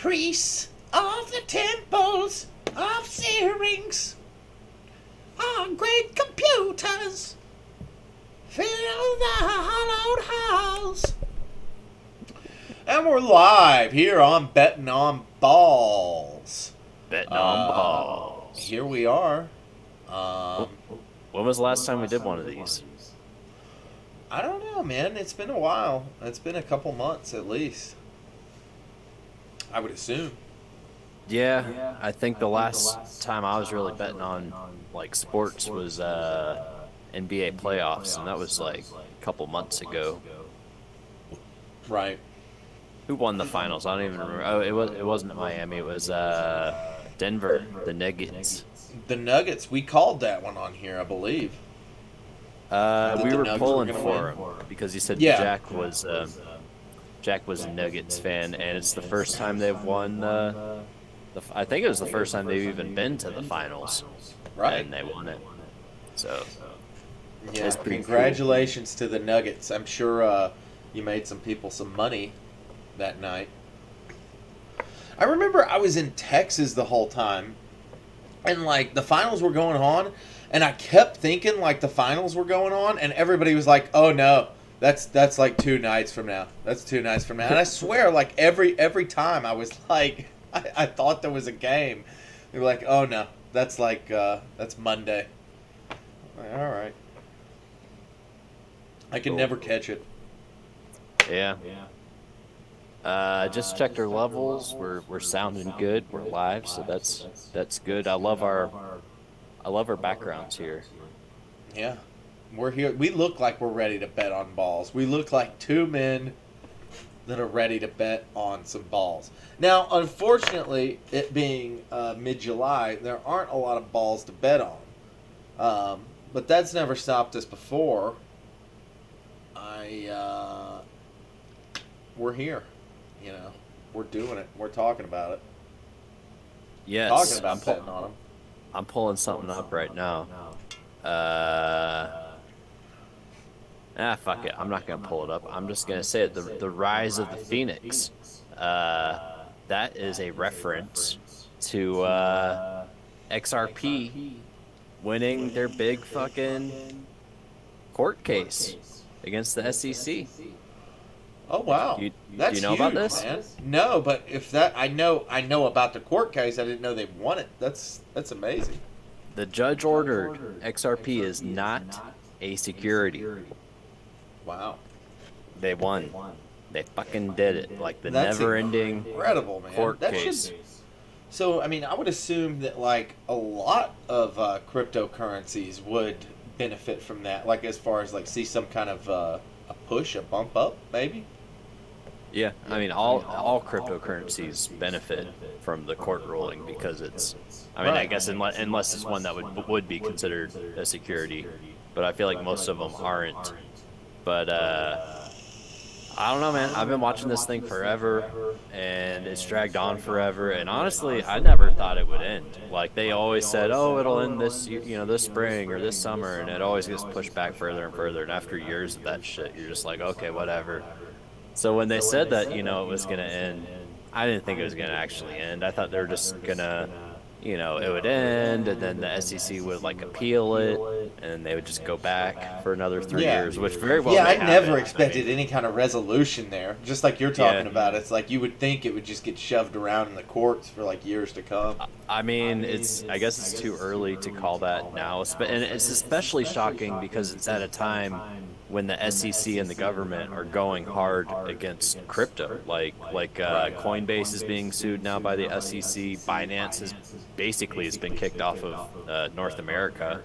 priests of the temples of Syrinx on great computers fill the hollowed halls. And we're live here on Betting on Balls. Betting on balls. Here we are. When was the last time we did one of these? I don't know, man. It's been a while. It's been a couple months at least. I would assume. Yeah, I think the last time I was really betting on like sports was NBA playoffs, and that was like a couple months ago. Right. Who won the finals? I don't even remember. Oh, it wasn't Miami. It was Denver, the Nuggets. The Nuggets. We called that one on here, I believe. We the were Nuggets pulling were gonna for win. him because he said Yeah. Jack was a Nuggets fan, and it's the first time they've won. I think it was the first time they've even been to the finals, Right. and they won it. So Yeah. It's pretty Congratulations to the Nuggets. I'm sure you made some people some money that night. I remember I was in Texas the whole time, and like the finals were going on, and I kept thinking like the finals were going on, and everybody was like, "Oh no, that's like 2 nights from now. That's 2 nights from now." And I swear, like every time I was like, I thought there was a game. They were like, "Oh no, that's like that's Monday." I'm like, all right, I can never catch it. yeah. Just checked our levels. We're sounding good. We're live, so that's good. I love our backgrounds here. Yeah, we're here. We look like we're ready to bet on balls. We look like 2 men that are ready to bet on some balls. Now, unfortunately, it being mid-July, there aren't a lot of balls to bet on. But that's never stopped us before. We're here. You know, we're doing it. We're talking about it. Yes, Talking about betting on them. I'm pulling something up right now. Fuck it. I'm not gonna pull it up. I'm just gonna say it. The Rise of the Phoenix. That is a reference to XRP winning their big fucking court case against the SEC. Oh wow, Do that's you know about huge, this? man. No, but if that I know about the court case. I didn't know they won it. That's amazing. The judge ordered XRP is not a security. Wow, They won. They fucking did it. Like the that's never-ending incredible, man. court That case. should. So I mean, I would assume that like a lot of cryptocurrencies would benefit from that. Like as far as like see some kind of a push, a bump up, maybe. Yeah, I mean all cryptocurrencies benefit from the court ruling because it's. I mean, I Right. guess unless it's one that would be considered a security, but I feel like most of them aren't. But I don't know, man. I've been watching this thing forever, and it's dragged on forever. And honestly, I never thought it would end. Like they always said, "Oh, it'll end this, this spring or this summer," and it always gets pushed back further and further. And after years of that shit, you're just like, "Okay, whatever." So when they said that, it was gonna end, I didn't think it was gonna actually end. I thought they were just gonna, it would end, and then the SEC would like appeal it, and they would just go back for another 3 years, which very well. Yeah, may I never happen. expected any kind of resolution there. Just like you're talking Yeah. about, it's like you would think it would just get shoved around in the courts for like years to come. I mean, I guess it's too early to call that now, and it's especially shocking because it's at a time when the SEC and the government are going hard against crypto. Like Coinbase is being sued now by the SEC. Binance has been kicked off of North America,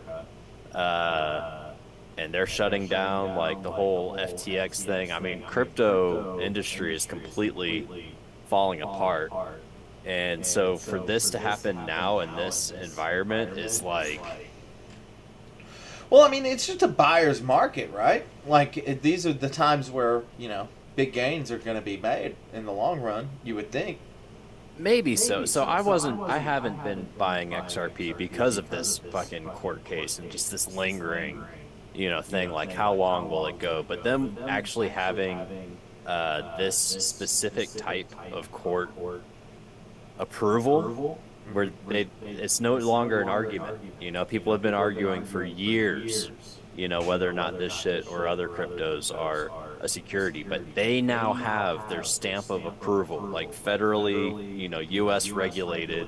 and they're shutting down like the whole FTX thing. I mean, crypto industry is completely falling apart. And so for this to happen now in this environment is like, Well, I mean, it's just a buyer's market, right? Like these are the times where big gains are going to be made in the long run. You would think. maybe so. So I haven't been buying XRP because of this fucking court case and just this lingering, thing. Like how long will it go? But them actually having this specific type of court approval where it's no longer an argument. You know, people have been arguing for years, you know, whether or not this shit or other cryptos are a security, but they now have their stamp of approval, like federally, you know, US regulated,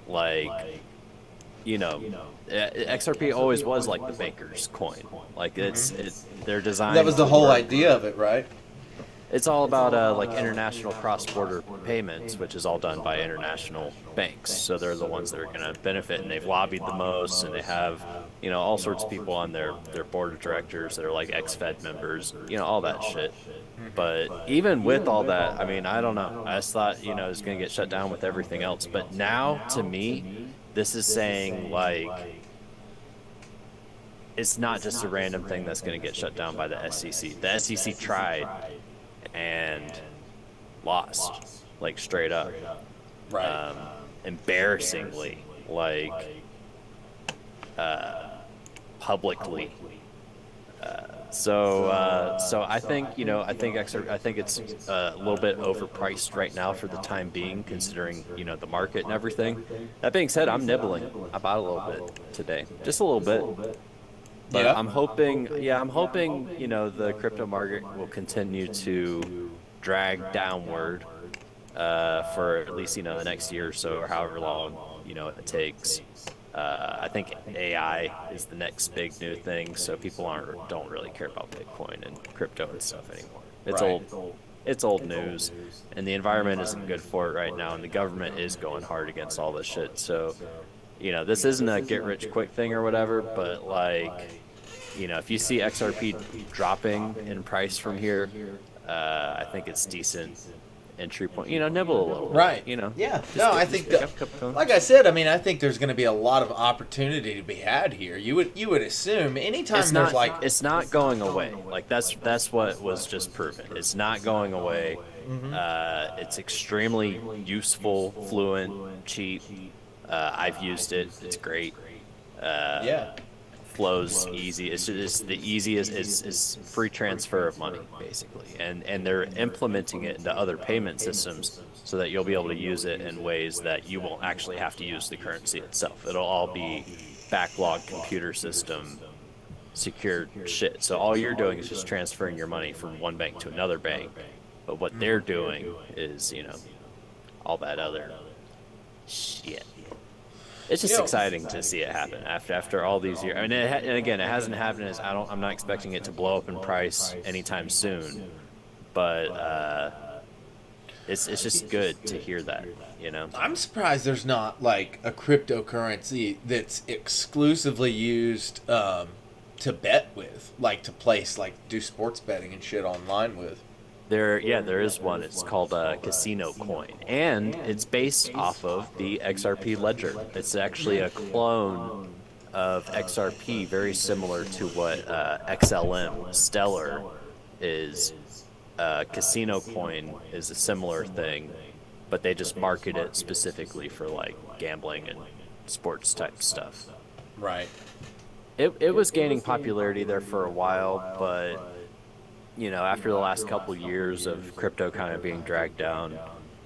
like, you know, XRP always was like the banker's coin. Like they're designed. That was the whole idea of it, right? It's all about like international cross-border payments, which is all done by international banks. So they're the ones that are going to benefit, and they've lobbied the most, and they have, you know, all sorts of people on their board of directors that are like ex-Fed members, you know, all that shit. But even with all that, I mean, I don't know. I just thought, you know, it was going to get shut down with everything else. But now, to me, this is saying, like, it's not just a random thing that's going to get shut down by the SEC. The SEC tried and lost, like, straight up. Right. Embarrassingly, like, publicly. So I think, you know, I think it's a little bit overpriced right now for the time being, considering, you know, the market and everything. That being said, I'm nibbling. I bought a little bit today, just a little bit. But Yeah. I'm hoping, you know, the crypto market will continue to drag downward for at least, you know, the next year or so, or however long, you know, it takes. I think AI is the next big new thing, so people don't really care about Bitcoin and crypto and stuff anymore. It's Right. it's old news, and the environment isn't good for it right now, and the government is going hard against all this shit. So, you know, this isn't a get rich quick thing or whatever, but, like, you know, if you see XRP dropping in price from here, I think it's decent entry point. You know, nibble a little bit, Right. you know. Yeah. Just No, get- I just think pick that, up a couple coins. like I said, I mean, I think there's going to be a lot of opportunity to be had here. You would assume anytime It's there's not, it's not going away. Like, that's what was just proven. It's not going away. It's extremely useful, fluent, cheap. I've used it. It's great. yeah. Flows easy. It's just the easiest is free transfer of money, basically, and they're implementing it into other payment systems so that you'll be able to use it in ways that you won't actually have to use the currency itself. It'll all be backlog computer system secured shit. So all you're doing is just transferring your money from one bank to another bank, but what they're doing is, you know, all that other shit. It's just exciting to see it happen after all these years. I mean, and again, it hasn't happened. I'm not expecting it to blow up in price anytime soon, but it's just good to hear that, you know. I'm surprised there's not like a cryptocurrency that's exclusively used to bet with, like to place, like do sports betting and shit online with. There is one. It's called Casino Coin, and it's based off of the XRP ledger. It's actually a clone of XRP, very similar to what XLM Stellar is. Casino Coin is a similar thing, but they just market it specifically for, like, gambling and sports type stuff. Right. It was gaining popularity there for a while, but, you know, after the last couple years of crypto kind of being dragged down,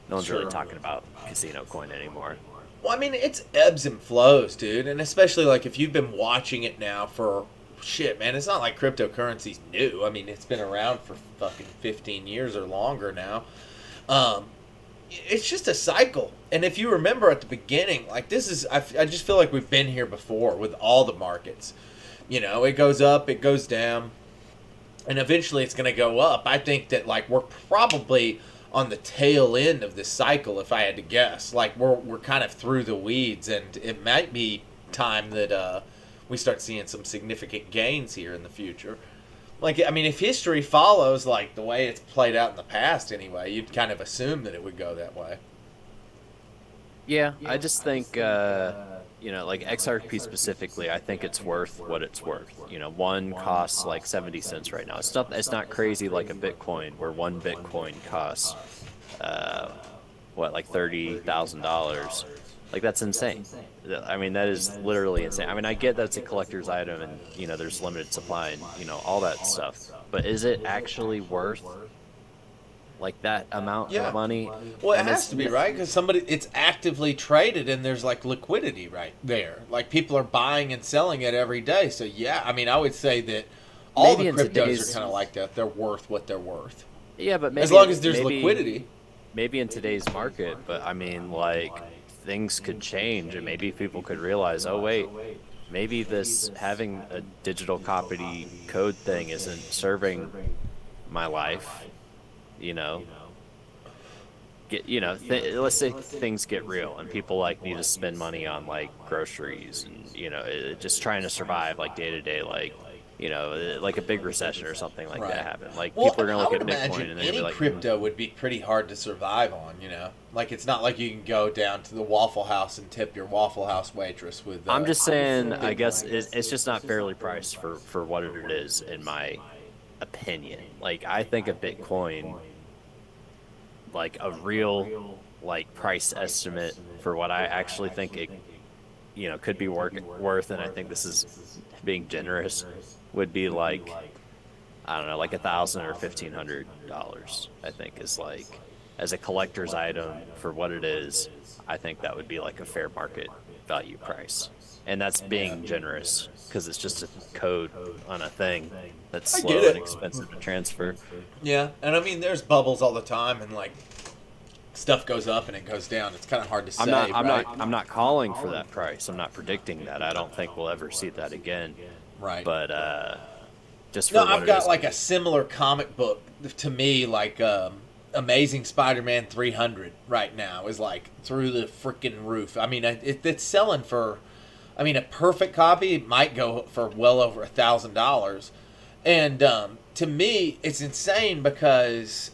no one's really talking about Casino Coin anymore. Well, I mean, it's ebbs and flows, dude, and especially like if you've been watching it now for shit, man. It's not like cryptocurrency's new. I mean, it's been around for fucking 15 years or longer now. It's just a cycle, and if you remember at the beginning, like this is, I just feel like we've been here before with all the markets. You know, it goes up, it goes down. And eventually it's going to go up. I think that, like, we're probably on the tail end of this cycle, if I had to guess. Like, we're kind of through the weeds, and it might be time that we start seeing some significant gains here in the future. Like, I mean, if history follows, like, the way it's played out in the past anyway, you'd kind of assume that it would go that way. Yeah, I just think, you know, like XRP specifically, I think it's worth what it's worth. You know, one costs like 70 cents right now. It's not crazy like a Bitcoin, where one Bitcoin costs, like $30,000. Like, that's insane. I mean, that is literally insane. I mean, I get that it's a collector's item and, you know, there's limited supply and, you know, all that stuff. But is it actually worth like that amount Yeah. of money. Well, it And has to be, right? Because it's actively traded and there's like liquidity right there. Like people are buying and selling it every day. So yeah, I mean, I would say that all maybe the in cryptos are today's kind of like that. They're worth what they're worth, yeah, but as maybe long as there's liquidity. maybe in today's market, but I mean, like, things could change and maybe people could realize, oh wait, maybe this having a digital copy code thing isn't serving my life, you know. Let's say things get real and people like need to spend money on like groceries and just trying to survive like day to day, like like a big recession or something like Right. that happen. Like Well, people are gonna I look would at Bitcoin imagine and they're gonna be any like, crypto would be pretty hard to survive on. Like it's not like you can go down to the Waffle House and tip your Waffle House waitress with. I'm just saying, I guess Bitcoin. it's just not fairly priced for what it is, in my opinion. Like, I think of Bitcoin like a real like price estimate for what I actually think it could be worth, and I think this is being generous, would be like, I don't know, like $1,000 or $1,500. I think is like, as a collector's item for what it is. I think that would be like a fair market value price, and that's being generous because it's just a code on a thing that's I slow get it. and expensive to transfer. Yeah, and I mean, there's bubbles all the time, and like stuff goes up and it goes down. It's kind of hard to say. I'm not calling for that price. I'm not predicting that. I don't think we'll ever see that again. Right. But just for No, what I've it got is. like a similar comic book to me, like Amazing Spider-Man 300 right now is like through the freaking roof. I mean, it's selling for, I mean, a perfect copy might go for well over $1,000, and to me, it's insane because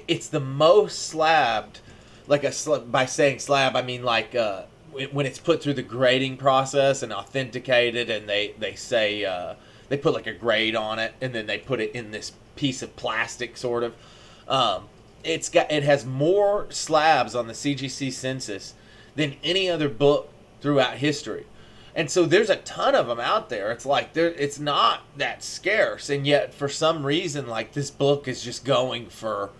it's the most slabbed, like by saying slab, I mean like when it's put through the grading process and authenticated, and they say they put like a grade on it, and then they put it in this piece of plastic, sort of. It has more slabs on the CGC census than any other book throughout history. And so there's a ton of them out there. It's like it's not that scarce, and yet for some reason, like this book is just going for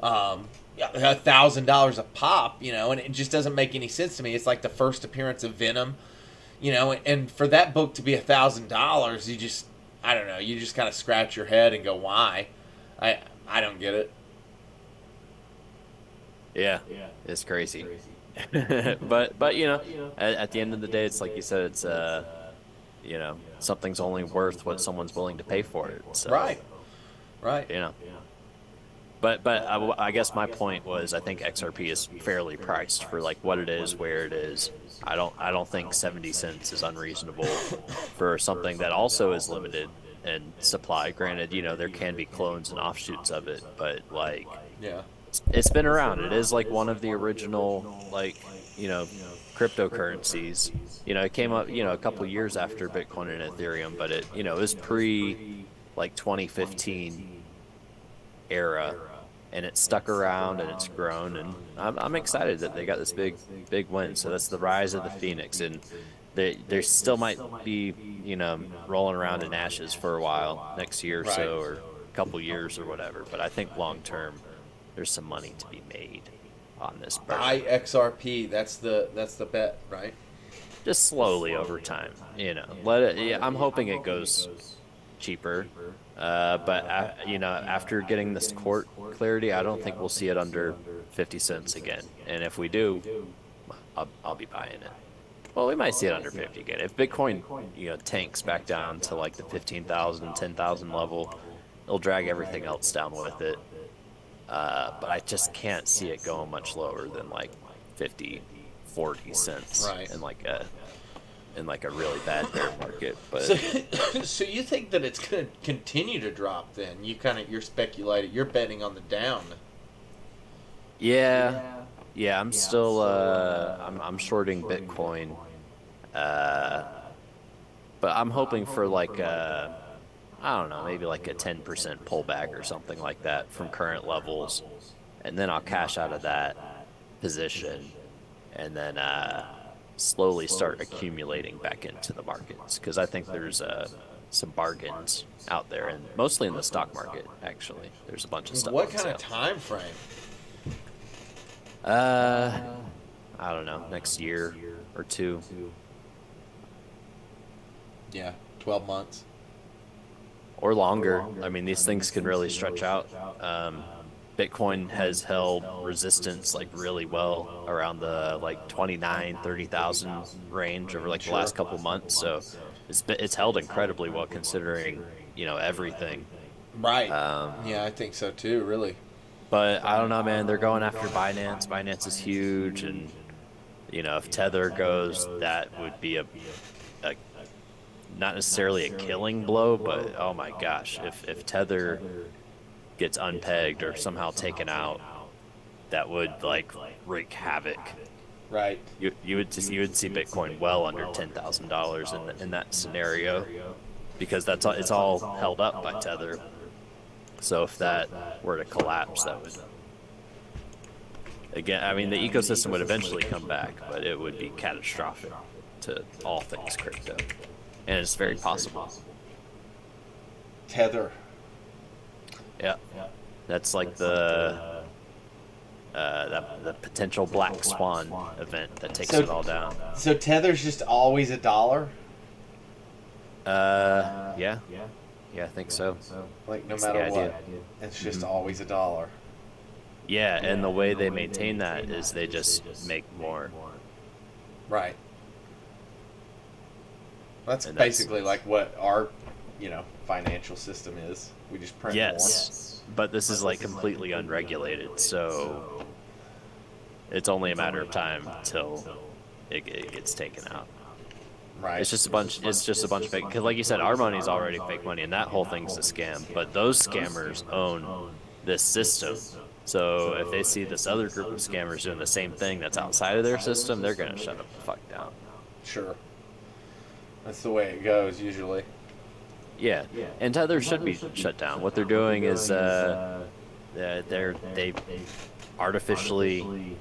$1,000 a pop, and it just doesn't make any sense to me. It's like the first appearance of Venom, and for that book to be $1,000, I don't know, you just kind of scratch your head and go, why? I don't get it. Yeah, it's crazy. but at the end of the day, it's like you said, it's something's only worth what someone's willing to pay for it. So, Right. But I guess my point was, I think XRP is fairly priced for like what it is, where it is. I don't think 70 cents is unreasonable for something that also is limited in supply. Granted, there can be clones and offshoots of it, but like, Yeah. it's been around. It is like one of the original, like, cryptocurrencies. It came up, a couple years after Bitcoin and Ethereum, but it was pre like 2015 era, and it stuck around and it's grown, and I'm excited that they got this big win. So that's the rise of the Phoenix, and they still might be rolling around in ashes for a while, next year or so, or a couple years or whatever. But I think long term, there's some money to be made on this bird. Buy XRP. That's the bet, right? Just slowly over time, let it. Yeah, I'm hoping it goes cheaper. But after getting this court clarity, I don't think we'll see it under 50 cents again. And if we do, I'll be buying it. Well, we might see it under 50 again. If Bitcoin, tanks back down to like the 15,000, 10,000 level, it'll drag everything else down with it. But I just can't see it going much lower than like 50, 40 cents in like a really bad bear market. But so you think that it's going to continue to drop? Then you're speculating. You're betting on the down. Yeah. I'm still I'm shorting Bitcoin, but I'm hoping for like I don't know, maybe like a 10% pullback or something like that from current levels, and then I'll cash out of that position, and then slowly start accumulating back into the markets, because I think there's some bargains out there, and mostly in the stock market. Actually, there's a bunch of stuff. What on kind sale. of time frame? I don't know, next year or two. Yeah, 12 months. Or longer. I mean, these things can really stretch out. Bitcoin has held resistance like really well around the like 29, 30,000 range over like the last couple months. So it's held incredibly well considering, everything. Right. Yeah, I think so too, really. But I don't know, man. They're going after Binance. Binance is huge, and if Tether goes, that would be a not necessarily a killing blow, but oh my gosh, if Tether gets unpegged or somehow taken out, that would like wreak havoc. Right. You would see Bitcoin well under $10,000 in that scenario, because it's all held up by Tether. So if that were to collapse, that would, again, I mean, the ecosystem would eventually come back, but it would be catastrophic to all things crypto. And it's very possible. Tether. Yeah. That's like the potential black swan event that takes it all down. So Tether's just always $1? Yeah, I think so. Like no matter what, it's just always $1. Yeah, and the way they maintain that is they just make more. Right. That's basically like what our, financial system is. We just print more. Yes, but this is like completely unregulated, so it's only a matter of time till it gets taken out. Right. It's just a bunch of fake. Because, like you said, our money's already fake money, and that whole thing's a scam. But those scammers own this system. So if they see this other group of scammers doing the same thing that's outside of their system, they're gonna shut the fuck down. Sure. That's the way it goes usually. Yeah, and Tether should be shut down. What they're doing is they artificially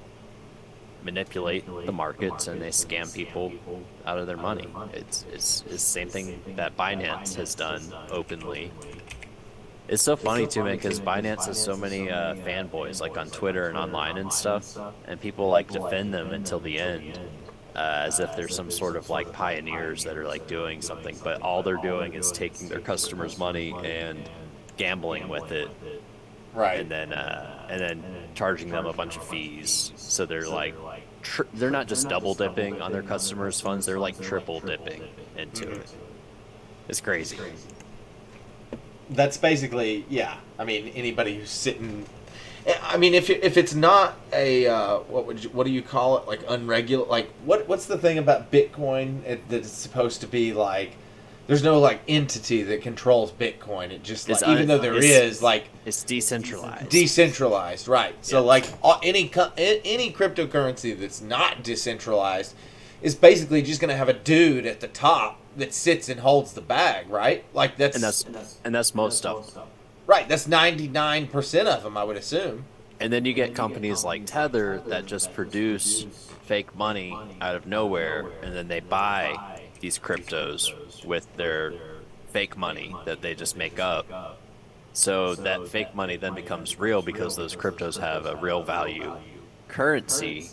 manipulate the markets, and they scam people out of their money. It's the same thing that Binance has done openly. It's so funny too, man, because Binance has so many fanboys like on Twitter and online and stuff, and people like defend them until the end. As if they're some sort of like pioneers that are like doing something, but all they're doing is taking their customers' money and gambling with it, right? And then charging them a bunch of fees. So they're like, they're not just double dipping on their customers' funds; they're like triple dipping into it. It's crazy. That's basically, yeah. I mean, anybody who's sitting. I mean, if it's not a what do you call it? Like unregulated. Like what's the thing about Bitcoin that's supposed to be like? There's no like entity that controls Bitcoin. It just like, even though there is like it's decentralized. Decentralized, right? So like any cryptocurrency that's not decentralized is basically just going to have a dude at the top that sits and holds the bag, right? Like that's most of them. Right, that's 99% of them, I would assume. And then you get companies like Tether that just produce fake money out of nowhere, and then they buy these cryptos with their fake money that they just make up. So that fake money then becomes real because those cryptos have a real value currency,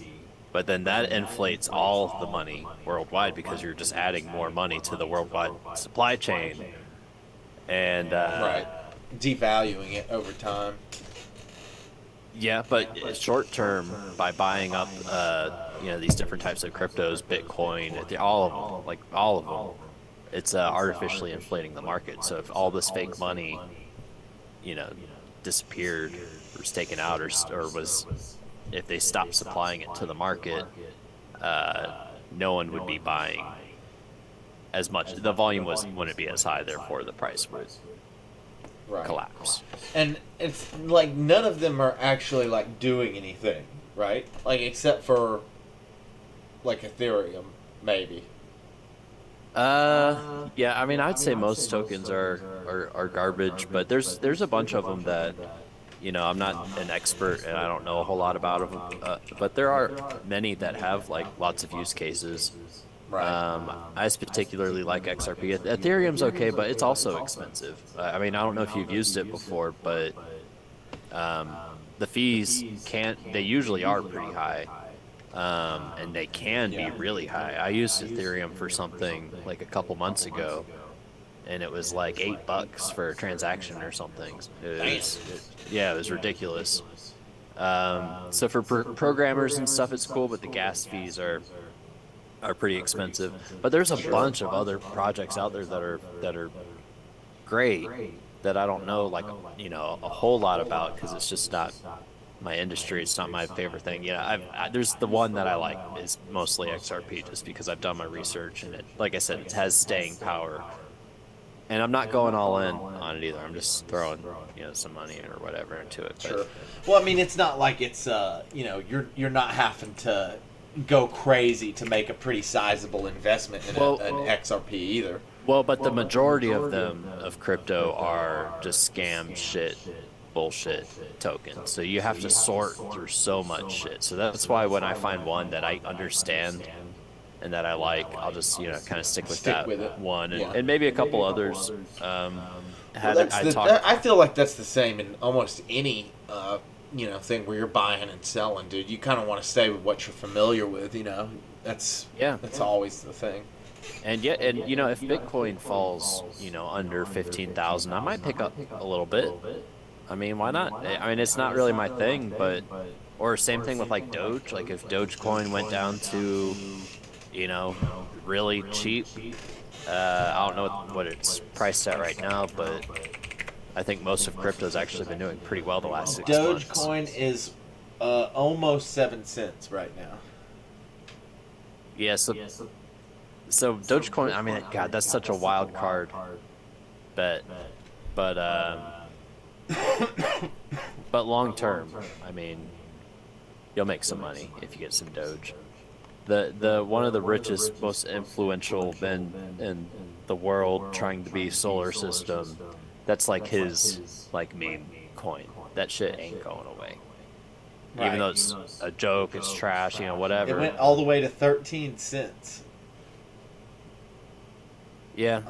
but then that inflates all the money worldwide because you're just adding more money to the worldwide supply chain. And right. Devaluing it over time. Yeah, but short term, by buying up, these different types of cryptos, Bitcoin, all of them, it's artificially inflating the market. So if all this fake money, disappeared or was taken out, or if they stopped supplying it to the market, no one would be buying as much. The volume wouldn't be as high, therefore the price would collapse. And it's like none of them are actually like doing anything, right? Like except for like Ethereum, maybe. Yeah, I mean, I'd say most tokens are garbage, but there's a bunch of them that, I'm not an expert and I don't know a whole lot about them, but there are many that have like lots of use cases. Right. I just particularly like XRP. Ethereum's okay, but it's also expensive. I mean, I don't know if you've used it before, but the fees they usually are pretty high. And they can be really high. I used Ethereum for something like a couple months ago, and it was like $8 for a transaction or something. Yeah, it was ridiculous. So for programmers and stuff, it's cool, but the gas fees are pretty expensive. But there's a bunch of other projects out there that are great that I don't know, like, a whole lot about, because it's just not my industry. It's not my favorite thing. There's the one that I like is mostly XRP, just because I've done my research, and it, like I said, it has staying power. And I'm not going all in on it either. I'm just throwing, some money or whatever into it. Sure. Well, I mean, it's not like it's you're not having to go crazy to make a pretty sizable investment in an XRP either. Well, but the majority of them of crypto are just scam shit, bullshit tokens. So you have to sort through so much shit. So that's why when I find one that I understand and that I like, I'll just kind of stick with that one, and maybe a couple others. I feel like that's the same in almost any thing where you're buying and selling, dude. You kind of want to stay with what you're familiar with. That's always the thing. And if Bitcoin falls under 15,000, I might pick up a little bit. I mean, why not? I mean, it's not really my thing, or same thing with like Doge. Like if Dogecoin went down to really cheap. I don't know what it's priced at right now, but I think most of crypto's actually been doing pretty well the last 6 months. Dogecoin is almost 7 cents right now. Yeah, so Dogecoin, I mean, God, that's such a wild card bet. But long term, I mean, you'll make some money if you get some Doge. The one of the richest, most influential men in the world trying to be solar system, that's like his meme coin. That shit ain't going away. Right. Even though it's a joke, it's trash, whatever. It went all the way to 13 cents. Yeah.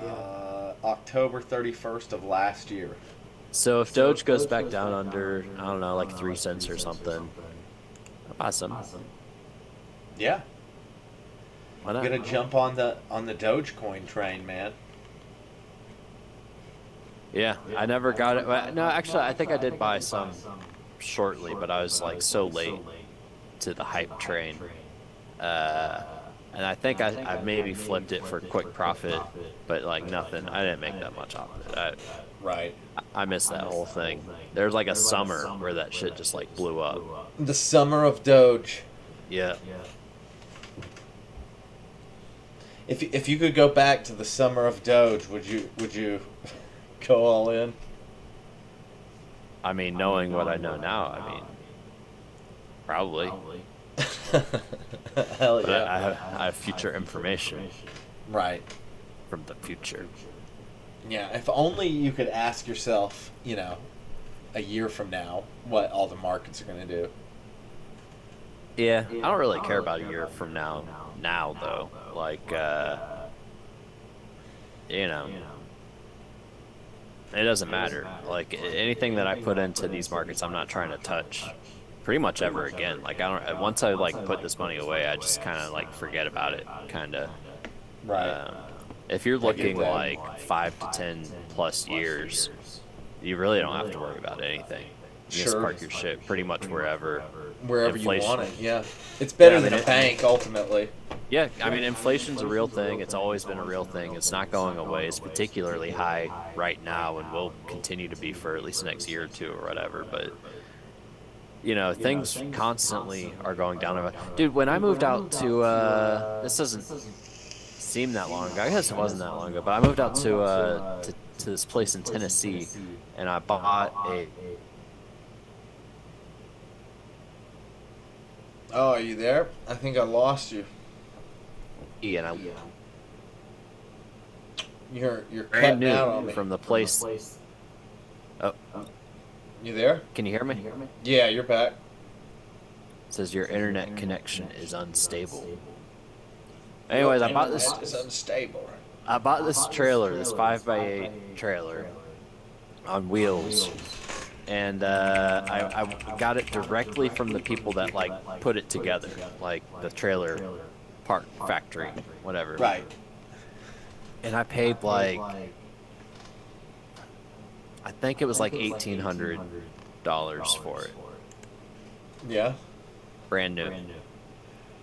October 31st of last year. So if Doge goes back down under, I don't know, like 3 cents or something, awesome. Yeah. Why not? I'm gonna jump on the Dogecoin train, man. Yeah, I never got it. No, actually, I think I did buy some shortly, but I was like so late to the hype train. And I think I maybe flipped it for quick profit, but like nothing. I didn't make that much off of it. Right. I missed that whole thing. There's like a summer where that shit just like blew up. The summer of Doge. Yeah. If you could go back to the summer of Doge, would you go all in? I mean, knowing what I know now, I mean, probably. Hell yeah. But I have future information. Right. From the future. Yeah, if only you could ask yourself, a year from now, what all the markets are going to do. Yeah, I don't really care about a year from now though. Like, it doesn't matter. Like, anything that I put into these markets, I'm not trying to touch pretty much ever again. Like, once I put this money away, I just kind of forget about it, kind of. Right. If you're looking like 5 to 10 plus years, you really don't have to worry about anything. You just park your shit pretty much wherever you want it. Yeah, it's better than a bank ultimately. Yeah, I mean, inflation's a real thing. It's always been a real thing. It's not going away. It's particularly high right now, and will continue to be for at least the next year or two or whatever. But things constantly are going down. Dude, when I moved out to this doesn't seem that long ago. I guess it wasn't that long ago, but I moved out to this place in Tennessee, and I bought a. Oh, are you there? I think I lost you. And you're brand cutting out on new me. from the place. Oh, you there? Can you hear me? Yeah, you're back. It says your internet connection is unstable. Anyways, I bought this. It's unstable. I bought this trailer, this 5x8 trailer, on wheels, and I got it directly from the people that like put it together, like the trailer park factory, whatever. Right. And I paid like, I think it was like $1,800 for it, Yeah. brand new.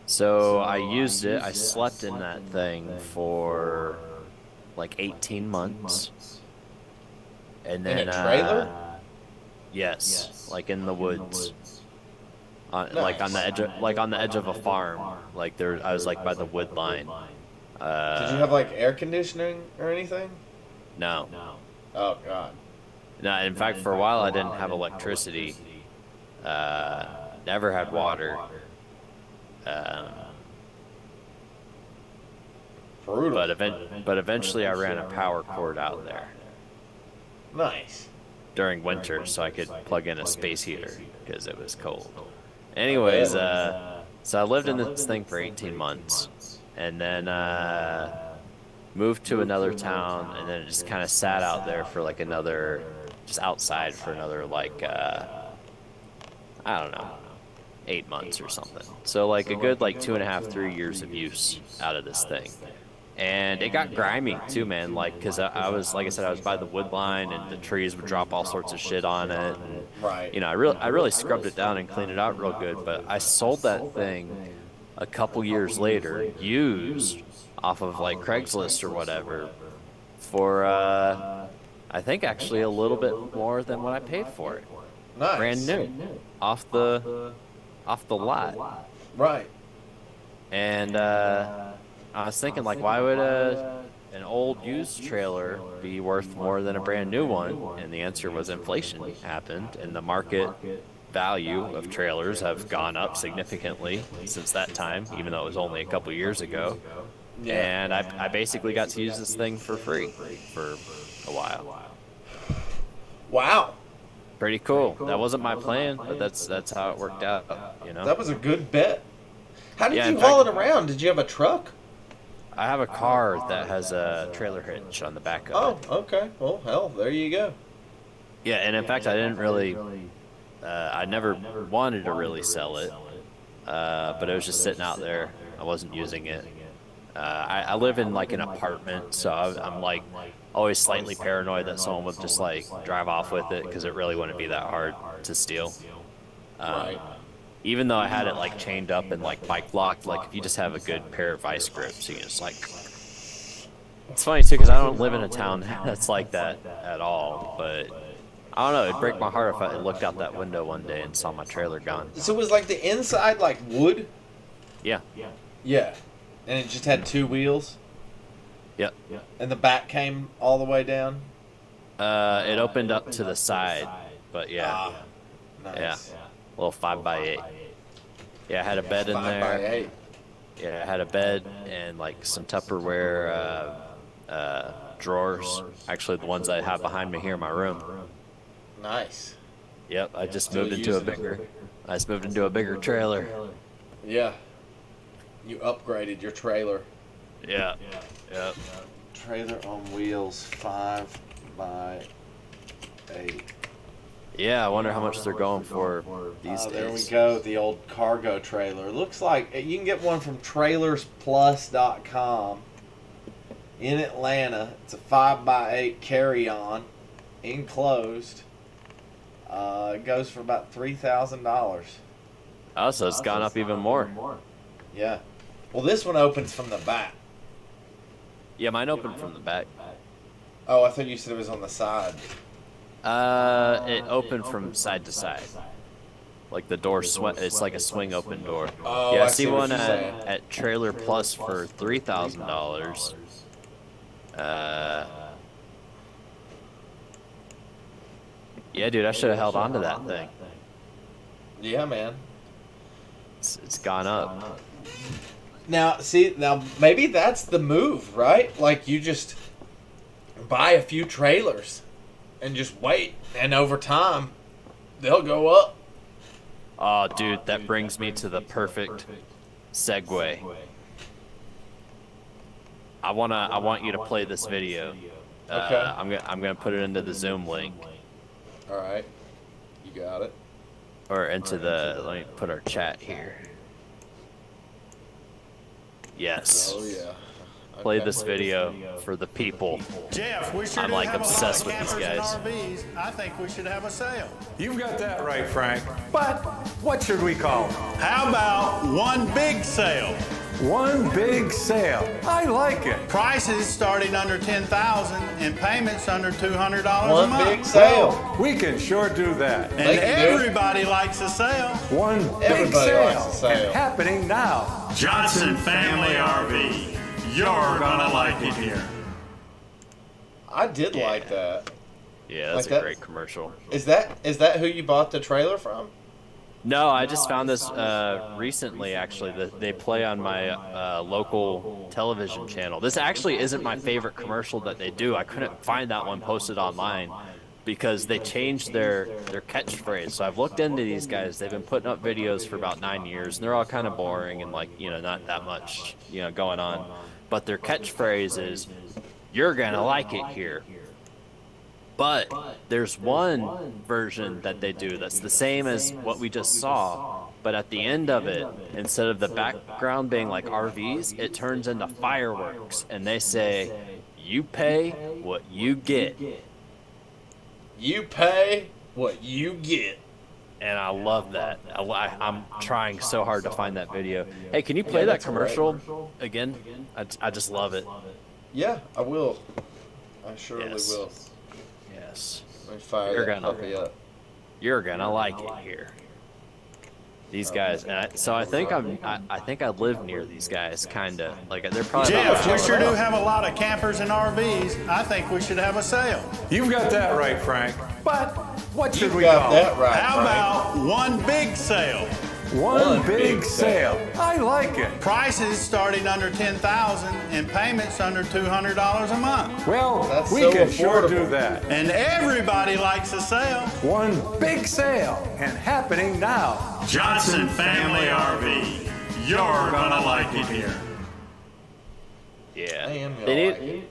So I used it. I slept in that thing for like 18 months, and then In a trailer? yes, like in the woods, like on Nice. the edge, on the edge of a farm. Like there, I was like by the wood line. Did you have like air conditioning or anything? No, Oh God. no. In fact, for a while I didn't have electricity. Never had water. Um, Brutal. but eventually I ran a power cord out there Nice. during winter so I could plug in a space heater because it was cold. Anyways, so I lived in this thing for 18 months and then moved to another town, and then it just kind of sat out there for like another, just outside for another like, I don't know, 8 months or something. So like a good like 2.5, 3 years of use out of this thing. And it got grimy too, man. Like, cause I was, like I said, I was by the wood line, and the trees would drop all sorts of shit on it. And, Right. you know, I really scrubbed it down and cleaned it out real good. But I sold that thing a couple years later, used off of like Craigslist or whatever, for I think actually a little bit more than what I paid for it. Nice. Brand new, off the lot. Right. And I was thinking, like, why would an old used trailer be worth more than a brand new one? And the answer was inflation happened, and the market value of trailers have gone up significantly since that time, even though it was only a couple years ago. Yeah. And I basically got to use this thing for free for a while. Wow. Pretty cool. That wasn't my plan, but that's how it worked out, you know? That was a good bet. How did Yeah, you in haul fact- it around? Did you have a truck? I have a car that has a trailer hitch on the back of Oh, it. okay. Well, hell, there you go. Yeah, and in fact, I didn't really, I never wanted to really sell it, but it was just sitting out there. I wasn't using it. I live in like an apartment, so I'm like always slightly paranoid that someone would just like drive off with it, because it really wouldn't be that hard to steal. Right. Even though I had it like chained up and like bike locked, like if you just have a good pair of vice grips, you can just like. It's funny too, because I don't live in a town that's like that at all, but I don't know, it'd break my heart if I looked out that window one day and saw my trailer gone. So was like the inside like wood? Yeah. Yeah. And it just had two wheels? Yep. And the back came all the way down? It opened up to the side, but yeah, Ah, nice. Yeah. A little 5x8. Yeah, I had a bed in 5x8. there. Yeah, I had a bed and like some Tupperware drawers. Actually, the ones I have behind me here in my room. Nice. Yep, I just Still moved into using a it. bigger. I just moved into a bigger trailer. Yeah. You upgraded your trailer. Yeah. Yep. Trailer on wheels, 5x8. Yeah, I wonder how much they're going for these days. There we go. The old cargo trailer. Looks like you can get one from trailersplus.com in Atlanta. It's a 5x8 carry-on, enclosed. It goes for about $3,000. Oh, so it's gone up even more. Yeah. Well, this one opens from the back. Yeah, mine opened from the back. Oh, I thought you said it was on the side. It opened from side to side. Like the door it's like a swing open door. Oh, Yeah, I see see what one you're saying. at Trailer Plus for $3,000. Yeah, dude, I should have held on to that thing. Yeah, man. It's gone up. Now, see, maybe that's the move, right? Like you just buy a few trailers and just wait, and over time they'll go up. Oh, dude, that brings me to the perfect segue. I want you to play this video. Okay. I'm gonna put it into the Zoom link All right. You got it. or into the. Let me put our chat here. Yes. Oh yeah. Play Okay. this video for the people. Jeff, we sure I'm, do like, have obsessed a lot with of these campers guys. and RVs. I think we should have a sale. You've got that right, Frank. But what should we call it? How about one big sale? One big sale. I like it. Prices starting under $10,000 and payments under $200 a One month. big sale. Well, we can sure do that. And They can do it. everybody likes a sale. One big Everybody sale. likes a sale. And happening now. Johnson Family RV. You're gonna like it here. I did like that. Yeah, that's Like a that? great commercial. Is that who you bought the trailer from? No, I just found this recently, actually. That they play on my local television channel. This actually isn't my favorite commercial that they do. I couldn't find that one posted online because they changed their catchphrase. So I've looked into these guys. They've been putting up videos for about 9 years, and they're all kind of boring and, like, you know, not that much, you know, going on. But their catchphrase is, "You're gonna like it here." But there's one version that they do that's the same as what we just saw, but at the end of it, instead of the background being like RVs, it turns into fireworks, and they say, "You pay what you get." You pay what you get. And I love that. I'm trying so hard to find that video. Hey, can you play Yeah, that that's a great commercial again? I just love it. Yeah, I will. I surely Yes. will. Yes. Let me fire You're that gonna- puppy up. You're gonna like it here. These guys, and so I think I think I live near these guys, kinda. Like they're probably about Jeff, we sure do have a lot of campers and RVs. I think we should have a sale. You've got that right, Frank. But what should You we got call that it? right, How Frank. about one big sale? One One big big sale. I like it. Prices starting under $10,000 and payments under $200 a month. Well, That's we so can sure affordable. do that. And everybody likes a sale. One big sale and happening now. Johnson Family RV. You're gonna like it here. Yeah. I am gonna They like need. it.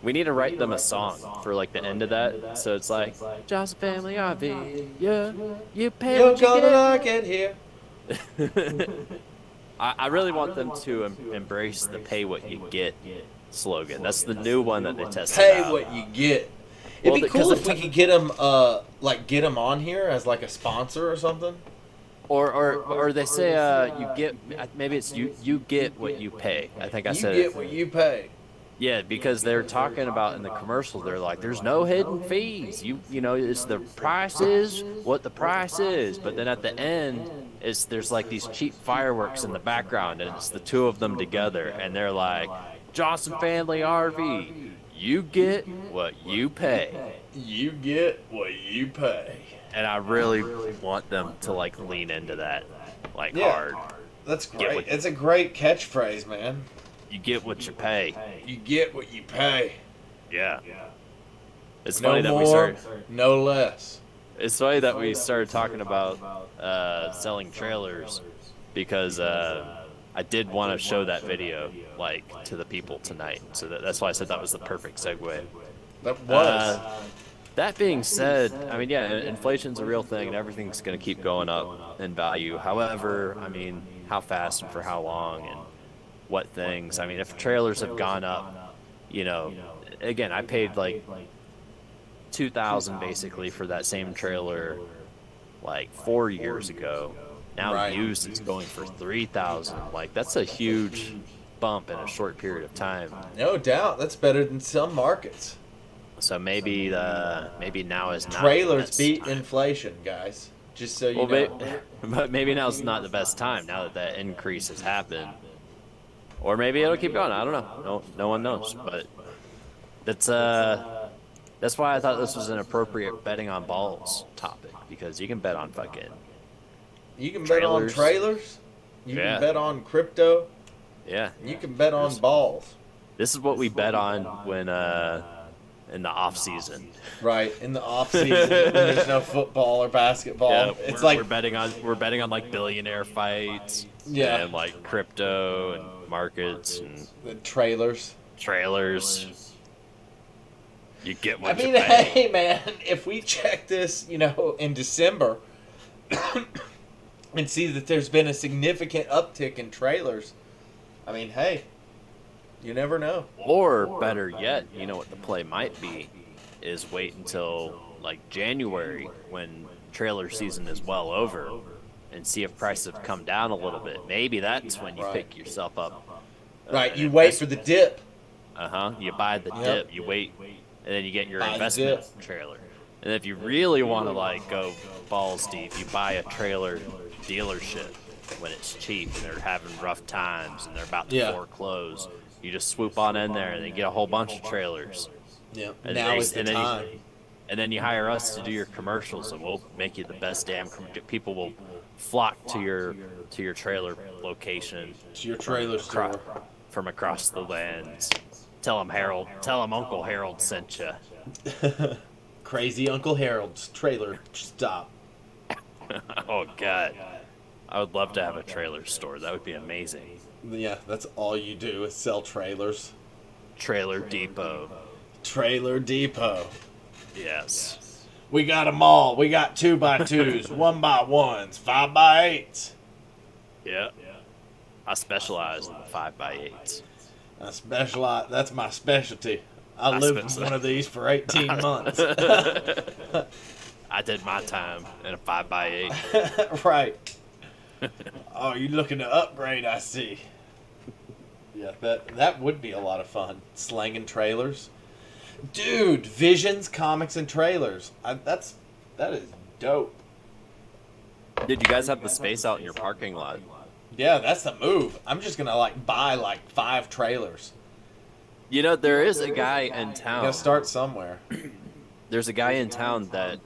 We need to write them a song for like the end of that, so it's like Johnson Family RV. Yeah, you pay You're what you gonna get. like it here. I really want them to embrace the "pay what you get" slogan. That's the new one that they tested Pay out. what you get. Well, It'd be because cool of if we could get them, get them on here as like a sponsor or something. Or they say you get, maybe it's you get what you pay. I think I You said get it. what you pay. Yeah, because they're talking about in the commercials, they're like, there's no hidden fees. You know, it's the price is what the price is. But then at the end, there's like these cheap fireworks in the background, and it's the two of them together, and they're like, Johnson Family RV, you get what you pay. You get what you pay. And I really want them to like lean into that, like Yeah. hard. That's Get great. what- It's a great catchphrase, man. You get what you pay. You get what you pay. Yeah. It's No funny that we more, started. no less. It's funny that we started talking about selling trailers because I did want to show that video like to the people tonight. So that's why I said that was the perfect segue. That was. That being said, I mean, yeah, inflation's a real thing and everything's going to keep going up in value. However, I mean, how fast and for how long and what things. I mean, if trailers have gone up, you know, again, I paid like $2,000 basically for that same trailer like 4 years ago. Now Right. used it's going for $3,000. Like that's a huge bump in a short period of time. No doubt. That's better than some markets. So maybe now is not the Trailers best beat time. inflation, guys. Just so you Well, know. but maybe now's not the best time now that increase has happened. Or maybe it'll keep going. I don't know. No one knows. But that's why I thought this was an appropriate betting on balls topic because you can bet on fucking You can bet on trailers. trailers. You Yeah. can bet on crypto. yeah. You can bet on balls. This is what we bet on when in the off season. Right. In the off season when there's no football or basketball. Yeah, It's we're, like we're betting on like billionaire fights. Yeah. And like crypto and markets and the trailers. trailers. You get what I mean, you pay. hey, man, if we check this, in December and see that there's been a significant uptick in trailers, I mean, hey, you never know. Or better yet, you know what the play might be, is wait until like January when trailer season is well over and see if prices have come down a little bit. Maybe that's when you pick yourself up. Right, you wait for the dip. You buy the dip, you wait, and then you get your Buy the investment dip. trailer. And if you really want to like go balls deep, you buy a trailer dealership when it's cheap and they're having rough times and they're about to foreclose. You just swoop on in there and then get a whole bunch of trailers. Yeah, And now is the time. And then you hire us to do your commercials, and we'll make you the best damn. People will flock to your trailer location. To your trailer store. From across the lands. Tell them Uncle Harold sent you. Crazy Uncle Harold's trailer stop. Oh God, I would love to have a trailer store. That would be amazing. Yeah, that's all you do is sell trailers. Trailer Depot. Trailer Depot. Yes. We got them all. We got 2x2s, 1x1s, 5x8s. Yeah. I specialize in the 5x8s. That's my specialty. I lived in one of these for 18 months. I did my time in a 5x8. Right. Oh, you're looking to upgrade, I see. Yeah, that would be a lot of fun. Slanging trailers. Dude, Visions, comics, and trailers. That is dope. Did you guys have the space out in your parking lot? Yeah, that's the move. I'm just gonna buy 5 trailers. You know, there is a guy in town. You gotta start somewhere. There's a guy in town that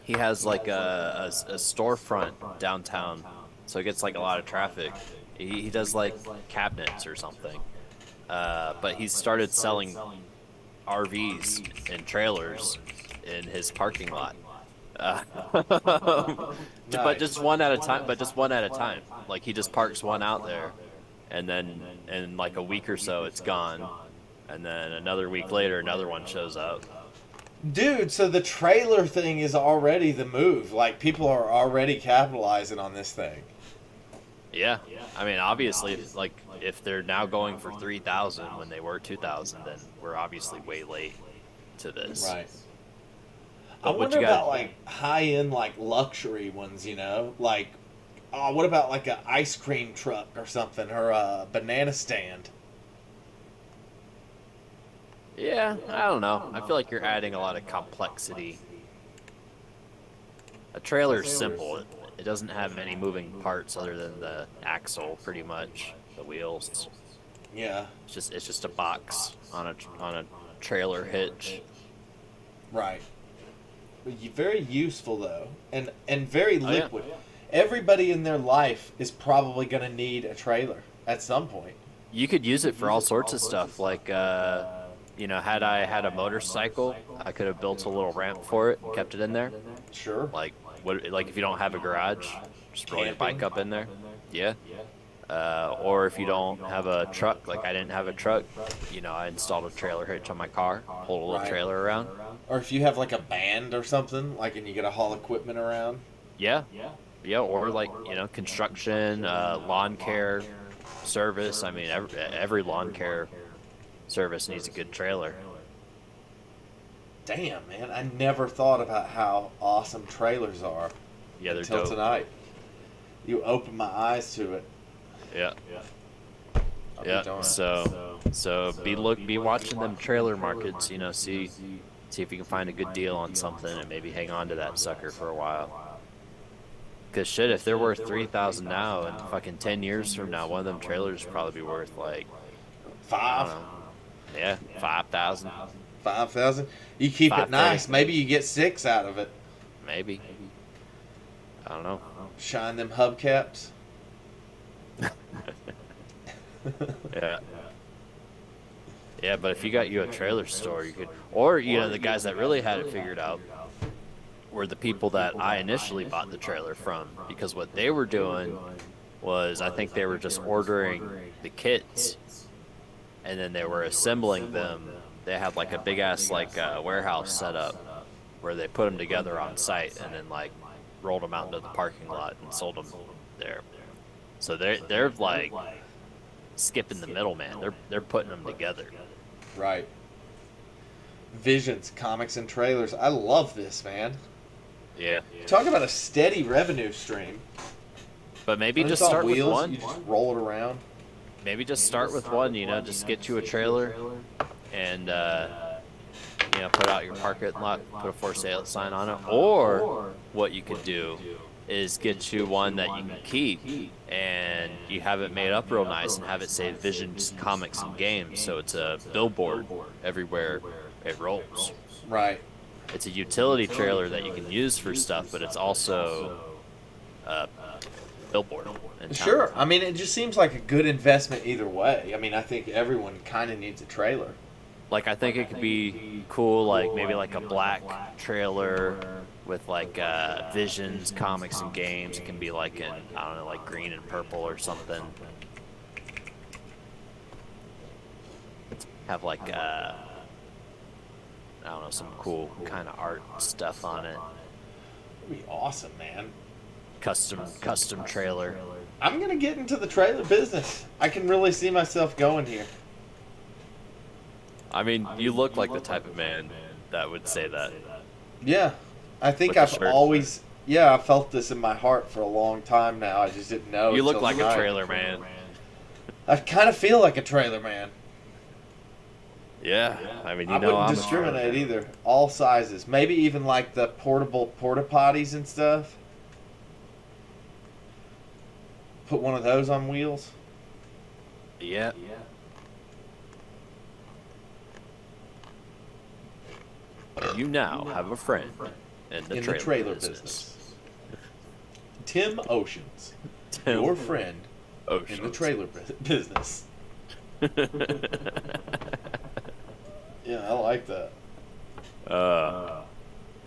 he has like a storefront downtown, so it gets like a lot of traffic. He does like cabinets or something, but he's started selling RVs and trailers in his parking lot. But just one at a time. Like he just parks one out there, and then in like a week or so it's gone, and then another week later another one shows up. Dude, so the trailer thing is already the move. Like, people are already capitalizing on this thing. Yeah. I mean, obviously, if they're now going for 3,000 when they were 2,000, then we're obviously way late to this. Right. But I wonder about, high-end, luxury ones, Like, what about, an ice cream truck or something, or a banana stand? Yeah, I don't know. I feel like you're adding a lot of complexity. A trailer's simple. It doesn't have many moving parts other than the axle, pretty much, the wheels. Yeah. It's just a box on a trailer hitch. Right. Very useful, though, and very liquid. Yeah. Everybody in their life is probably going to need a trailer at some point. You could use it for all sorts of stuff, like had I had a motorcycle, I could have built a little ramp for it and kept it in there. Sure. Like if you don't have a garage, just roll your bike up in there. Yeah. Or if you don't have a truck, like I didn't have a truck, I installed a trailer hitch on my car, pulled a little trailer around. Or if you have a band or something, and you get to haul equipment around. Yeah. Yeah, or construction, lawn care service. I mean, every lawn care service needs a good trailer. Damn, man, I never thought about how awesome trailers are. Yeah, they're until dope. Tonight. You opened my eyes to it. Yeah. I'll Yeah. be darned. So be watching them trailer markets. See if you can find a good deal on something and maybe hang on to that sucker for a while. Cause shit, if they're worth 3,000 now, and fucking 10 years from now, one of them trailers will probably be worth I 5. don't know. Yeah, 5,000. 5,000. You keep it 5,000. nice. Maybe you get 6 out of it. Maybe. I don't know. Shine them hubcaps. Yeah. Yeah, but if you got you a trailer store, you could, or the guys that really had it figured out were the people that I initially bought the trailer from, because what they were doing was, I think they were just ordering the kits and then they were assembling them. They had like a big ass like warehouse set up where they put them together on site and then like rolled them out into the parking lot and sold them there. So they're like skipping the middleman. They're putting them together. Right. Visions, comics, and trailers. I love this, man. Yeah. Talk about a steady revenue stream. But maybe When just it's on start with wheels, one. You just roll it around. Maybe just start with one, you know, just get you a trailer and, you know, put out your parking lot, put a for sale sign on it. Or what you could do is get you one that you can keep and you have it made up real nice and have it say Visions, Comics, and Games. So it's a billboard everywhere it rolls. Right. It's a utility trailer that you can use for stuff, but it's also a billboard. In town. Sure. I mean, it just seems like a good investment either way. I mean, I think everyone kind of needs a trailer. Like, I think it could be cool, like maybe like a black trailer with like Visions, Comics, and Games. It can be like in, I don't know, like green and purple or something. Have like I don't know, some cool kind of art stuff on it. It'd be awesome, man. Custom trailer. I'm going to get into the trailer business. I can really see myself going here. I mean, you look like the type of man that would say that. Yeah. I think With the I've shirt. always... Yeah, I felt this in my heart for a long time now. I just didn't know. You look until like a tonight. trailer man. I kind of feel like a trailer man. Yeah, I mean, you I know, wouldn't I'm discriminate either. All sizes. Maybe even like the portable porta potties and stuff. Put one of those on wheels. Yeah. You now have a friend in the trailer business. Tim Oceans, Tim your friend Oceans. in the trailer business. Yeah, I like that.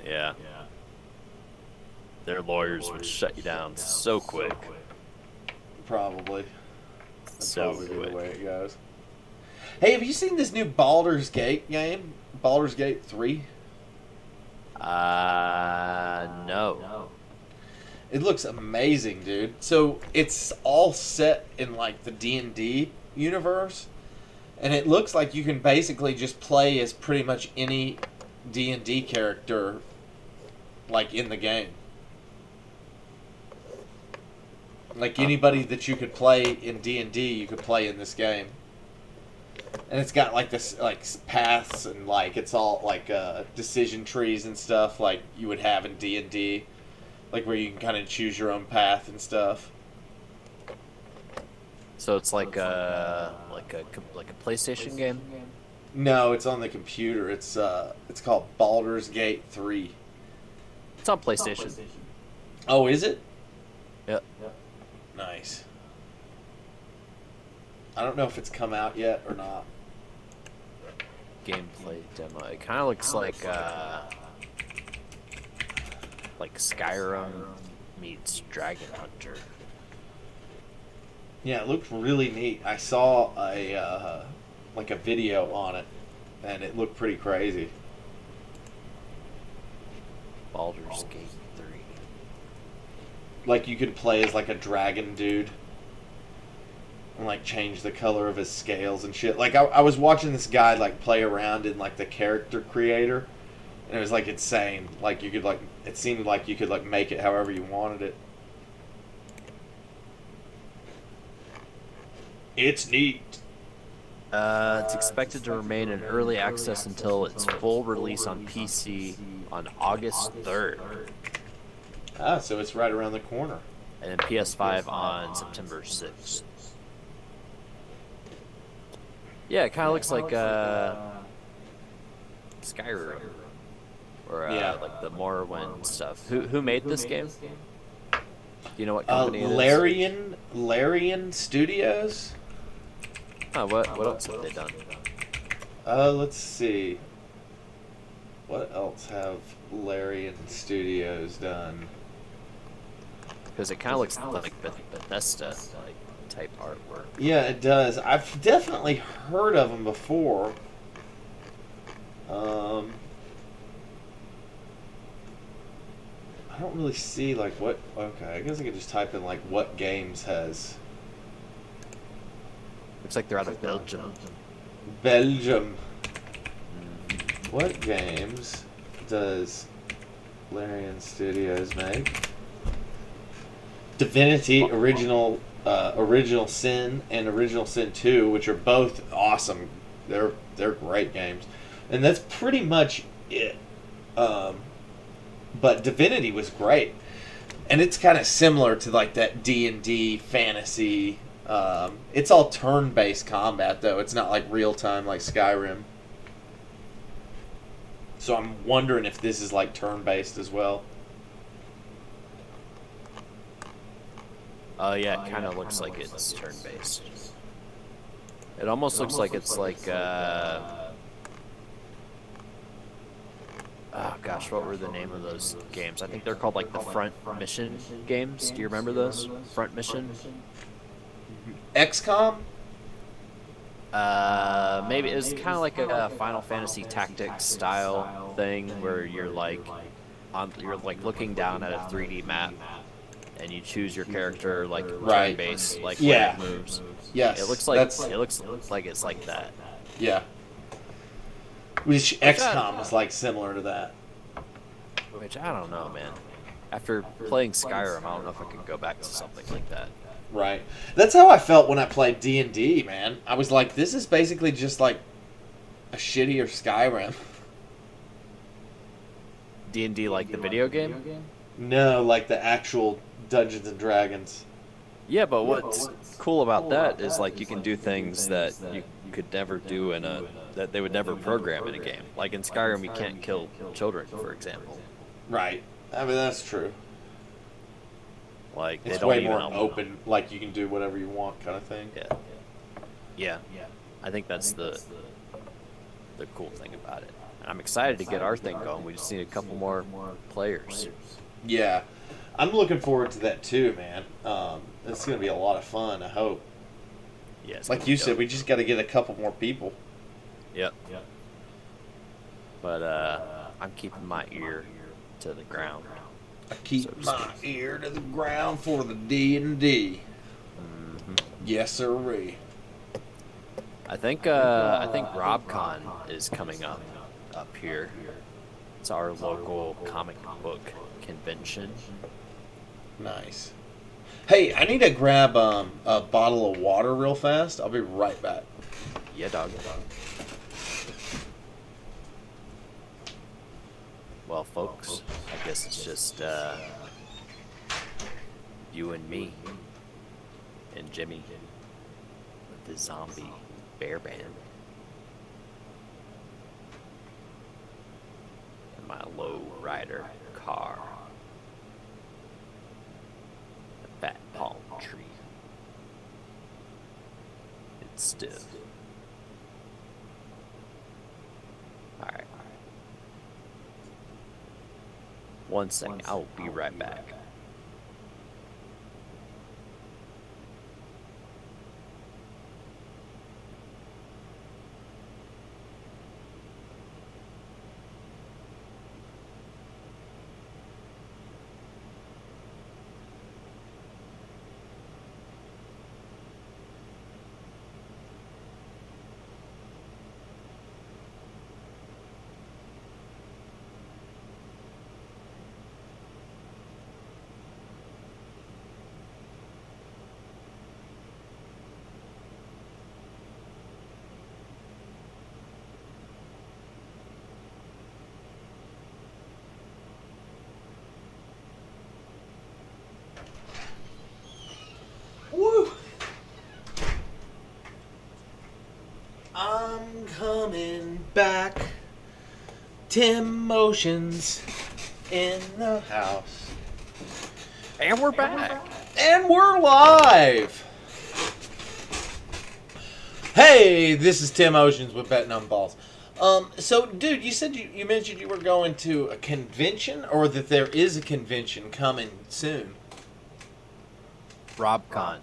Yeah. Their lawyers would shut you down so quick. Probably. That's So probably the quick. way it goes. Hey, have you seen this new Baldur's Gate game? Baldur's Gate 3? No. It looks amazing, dude. So it's all set in like the D&D universe, and it looks like you can basically just play as pretty much any D&D character like in the game. Like anybody that you could play in D&D, you could play in this game. And it's got like this like paths and like it's all like decision trees and stuff like you would have in D&D, like where you can kind of choose your own path and stuff. So it's like a PlayStation game. No, it's on the computer. It's called Baldur's Gate 3. It's on PlayStation. Oh, is it? Yep. Nice. I don't know if it's come out yet or not. Gameplay demo. It kind of looks like Skyrim meets Dragon Hunter. Yeah, it looked really neat. I saw a like a video on it, and it looked pretty crazy. Baldur's Gate 3. Like you could play as like a dragon dude, and like change the color of his scales and shit. Like I was watching this guy like play around in like the character creator, and it was like insane. Like you could like it seemed like you could like make it however you wanted it. It's neat. It's expected to remain in early access until its full release on PC on August 3rd, Ah, so it's right around the corner. and then PS5 on September 6th. Yeah, it kind of looks like Skyrim, or Yeah. like the Morrowind stuff. Who made this game? Do you know what company it is? Larian Studios. Oh, what else have they done? Let's see. What else have Larian Studios done? Because it kind of looks like Bethesda, like type artwork. Yeah, it does. I've definitely heard of them before. I don't really see like what. Okay, I guess I could just type in like what games has Looks like they're out of Belgium. Belgium. What games does Larian Studios make? Divinity, Original Sin, and Original Sin 2, which are both awesome. They're great games, and that's pretty much it. But Divinity was great, and it's kind of similar to like that D&D fantasy. It's all turn-based combat though. It's not like real time like Skyrim. So I'm wondering if this is like turn-based as well. Oh yeah, it kind of looks like it's turn-based. It almost looks like it's like, oh gosh, what were the name of those games? I think they're called like the Front Mission games. Do you remember those? Front Mission? XCOM? Maybe it was kind of like a Final Fantasy Tactics style thing where you're like looking down at a 3D map and you choose your character like Right. turn-based, like Yeah. where it moves. Yes. It looks like that's, it looks like it's like that. Yeah. Which XCOM is like similar to that. Which I don't know, man. After playing Skyrim, I don't know if I could go back to something like that. Right. That's how I felt when I played D&D, man. I was like, this is basically just like a shittier Skyrim. D&D like the video game? No, like the actual Dungeons and Dragons. Yeah, but what's cool about that is like you can do things that you could never do that they would never program in a game. Like in Skyrim, you can't kill children, for example. Right. I mean, that's true. Like they It's don't way even more open, like you can do whatever you want kind of thing. Yeah. I think that's the cool thing about it. I'm excited to get our thing going. We just need a couple more players. Yeah. I'm looking forward to that too, man. It's going to be a lot of fun, I hope. Yeah, it's Like gonna be you said, dope. we just got to get a couple more people. Yep. But I'm keeping my ear to the ground. I keep my ear to the ground for the D&D. Yes, sirree. I think RobCon is coming up here. It's our local comic book convention. Nice. Hey, I need to grab a bottle of water real fast. I'll be right back. Yeah, dog. Well, folks, I guess it's just you and me and Jimmy with the zombie bear band and my low rider car, the fat palm tree. It's stiff. All right. One second, I'll be right back. Woo! I'm coming back. Tim Motions in the house. And we're back. And we're live! Hey, this is Tim Oceans with Betting on Balls. So, dude, you said you mentioned you were going to a convention, or that there is a convention coming soon. RobCon.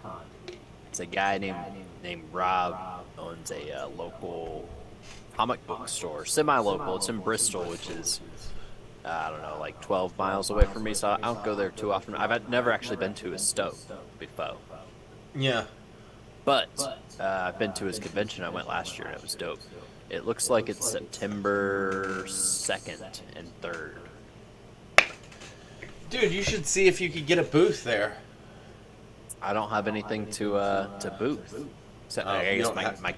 It's a guy named Rob owns a local comic book store, semi-local. It's in Bristol, which is I don't know, like 12 miles away from me. So I don't go there too often. I've never actually been to his store before. Yeah. But I've been to his convention. I went last year, and it was dope. It looks like it's September 2nd and 3rd. Dude, you should see if you could get a booth there. I don't have anything to booth. Except I you guess don't have-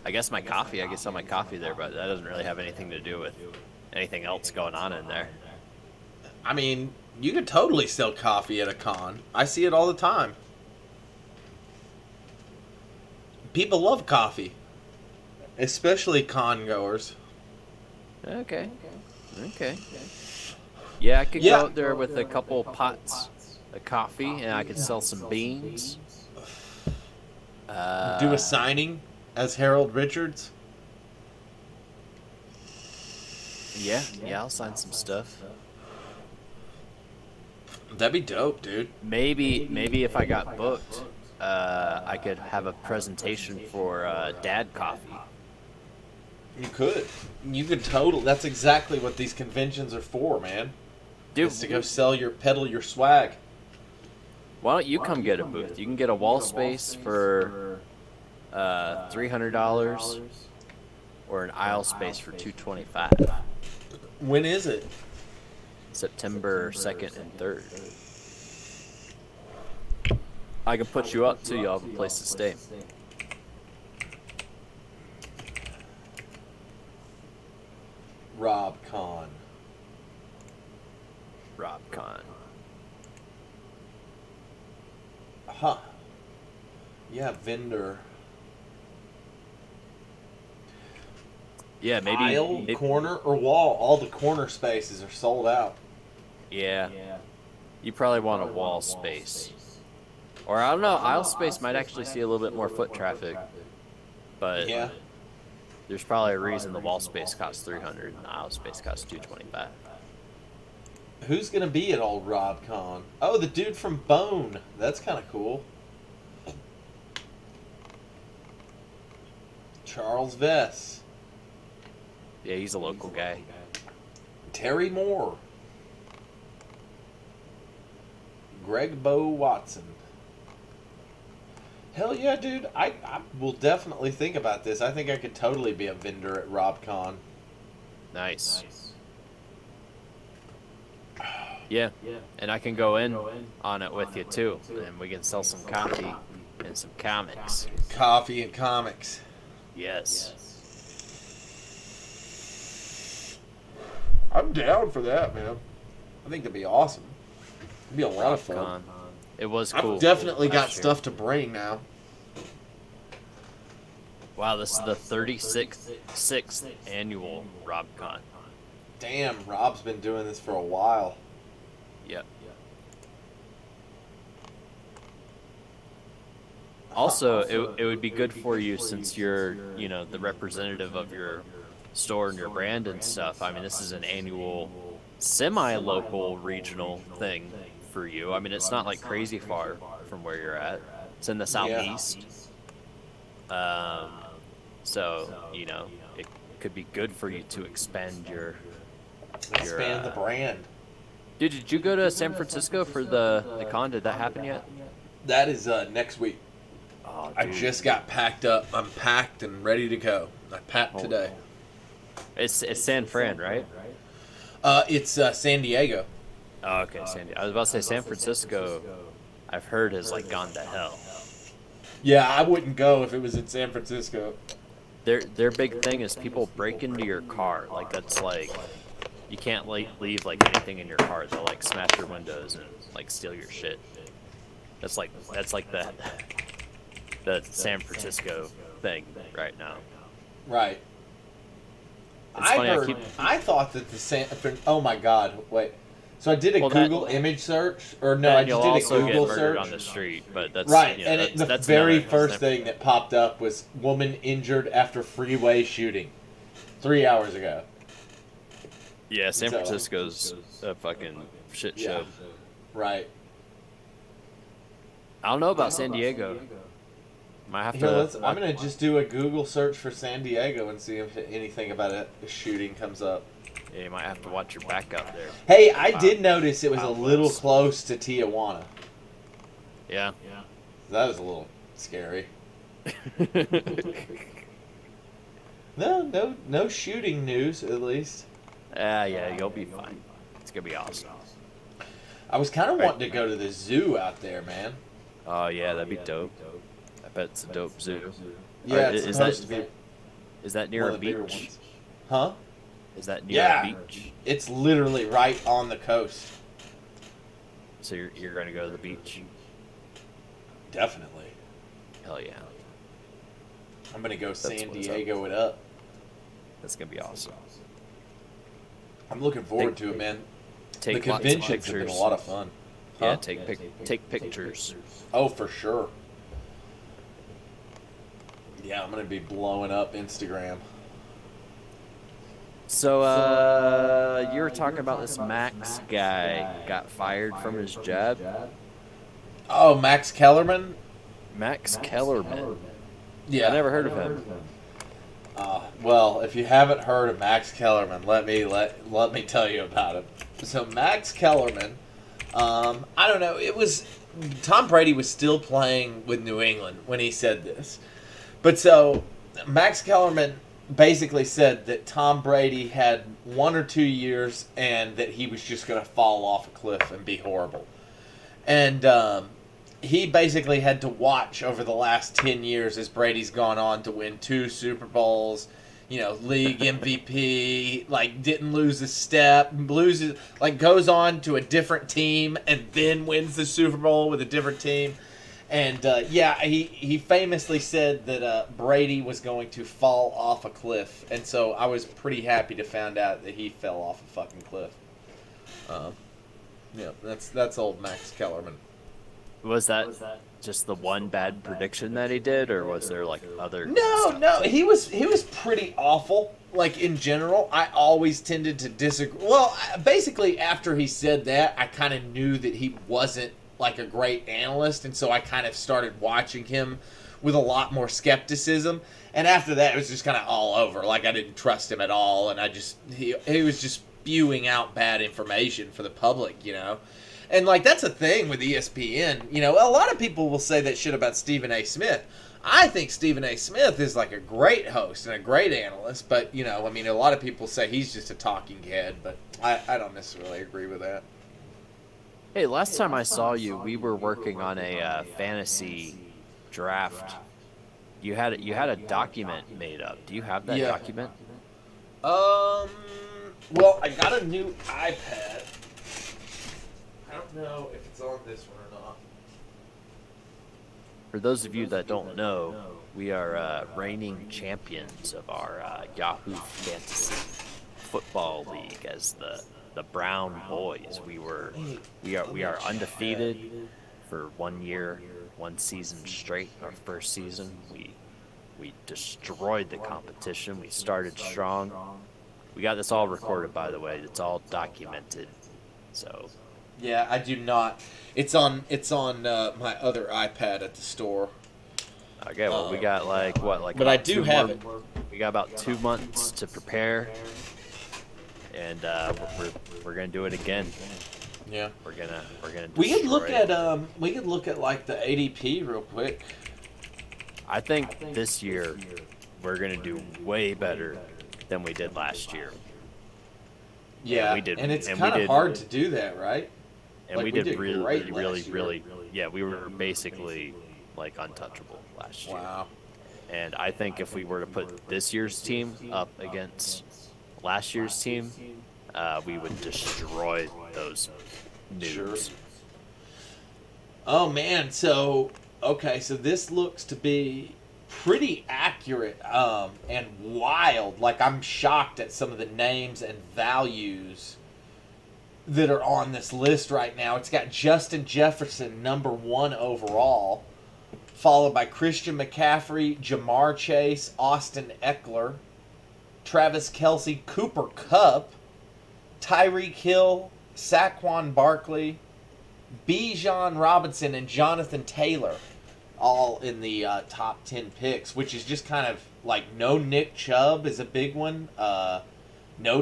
I guess my coffee. I can sell my coffee there, but that doesn't really have anything to do with anything else going on in there. I mean, you could totally sell coffee at a con. I see it all the time. People love coffee. Especially con goers. Okay. Yeah, I could Yeah. go out there with a couple pots of coffee, and I could sell some beans. Do a signing as Harold Richards. Yeah, I'll sign some stuff. That'd be dope, dude. Maybe if I got booked, I could have a presentation for Dad Coffee. You could. You could totally. That's exactly what these conventions are for, man. Dude, Is to go peddle your swag. why don't you come get a booth? You can get a wall space for $300 or an aisle space for $225. When is it? September 2nd and 3rd. I can put you up too. You'll have a place to stay. Rob Con. RobCon. Huh. Yeah, vendor. Yeah, Aisle, maybe corner, or wall. All the corner spaces are sold out. Yeah. You probably want a wall space. Or I don't know, aisle space might actually see a little bit more foot traffic. But Yeah. there's probably a reason the wall space costs $300 and the aisle space costs $225. Who's gonna be at old Rob Con? Oh, the dude from Bone. That's kind of cool. Charles Vess. Yeah, he's a local guy. Terry Moore. Greg Bo Watson. Hell yeah, dude. I will definitely think about this. I think I could totally be a vendor at RobCon. Nice. Yeah, and I can go in on it with you too, and we can sell some coffee and some comics. Coffee and comics. Yes. I'm down for that, man. I think that'd be awesome. It'd be a lot of fun. Con. It was cool. I've definitely got last year. stuff to bring now. Wow, this is the 36th annual RobCon. Damn, Rob's been doing this for a while. Yep. Also, it would be good for you since you're, the representative of your store and your brand and stuff. I mean, this is an annual, semi-local regional thing for you. I mean, it's not like crazy far from where you're at. It's in the southeast. So, it could be good for you to expand your Expand the brand. Dude, did you go to San Francisco for the con? Did that happen yet? That is next week. Oh, I dude. just got packed up. I'm packed and ready to go. I packed today. It's San Fran, right? It's San Diego. Oh, okay, I was about to say San Francisco. I've heard has like gone to hell. Yeah, I wouldn't go if it was in San Francisco. Their big thing is people break into your car. Like that's like you can't leave like anything in your car. They'll like smash your windows and like steal your shit. That's like the San Francisco thing right now. Right. It's funny, I thought that oh my God, wait. So I did a Well, Google image search, or no, Then I you'll just did a also Google get murdered search. on the street, but that's Right, yeah, and that's the very another- first thing that popped up was woman injured after freeway shooting 3 hours ago. Yeah, San So- Francisco's a fucking shit show. Right. I don't know about San Diego. Might have Here, to. I'm gonna just do a Google search for San Diego and see if anything about a shooting comes up. Yeah, you might have to watch your back out there. Hey, I did notice it was a Out little west. close to Tijuana. Yeah. That was a little scary. No shooting news at least. Yeah, you'll be fine. It's gonna be awesome. I was kind of Right. wanting to go to the zoo out there, man. Oh yeah, that'd be dope. I bet it's a dope zoo. Yeah, Or it's is supposed that- to be Is that one near of a the bigger beach? ones. Huh? Is that near Yeah. a beach? It's literally right on the coast. So you're gonna go to the beach? Definitely. Hell yeah, I'm gonna go San what it's Diego it up. that's gonna be awesome. I'm looking forward to it, man. Take The lots of conventions have been pictures. a lot of fun. Yeah, Huh? take pictures. Oh, for sure. Yeah, I'm gonna be blowing up Instagram. So, you were talking about this Max guy got fired from his job. Oh, Max Kellerman. Max Kellerman. Yeah. I never heard of him. Well, if you haven't heard of Max Kellerman, let me tell you about him. So Max Kellerman, I don't know. It was Tom Brady was still playing with New England when he said this, but so Max Kellerman basically said that Tom Brady had 1 or 2 years and that he was just going to fall off a cliff and be horrible, and he basically had to watch over the last 10 years as Brady's gone on to win 2 Super Bowls, league MVP, didn't lose a step, goes on to a different team and then wins the Super Bowl with a different team. And, he famously said that Brady was going to fall off a cliff. And so I was pretty happy to find out that he fell off a fucking cliff. That's old Max Kellerman. Was that just the one bad prediction that he did, or was there other? No, he was pretty awful. In general, I always tended to disagree. Well, basically, after he said that, I kind of knew that he wasn't a great analyst, and so I kind of started watching him with a lot more skepticism. And after that, it was just kind of all over. I didn't trust him at all, and he was just spewing out bad information for the public, And, that's a thing with ESPN. A lot of people will say that shit about Stephen A. Smith. I think Stephen A. Smith is, a great host and a great analyst. But, a lot of people say he's just a talking head. But I don't necessarily agree with that. Hey, last time I saw you, we were working on a fantasy draft. You had a document made up. Do you have that document? Well, I got a new iPad. I don't know if it's on this one or not. For those of you that don't know, we are reigning champions of our Yahoo Fantasy Football League as the Brown Boys. We are undefeated for 1 year, 1 season straight. Our first season, we destroyed the competition. We started strong. We got this all recorded, by the way. It's all documented. So. Yeah, I do not. It's on my other iPad at the store. Okay, well, we got But I do have it. We got about 2 months to prepare, and we're gonna do it again. Yeah. We're gonna. We could look destroy it. at the ADP real quick. I think this year we're gonna do way better than we did last year. Yeah, we did, and it's and kind we of did- hard to do that, right? And we we did did really, great really, last year. really. Yeah, we were basically untouchable last year. Wow. And I think if we were to put this year's team up against last year's team, we would destroy those noobs. Sure. Oh man, so this looks to be pretty accurate and wild. I'm shocked at some of the names and values that are on this list right now. It's got Justin Jefferson, number 1 overall, followed by Christian McCaffrey, Jamar Chase, Austin Eckler, Travis Kelce, Cooper Kupp, Tyreek Hill, Saquon Barkley, Bijan Robinson, and Jonathan Taylor. all in the top 10 picks, which is just kind of like no Nick Chubb is a big one. No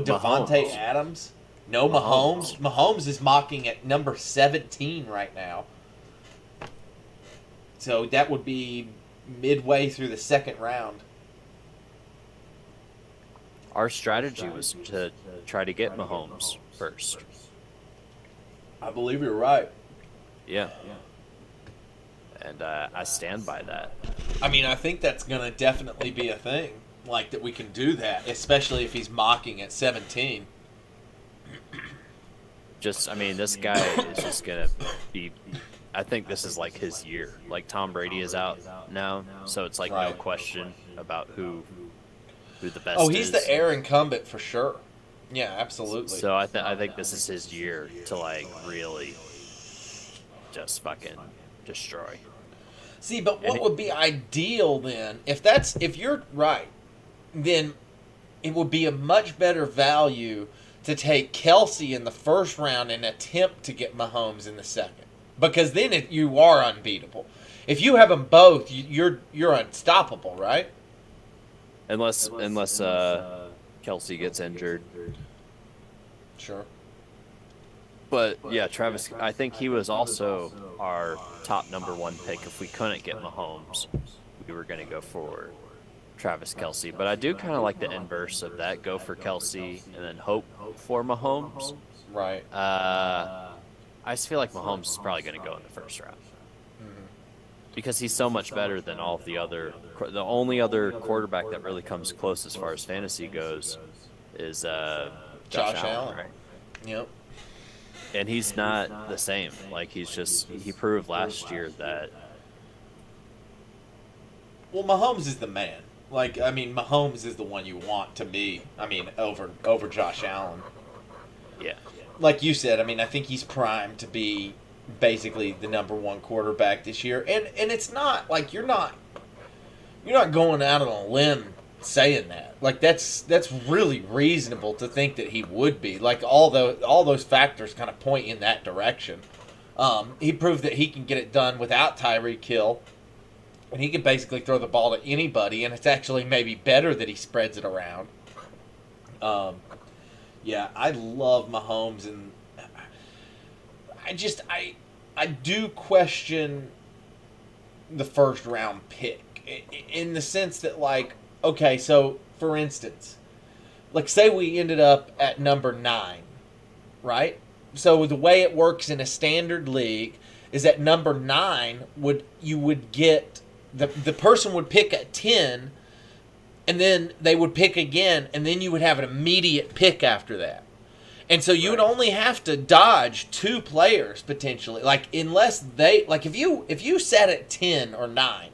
Devontae Adams. No Mahomes. Mahomes is mocking at number 17 right now. So that would be midway through the second round. Our strategy was to try to get Mahomes first. I believe you're right. Yeah. And I stand by that. I mean, I think that's going to definitely be a thing. Like, that we can do that, especially if he's mocking at 17. This guy is just going to be... I think this is like his year. Like, Tom Brady is out now, so it's like no question about who the best is. Oh, he's the heir incumbent for sure. Yeah, absolutely. So I think this is his year to, like, really just fucking destroy. See, but what would be ideal then, if you're right, then it would be a much better value to take Kelsey in the first round and attempt to get Mahomes in the second. Because then you are unbeatable. If you have them both, you're unstoppable, right? Unless Kelsey gets injured. Sure. But yeah, Travis, I think he was also our top number 1 pick. If we couldn't get Mahomes, we were going to go for Travis Kelsey. But I do kind of like the inverse of that. Go for Kelsey and then hope for Mahomes. Right. I just feel like Mahomes is probably going to go in the first round. Because he's so much better than all of the other. The only other quarterback that really comes close as far as fantasy goes is Josh Allen, right? Yep. And he's not the same. Like, he proved last year that. Well, Mahomes is the man. Like, I mean, Mahomes is the one you want to be. I mean, over Josh Allen. Yeah. Like you said, I mean, I think he's primed to be basically the number 1 quarterback this year. And it's not like you're not going out on a limb saying that. Like, that's really reasonable to think that he would be. Like, all those factors kind of point in that direction. He proved that he can get it done without Tyreek Hill. And he can basically throw the ball to anybody, and it's actually maybe better that he spreads it around. Yeah, I love Mahomes, and I do question the first round pick in the sense that, like, okay, so for instance, like, say we ended up at number 9, right? So the way it works in a standard league is that number 9 you would get the person would pick at 10. And then they would pick again, and then you would have an immediate pick after that. And so you would only have to dodge 2 players potentially. Like, unless they, like, if you sat at 10 or 9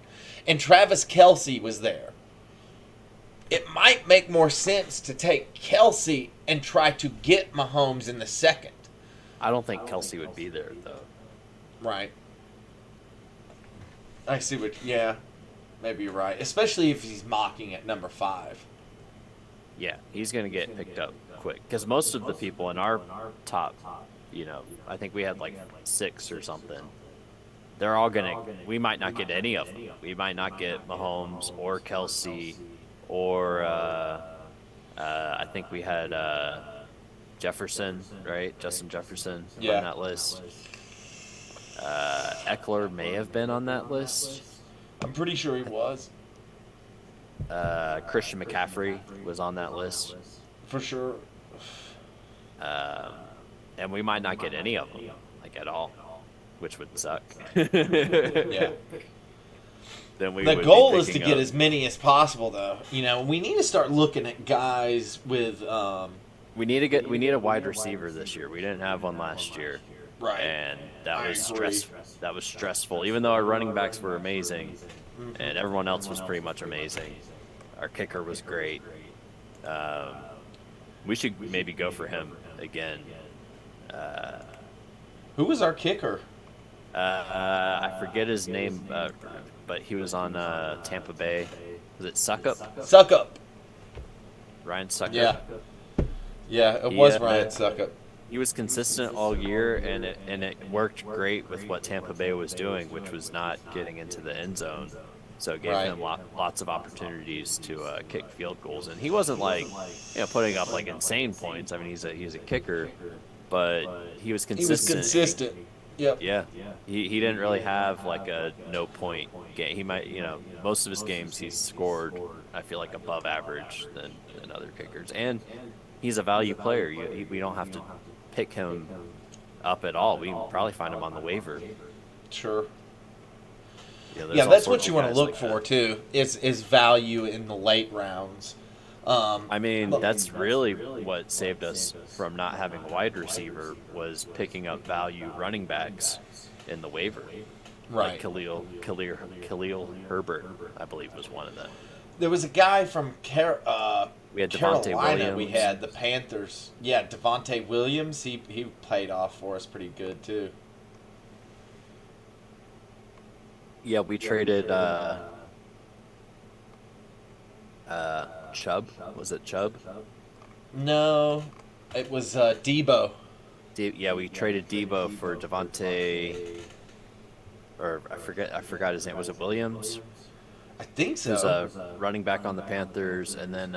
and Travis Kelsey was there, it might make more sense to take Kelsey and try to get Mahomes in the second. I don't think Kelsey would be there, though. Right. I see yeah. Maybe you're right, especially if he's mocking at number 5. Yeah, he's going to get picked up quick. Because most of the people in our top, I think we had like 6 or something. They're all going to, we might not get any of them. We might not get Mahomes or Kelsey or I think we had Jefferson, right? Justin Jefferson on that list. Eckler may have been on that list. I'm pretty sure he was. Christian McCaffrey was on that list. For sure. And we might not get any of them, like, at all, which would suck. Yeah. Then the goal is to get as many as possible, though. We need to start looking at guys with. We need a wide receiver this year. We didn't have one last year. Right. And that was stressful. Even though our running backs were amazing, and everyone else was pretty much amazing. Our kicker was great. We should maybe go for him again. Who was our kicker? I forget his name, but he was on Tampa Bay. Was it Suckup? Suckup. Ryan Suckup? Yeah. Yeah, it was Ryan Suckup. he was consistent all year, and it worked great with what Tampa Bay was doing, which was not getting into the end zone. So it gave Right. him lots of opportunities to kick field goals, and he wasn't like putting up like insane points. I mean, he's a kicker, but he was He consistent. was consistent. Yep. Yeah, he didn't really have like a no point game. He might, most of his games he's scored, I feel like, above average than other kickers, and he's a value player. We don't have to pick him up at all. We can probably find him on the waiver. Sure. There's Yeah, all that's sorts what you of want to guys look like for that. too. Is value in the late rounds. I mean, that's really what saved us from not having a wide receiver, was picking up value running backs in the waiver. Right. Like Khalil Herbert, I believe, was one of them. There was a guy from We had Devontae Carolina. We Williams. had the Panthers. Yeah, Devontae Williams. He played off for us pretty good too. Yeah, we traded Chubb. Was it Chubb? No, it was Debo. Yeah, we traded Debo for Devontae, or I forgot his name. Was it Williams? I think He was so. a running back on the Panthers, and then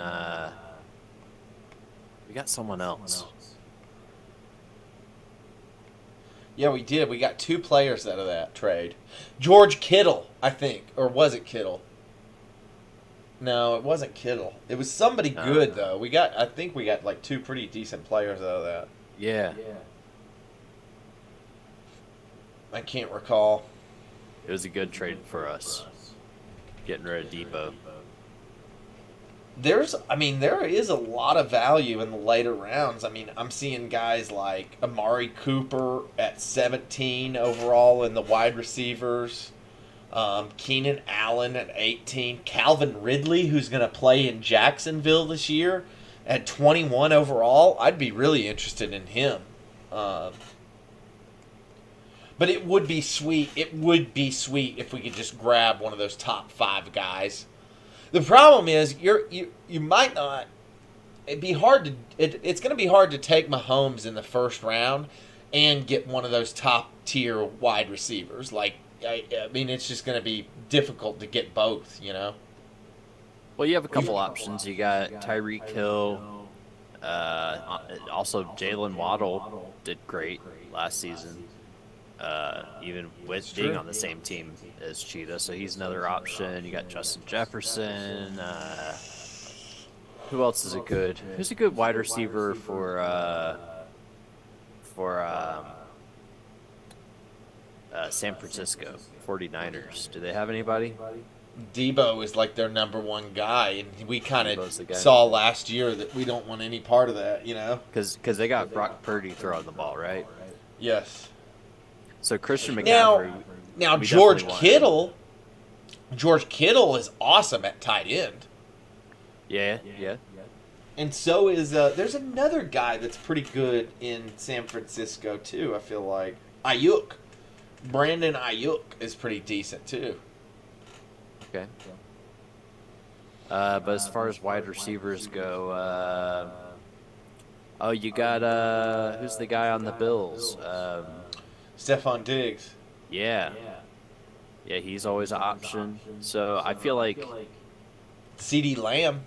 we got someone else. Yeah, we did. We got 2 players out of that trade. George Kittle, I think, or was it Kittle? No, it wasn't Kittle. It was somebody good though. I think we got like 2 pretty decent players out of that. Yeah, I can't recall. it was a good trade for us, getting rid of Debo. There is a lot of value in the later rounds. I mean, I'm seeing guys like Amari Cooper at 17 overall in the wide receivers. Keenan Allen at 18. Calvin Ridley, who's going to play in Jacksonville this year, at 21 overall. I'd be really interested in him. But it would be sweet. It would be sweet if we could just grab one of those top 5 guys. The problem is you might not. It'd be hard to. It's going to be hard to take Mahomes in the first round and get one of those top tier wide receivers. Like I mean, it's just going to be difficult to get both. Well, you have a couple options. You got Tyreek Hill. Also, Jalen Waddle did great last season, even with being on the same team as Cheetah. So he's another option. You got Justin Jefferson. Who else is a good? Who's a good wide receiver for San Francisco 49ers? Do they have anybody? Debo is like their number one guy, and we kind Debo's the of guy. saw last year that we don't want any part of that. Because they got Brock Purdy throwing the ball, right? Yes. So Christian McCaffrey. Now we George definitely want him. George Kittle is awesome at tight end. Yeah. And so is there's another guy that's pretty good in San Francisco too. I feel like Ayuk, Brandon Ayuk is pretty decent too. Okay. But as far as wide receivers go, you got who's the guy on the Bills? Stephon Diggs. Yeah, he's always an option. So I feel like, CeeDee Lamb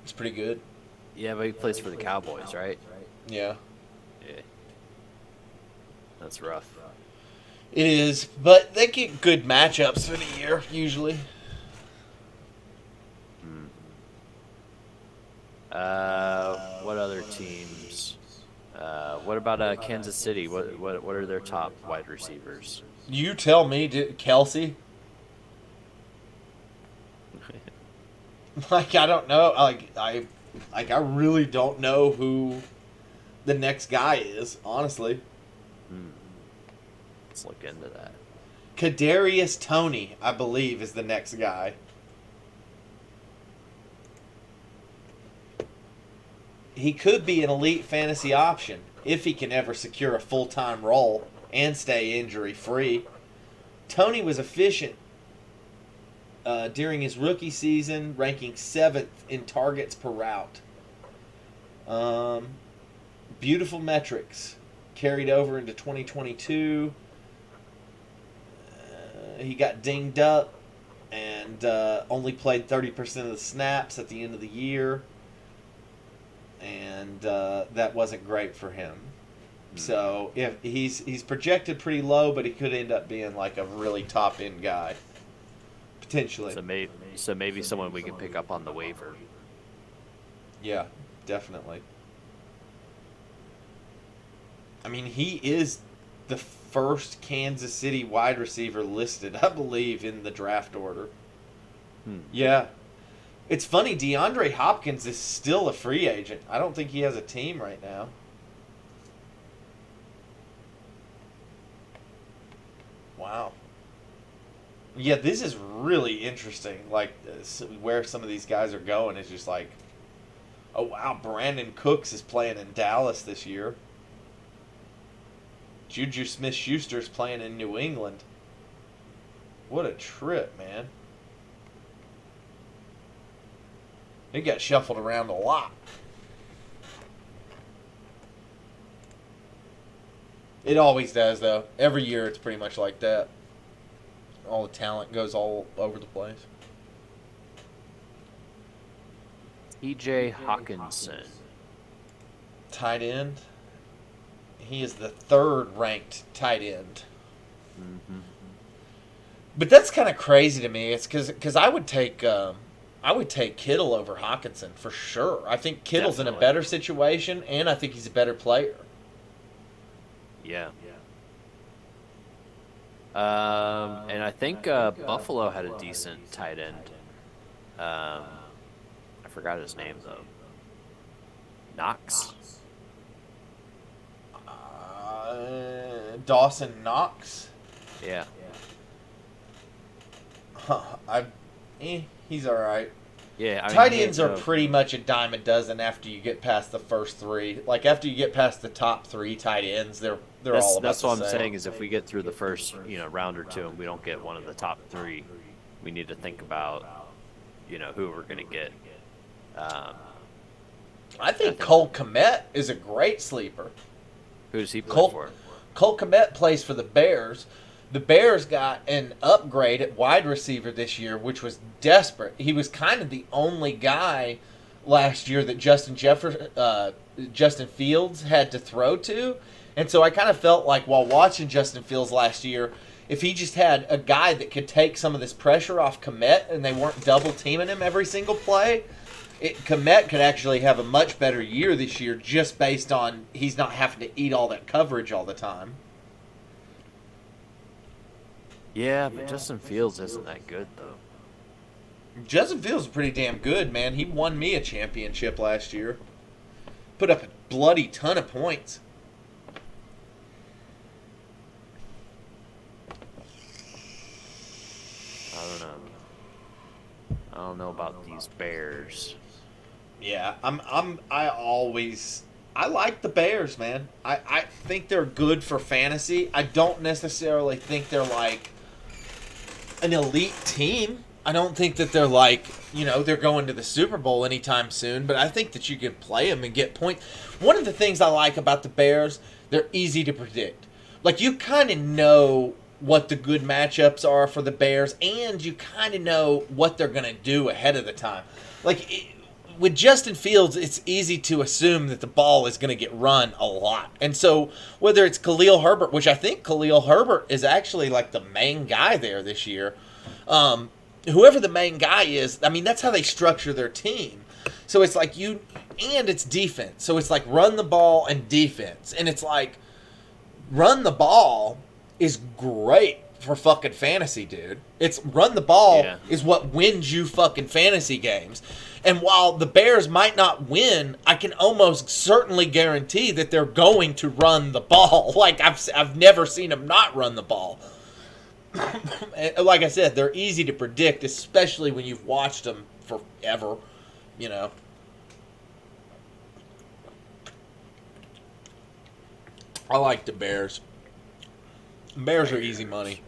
is pretty good. yeah, but he plays for the Cowboys, right? Yeah, Yeah. That's rough. it is, but they get good matchups for the year usually. What other teams? What about Kansas City? What are their top wide receivers? You tell me, Kelsey. Like I don't know. I really don't know who the next guy is. Honestly, Let's look into that. Kadarius Toney, I believe, is the next guy. He could be an elite fantasy option if he can ever secure a full-time role and stay injury-free. Toney was efficient during his rookie season, ranking 7th in targets per route. beautiful metrics carried over into 2022. He got dinged up and only played 30% of the snaps at the end of the year. And that wasn't great for him. So if he's projected pretty low, but he could end up being like a really top end guy, potentially. So maybe someone we can pick up on the waiver. Yeah, definitely. I mean, he is the first Kansas City wide receiver listed, I believe, in the draft order. Yeah. It's funny, DeAndre Hopkins is still a free agent. I don't think he has a team right now. Wow. Yeah, this is really interesting. Like, where some of these guys are going is just like, oh, wow, Brandon Cooks is playing in Dallas this year. Juju Smith-Schuster's playing in New England. What a trip, man. It got shuffled around a lot. It always does, though. Every year it's pretty much like that. All the talent goes all over the place. T.J. Hawkinson. Tight end. He is the third ranked tight end. Mm-hmm. But that's kind of crazy to me. It's because I would take Kittle over Hawkinson for sure. I think Kittle's in a better situation, and I think he's a better player. Yeah. And I think Buffalo had a decent tight end. I forgot his name though. Knox. Dawson Knox. Yeah. Huh. He's all right. Yeah. I mean, tight ends are pretty much a dime a dozen after you get past the first three. Like after you get past the top three tight ends, they're all about That's the what same. I'm saying is if we get through the first round or two and we don't get one of the top three, we need to think about who we're gonna get. I think Cole Kmet is a great sleeper. Who does he play for? Cole Kmet plays for the Bears. The Bears got an upgrade at wide receiver this year, which was desperate. He was kind of the only guy last year that Justin Fields had to throw to. And so I kind of felt like while watching Justin Fields last year, if he just had a guy that could take some of this pressure off Kmet and they weren't double teaming him every single play, Kmet could actually have a much better year this year just based on he's not having to eat all that coverage all the time. Yeah, but Justin Fields isn't that good though. Justin Fields is pretty damn good, man. He won me a championship last year. Put up a bloody ton of points. I don't know about these Bears. Yeah, I like the Bears, man. I think they're good for fantasy. I don't necessarily think they're like an elite team. I don't think that they're like, they're going to the Super Bowl anytime soon, but I think that you can play them and get points. One of the things I like about the Bears, they're easy to predict. Like, you kind of know what the good matchups are for the Bears, and you kind of know what they're going to do ahead of the time. Like, with Justin Fields, it's easy to assume that the ball is going to get run a lot. And so whether it's Khalil Herbert, which I think Khalil Herbert is actually like the main guy there this year, whoever the main guy is, I mean, that's how they structure their team. So it's like and it's defense. So it's like run the ball and defense. And it's like run the ball is great for fucking fantasy, dude. It's run the ball is what wins you fucking fantasy games. And while the Bears might not win, I can almost certainly guarantee that they're going to run the ball. Like, I've never seen them not run the ball. Like I said, they're easy to predict, especially when you've watched them forever, I like the Bears. Bears are easy money.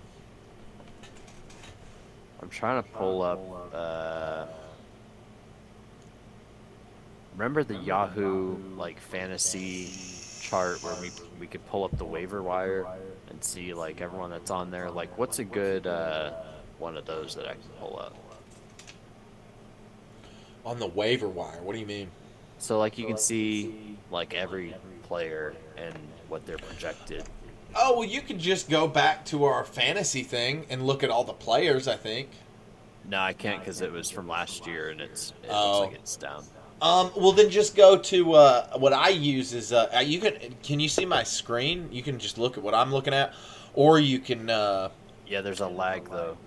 I'm trying to pull up remember the Yahoo like fantasy chart where we could pull up the waiver wire and see like everyone that's on there? Like, what's a good one of those that I can pull up? On the waiver wire, what do you mean? So like you can see like every player and what they're projected. Oh, well, you could just go back to our fantasy thing and look at all the players, I think. No, I can't because it was from last year and it looks like it's down. Well, then just go to what I use is you can you see my screen? You can just look at what I'm looking at, or you can. Yeah, there's a lag though.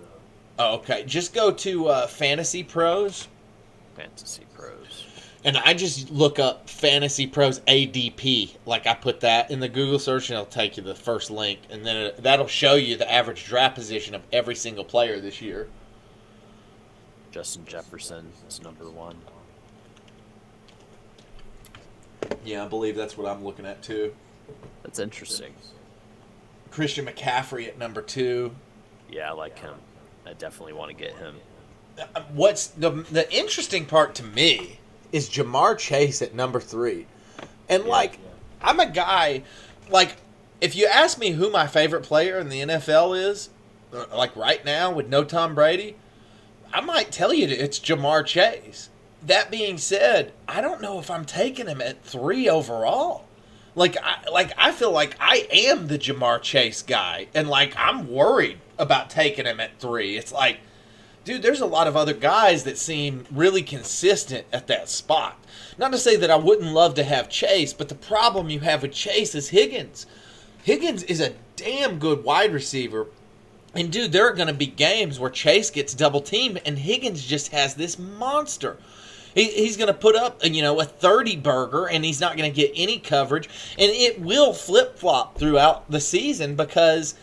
Oh, okay. Just go to Fantasy Pros. Fantasy Pros. And I just look up Fantasy Pros ADP. Like I put that in the Google search, and it'll take you to the first link, and then that'll show you the average draft position of every single player this year. Justin Jefferson is number 1. Yeah, I believe that's what I'm looking at too. That's interesting. Christian McCaffrey at number 2. Yeah, I like him. I definitely want to get him. What's the interesting part to me is Jamar Chase at number 3. And, like, I'm a guy, like, if you ask me who my favorite player in the NFL is, like right now with no Tom Brady, I might tell you it's Jamar Chase. That being said, I don't know if I'm taking him at 3 overall. I feel like I am the Jamar Chase guy, and, like, I'm worried about taking him at 3. It's like, dude, there's a lot of other guys that seem really consistent at that spot. Not to say that I wouldn't love to have Chase, but the problem you have with Chase is Higgins. Higgins is a damn good wide receiver. And, dude, there are going to be games where Chase gets double-teamed, and Higgins just has this monster. He's going to put up, a 30-burger, and he's not going to get any coverage. And it will flip-flop throughout the season because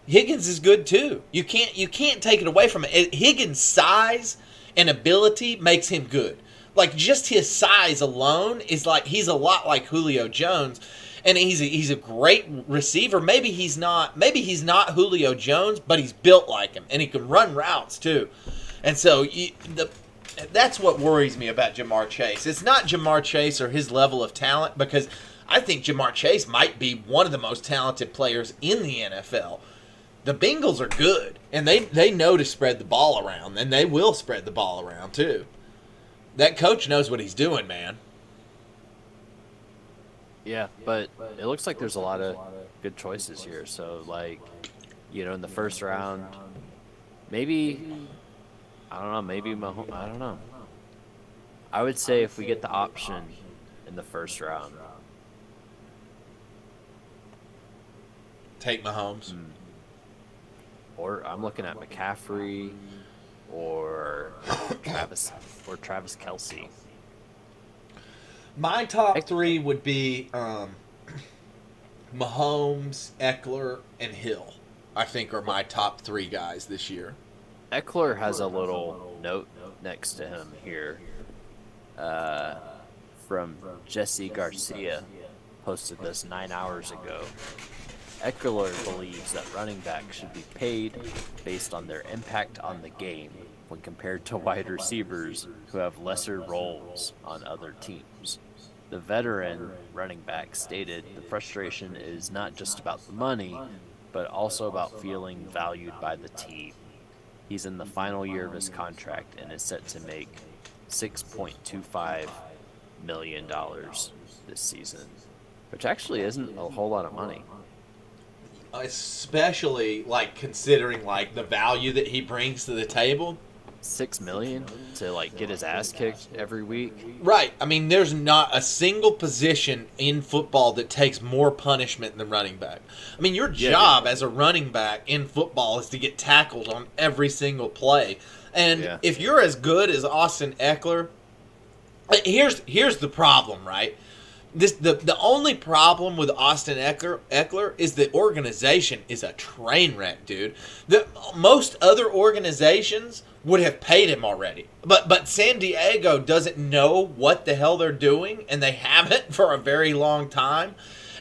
Higgins is good too. You can't take it away from it. Higgins' size and ability makes him good. Like, just his size alone is like, he's a lot like Julio Jones, and he's a great receiver. Maybe he's not Julio Jones, but he's built like him, and he can run routes too. And so that's what worries me about Jamar Chase. It's not Jamar Chase or his level of talent, because I think Jamar Chase might be one of the most talented players in the NFL. The Bengals are good, and they know to spread the ball around, and they will spread the ball around too. That coach knows what he's doing, man. Yeah, but it looks like there's a lot of good choices here. So, like, in the first round, maybe, I don't know, maybe Mahomes, I don't know. I would say if we get the option in the first round. Take Mahomes. Or I'm looking at McCaffrey or Travis Kelce. My top 3 would be Mahomes, Eckler, and Hill. I think are my top 3 guys this year. Eckler has a little note next to him here from Jesse Garcia. Posted this 9 hours ago. Eckler believes that running backs should be paid based on their impact on the game when compared to wide receivers who have lesser roles on other teams. The veteran running back stated the frustration is not just about the money, but also about feeling valued by the team. He's in the final year of his contract and is set to make $6.25 million this season, which actually isn't a whole lot of money. Especially, like, considering, like, the value that he brings to the table. $6 million to, like, get his ass kicked every week. Right. I mean, there's not a single position in football that takes more punishment than running back. I mean, your job as a running back in football is to get tackled on every single play. And if you're as good as Austin Eckler, here's the problem, right? The only problem with Austin Eckler is the organization is a train wreck, dude. Most other organizations would have paid him already. But San Diego doesn't know what the hell they're doing, and they haven't for a very long time.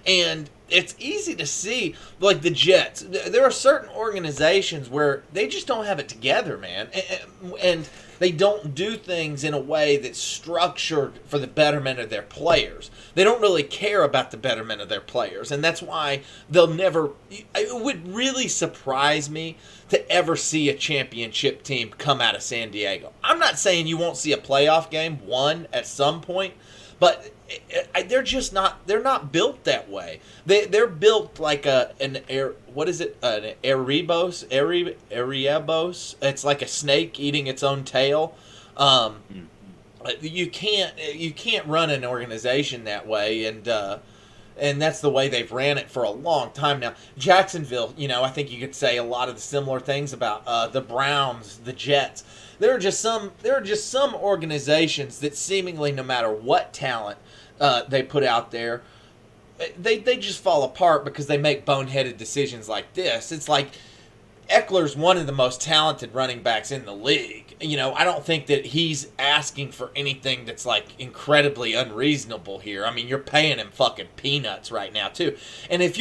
And it's easy to see, like the Jets. There are certain organizations where they just don't have it together, man. And They don't do things in a way that's structured for the betterment of their players. They don't really care about the betterment of their players, and that's why they'll never. It would really surprise me to ever see a championship team come out of San Diego. I'm not saying you won't see a playoff game won at some point, but they're just not. They're not built that way. They're built like an Erebos. It's like a snake eating its own tail. You can't run an organization that way, and that's the way they've ran it for a long time now. Jacksonville, I think you could say a lot of the similar things about the Browns, the Jets. There are just some organizations that seemingly, no matter what talent they put out there, they just fall apart because they make boneheaded decisions like this. It's like Eckler's one of the most talented running backs in the league. I don't think that he's asking for anything that's like incredibly unreasonable here. I mean, you're paying him fucking peanuts right now too. And if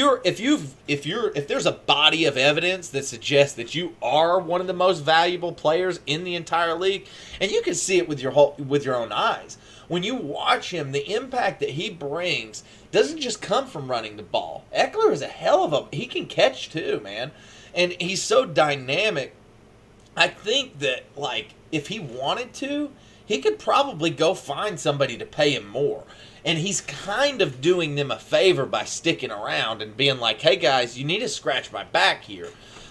there's a body of evidence that suggests that you are one of the most valuable players in the entire league, and you can see it with your own eyes. When you watch him, the impact that he brings doesn't just come from running the ball. Eckler is a hell of a... He can catch too, man. And he's so dynamic. I think that, like, if he wanted to, he could probably go find somebody to pay him more. And he's kind of doing them a favor by sticking around and being like, hey, guys, you need to scratch my back here.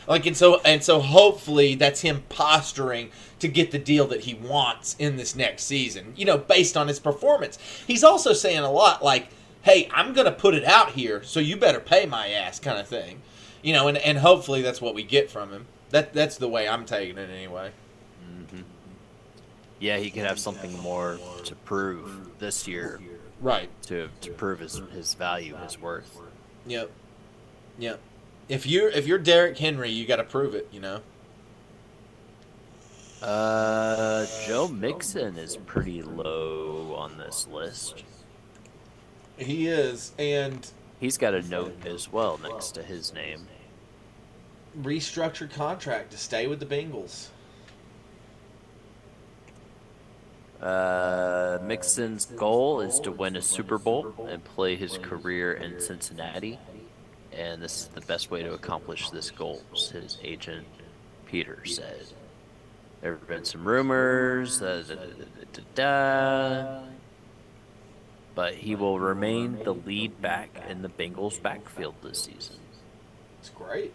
Like, and so hopefully that's him posturing to get the deal that he wants in this next season, based on his performance. He's also saying a lot like, hey, I'm going to put it out here, so you better pay my ass kind of thing. And hopefully that's what we get from him. That's the way I'm taking it anyway. Mm-hmm. Yeah, he could have something more to prove this year. Right. To prove his value, his worth. Yep. If you're Derrick Henry, you got to prove it, Joe Mixon is pretty low on this list. He is, and he's got a note as well next to his name. Restructured contract to stay with the Bengals. Mixon's goal is to win a Super Bowl and play his career in Cincinnati, and this is the best way to accomplish this goal, his agent Peter said. There have been some rumors, but he will remain the lead back in the Bengals' backfield this season. It's great.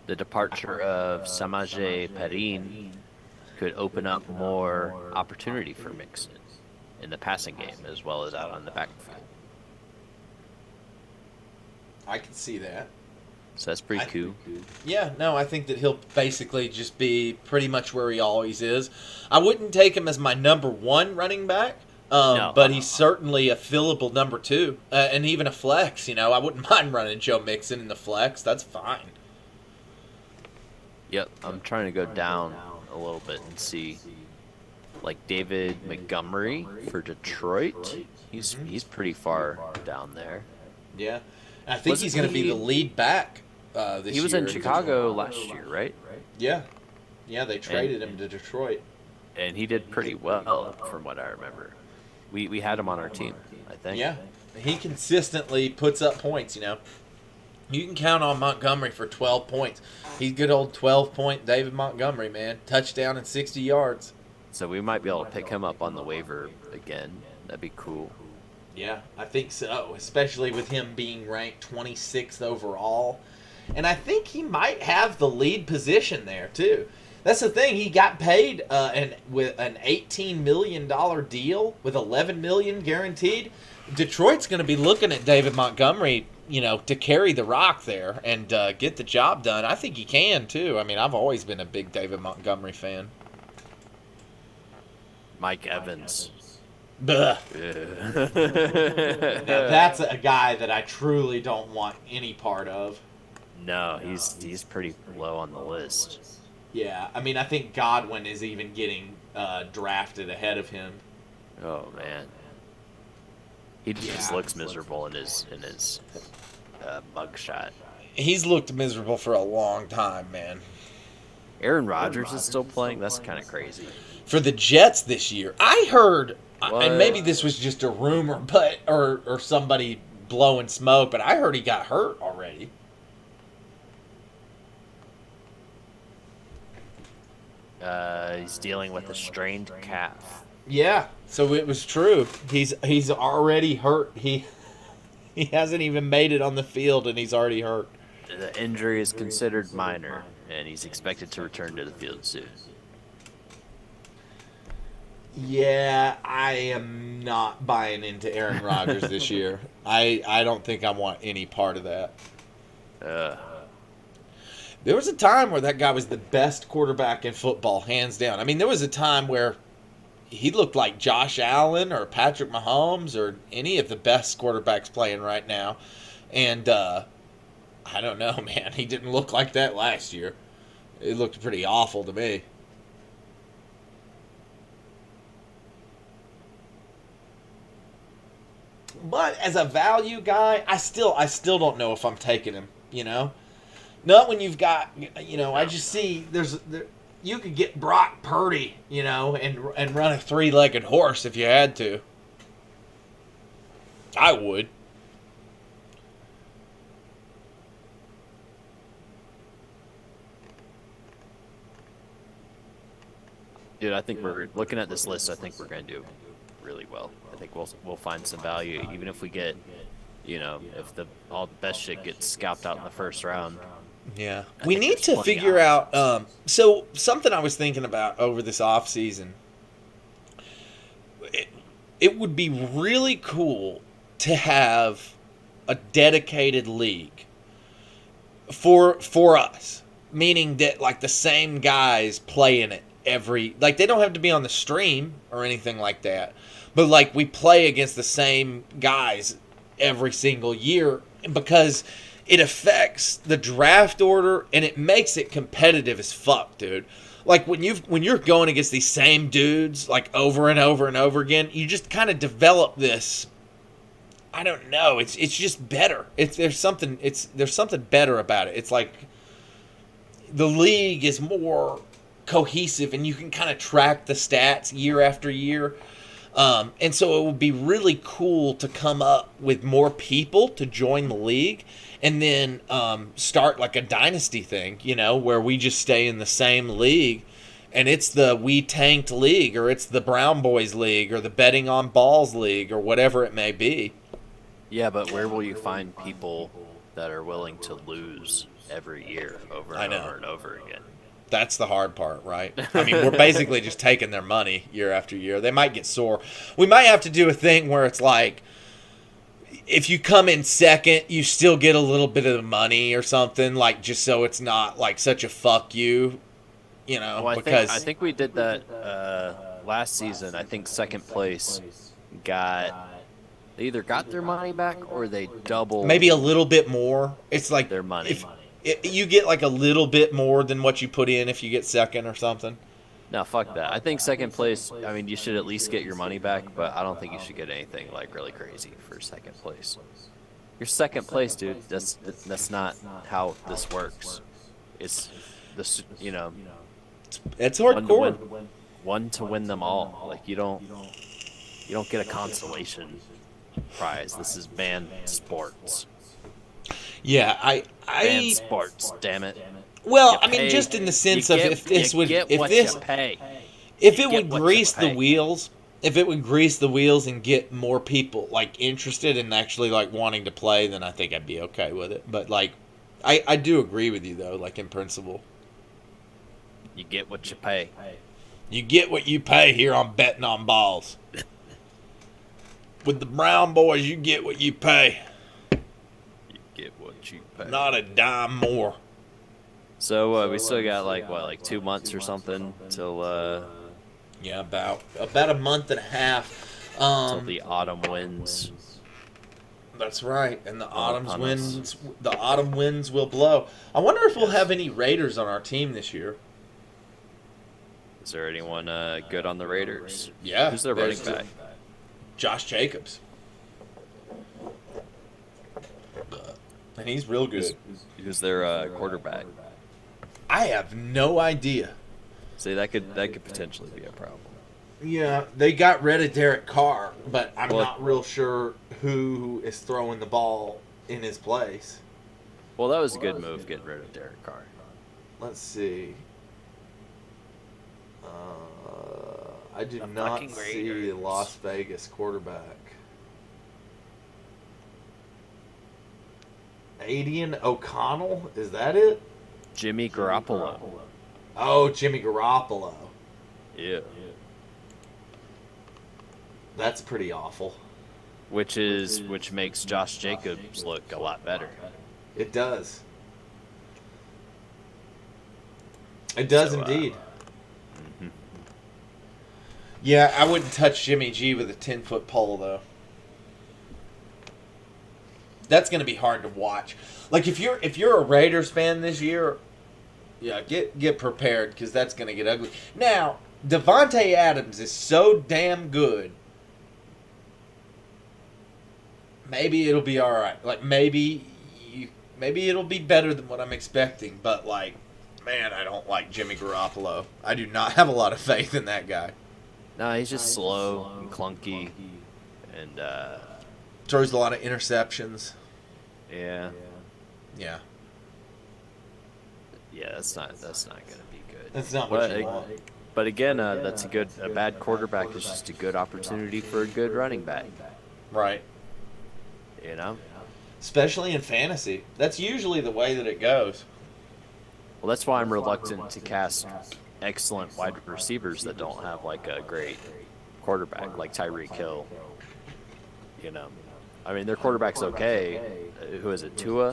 The departure of Samaje Perine could open up more opportunity for Mixon in the passing game as well as out on the backfield. I can see that. So that's pretty cool. Yeah, no, I think that he'll basically just be pretty much where he always is. I wouldn't take him as my number one running back, No. But he's certainly a fillable number two, and even a flex. I wouldn't mind running Joe Mixon in the flex. That's fine. Yep, I'm trying to go down a little bit and see, like David Montgomery for Detroit. He's pretty far down there. Yeah, I think he's going to be the lead back this year. He was in Chicago last year, right? Yeah, they traded him to Detroit, and he did pretty well from what I remember. We had him on our team, I think. Yeah, he consistently puts up points. You can count on Montgomery for 12 points. He's good old 12-point David Montgomery, man. Touchdown and 60 yards. So we might be able to pick him up on the waiver again. That'd be cool. Yeah, I think so, especially with him being ranked 26th overall. And I think he might have the lead position there, too. That's the thing. He got paid with an $18 million deal with $11 million guaranteed. Detroit's going to be looking at David Montgomery, to carry the rock there and get the job done. I think he can, too. I mean, I've always been a big David Montgomery fan. Mike Evans. Now, Yeah. that's a guy that I truly don't want any part of. No, he's pretty low on the list. Yeah, I mean, I think Godwin is even getting drafted ahead of him. Oh man, he just looks miserable in his mugshot. He's looked miserable for a long time, man. Aaron Rodgers is still playing. That's kind of crazy. For the Jets this year, I heard, What? and maybe this was just a rumor, but or somebody blowing smoke, but I heard he got hurt already. He's dealing with a strained calf. Yeah, so it was true. He's already hurt. He hasn't even made it on the field, and he's already hurt. The injury is considered minor, and he's expected to return to the field soon. Yeah, I am not buying into Aaron Rodgers this year. I don't think I want any part of that. There was a time where that guy was the best quarterback in football, hands down. I mean, there was a time where he looked like Josh Allen or Patrick Mahomes or any of the best quarterbacks playing right now. And I don't know, man. He didn't look like that last year. It looked pretty awful to me. But as a value guy, I still don't know if I'm taking him, you know? Not when you've got, you know, I just see you could get Brock Purdy, you know, and run a three-legged horse if you had to. I would. Dude, I think we're looking at this list. I think we're going to do really well. I think we'll find some value, even if we get, you know, if all the best shit gets scalped out in the first round. Yeah. I We think need there's to plenty figure options. out so something I was thinking about over this off season. It would be really cool to have a dedicated league for us, meaning that like the same guys play in it like they don't have to be on the stream or anything like that, but like we play against the same guys every single year because it affects the draft order and it makes it competitive as fuck, dude. Like when you're going against these same dudes like over and over and over again, you just kind of develop this. I don't know. It's just better. There's something better about it. It's like the league is more cohesive and you can kind of track the stats year after year. And so it would be really cool to come up with more people to join the league and then start like a dynasty thing, you know, where we just stay in the same league and it's the We Tanked League or it's the Brown Boys League or the Betting on Balls League or whatever it may be. Yeah, but where will you find people that are willing to lose every year over and over and over again? That's the hard part, right? I mean, we're basically just taking their money year after year. They might get sore. We might have to do a thing where it's like, if you come in second, you still get a little bit of the money or something, like just so it's not like such a fuck you, you know? Well, because I think we did that last season. I think second place they either got their money back or they doubled maybe a little bit more. It's like their money. You get like a little bit more than what you put in if you get second or something. No, fuck that. I think second place, I mean, you should at least get your money back, but I don't think you should get anything like really crazy for second place. You're second place, dude. That's not how this works. It's this, you know, It's hardcore. One to win them all. Like you don't get a consolation prize. This is banned sports. Yeah, Banned sports. Damn it. Well, You I mean, pay- just in the sense you of get- if this you would, get if what this, you pay. if it get would what you grease the pay. wheels, if it would grease the wheels and get more people like interested in actually like wanting to play, then I think I'd be okay with it. But like, I do agree with you though, like in principle. You get what you pay. You get what you pay here on Betting on Balls. With the Brown Boys, you get what you pay. You get what you pay. Not a dime more. So we still got like 2 months or something till Yeah, about a month and a half. till the autumn winds. That's right, and the autumn upon winds will blow. I wonder if we'll have any Raiders on our team this year. Is there anyone good on the Raiders? Yeah, Who's their running there's back? Josh Jacobs, and he's real good. Who's their quarterback? I have no idea. See, that could potentially be a problem. Yeah, they got rid of Derek Carr, but I'm Well, not real sure who is throwing the ball in his place. Well, that was a good move getting rid of Derek Carr. Let's see. I do The not fucking see Raiders. Las Vegas quarterback. Adian O'Connell? Is that it? Jimmy Garoppolo. Oh, Jimmy Garoppolo. Yeah. That's pretty awful. Which makes Josh Jacobs look a lot better. It does. It does So, indeed. Yeah, I wouldn't touch Jimmy G with a 10-foot pole, though. That's going to be hard to watch. Like, if you're a Raiders fan this year, yeah, get prepared, because that's going to get ugly. Now, Devontae Adams is so damn good. Maybe it'll be all right. Like, maybe it'll be better than what I'm expecting. But, like, man, I don't like Jimmy Garoppolo. I do not have a lot of faith in that guy. No, he's just slow and clunky, and Throws a lot of interceptions. yeah, that's not gonna be good. That's not what But, you want. but again, that's a bad quarterback is just a good opportunity for a good running back. Right. You know. Especially in fantasy. That's usually the way that it goes. Well, that's why I'm reluctant to cast excellent wide receivers that don't have like a great quarterback, like Tyreek Hill. You know, I mean, their quarterback's okay. Who is it, Tua?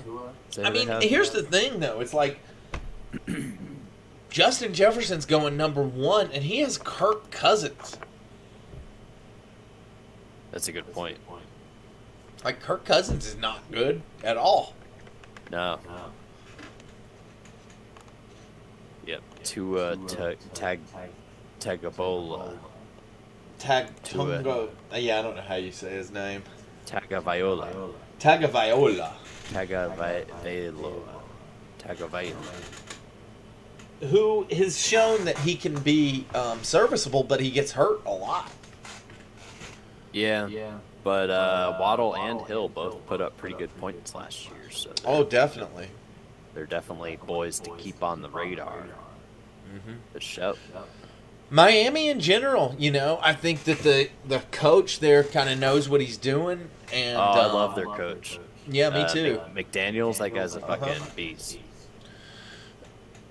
Is that I who they mean, have? here's the thing, though. It's like Justin Jefferson's going number 1, and he has Kirk Cousins. That's a good point. Like, Kirk Cousins is not good at all. No. Yep. Tua Tagovailoa. Tungo. Yeah, I don't know how you say his name. Tagovailoa. Tagovailoa. Who has shown that he can be serviceable, but he gets hurt a lot. Yeah. But Waddle and Hill both put up pretty good points last year, so Oh, definitely. they're definitely boys to keep on the radar. The show. Miami in general, I think that the coach there kind of knows what he's doing. And I love their coach. Yeah, me too. McDaniels, that guy's a fucking beast.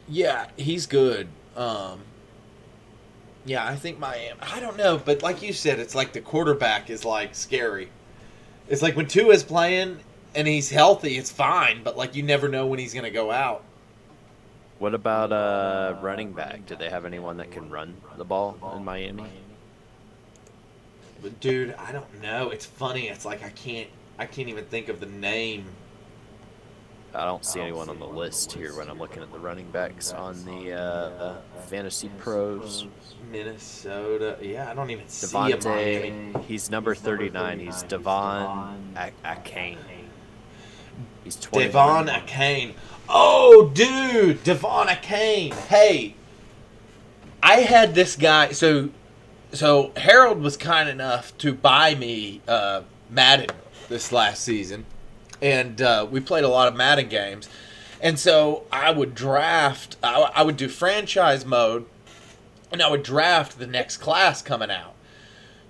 Yeah, he's good. Yeah, I think Miami. I don't know, but like you said, it's like the quarterback is like scary. It's like when Tua's playing and he's healthy, it's fine, but like you never know when he's gonna go out. What about running back? Do they have anyone that can run the ball in Miami? But dude, I don't know. It's funny. It's like I can't even think of the name. I don't see anyone on the list here when I'm looking at the running backs on the Fantasy Pros. Minnesota. Yeah, I don't even see a Miami. Devontae, he's number 39. He's Devon Akane. He's 21. Devon Akane. Oh, dude, Devon Akane. Hey, I had this guy. So Harold was kind enough to buy me Madden this last season, and we played a lot of Madden games. And so I would draft. I would do franchise mode, and I would draft the next class coming out.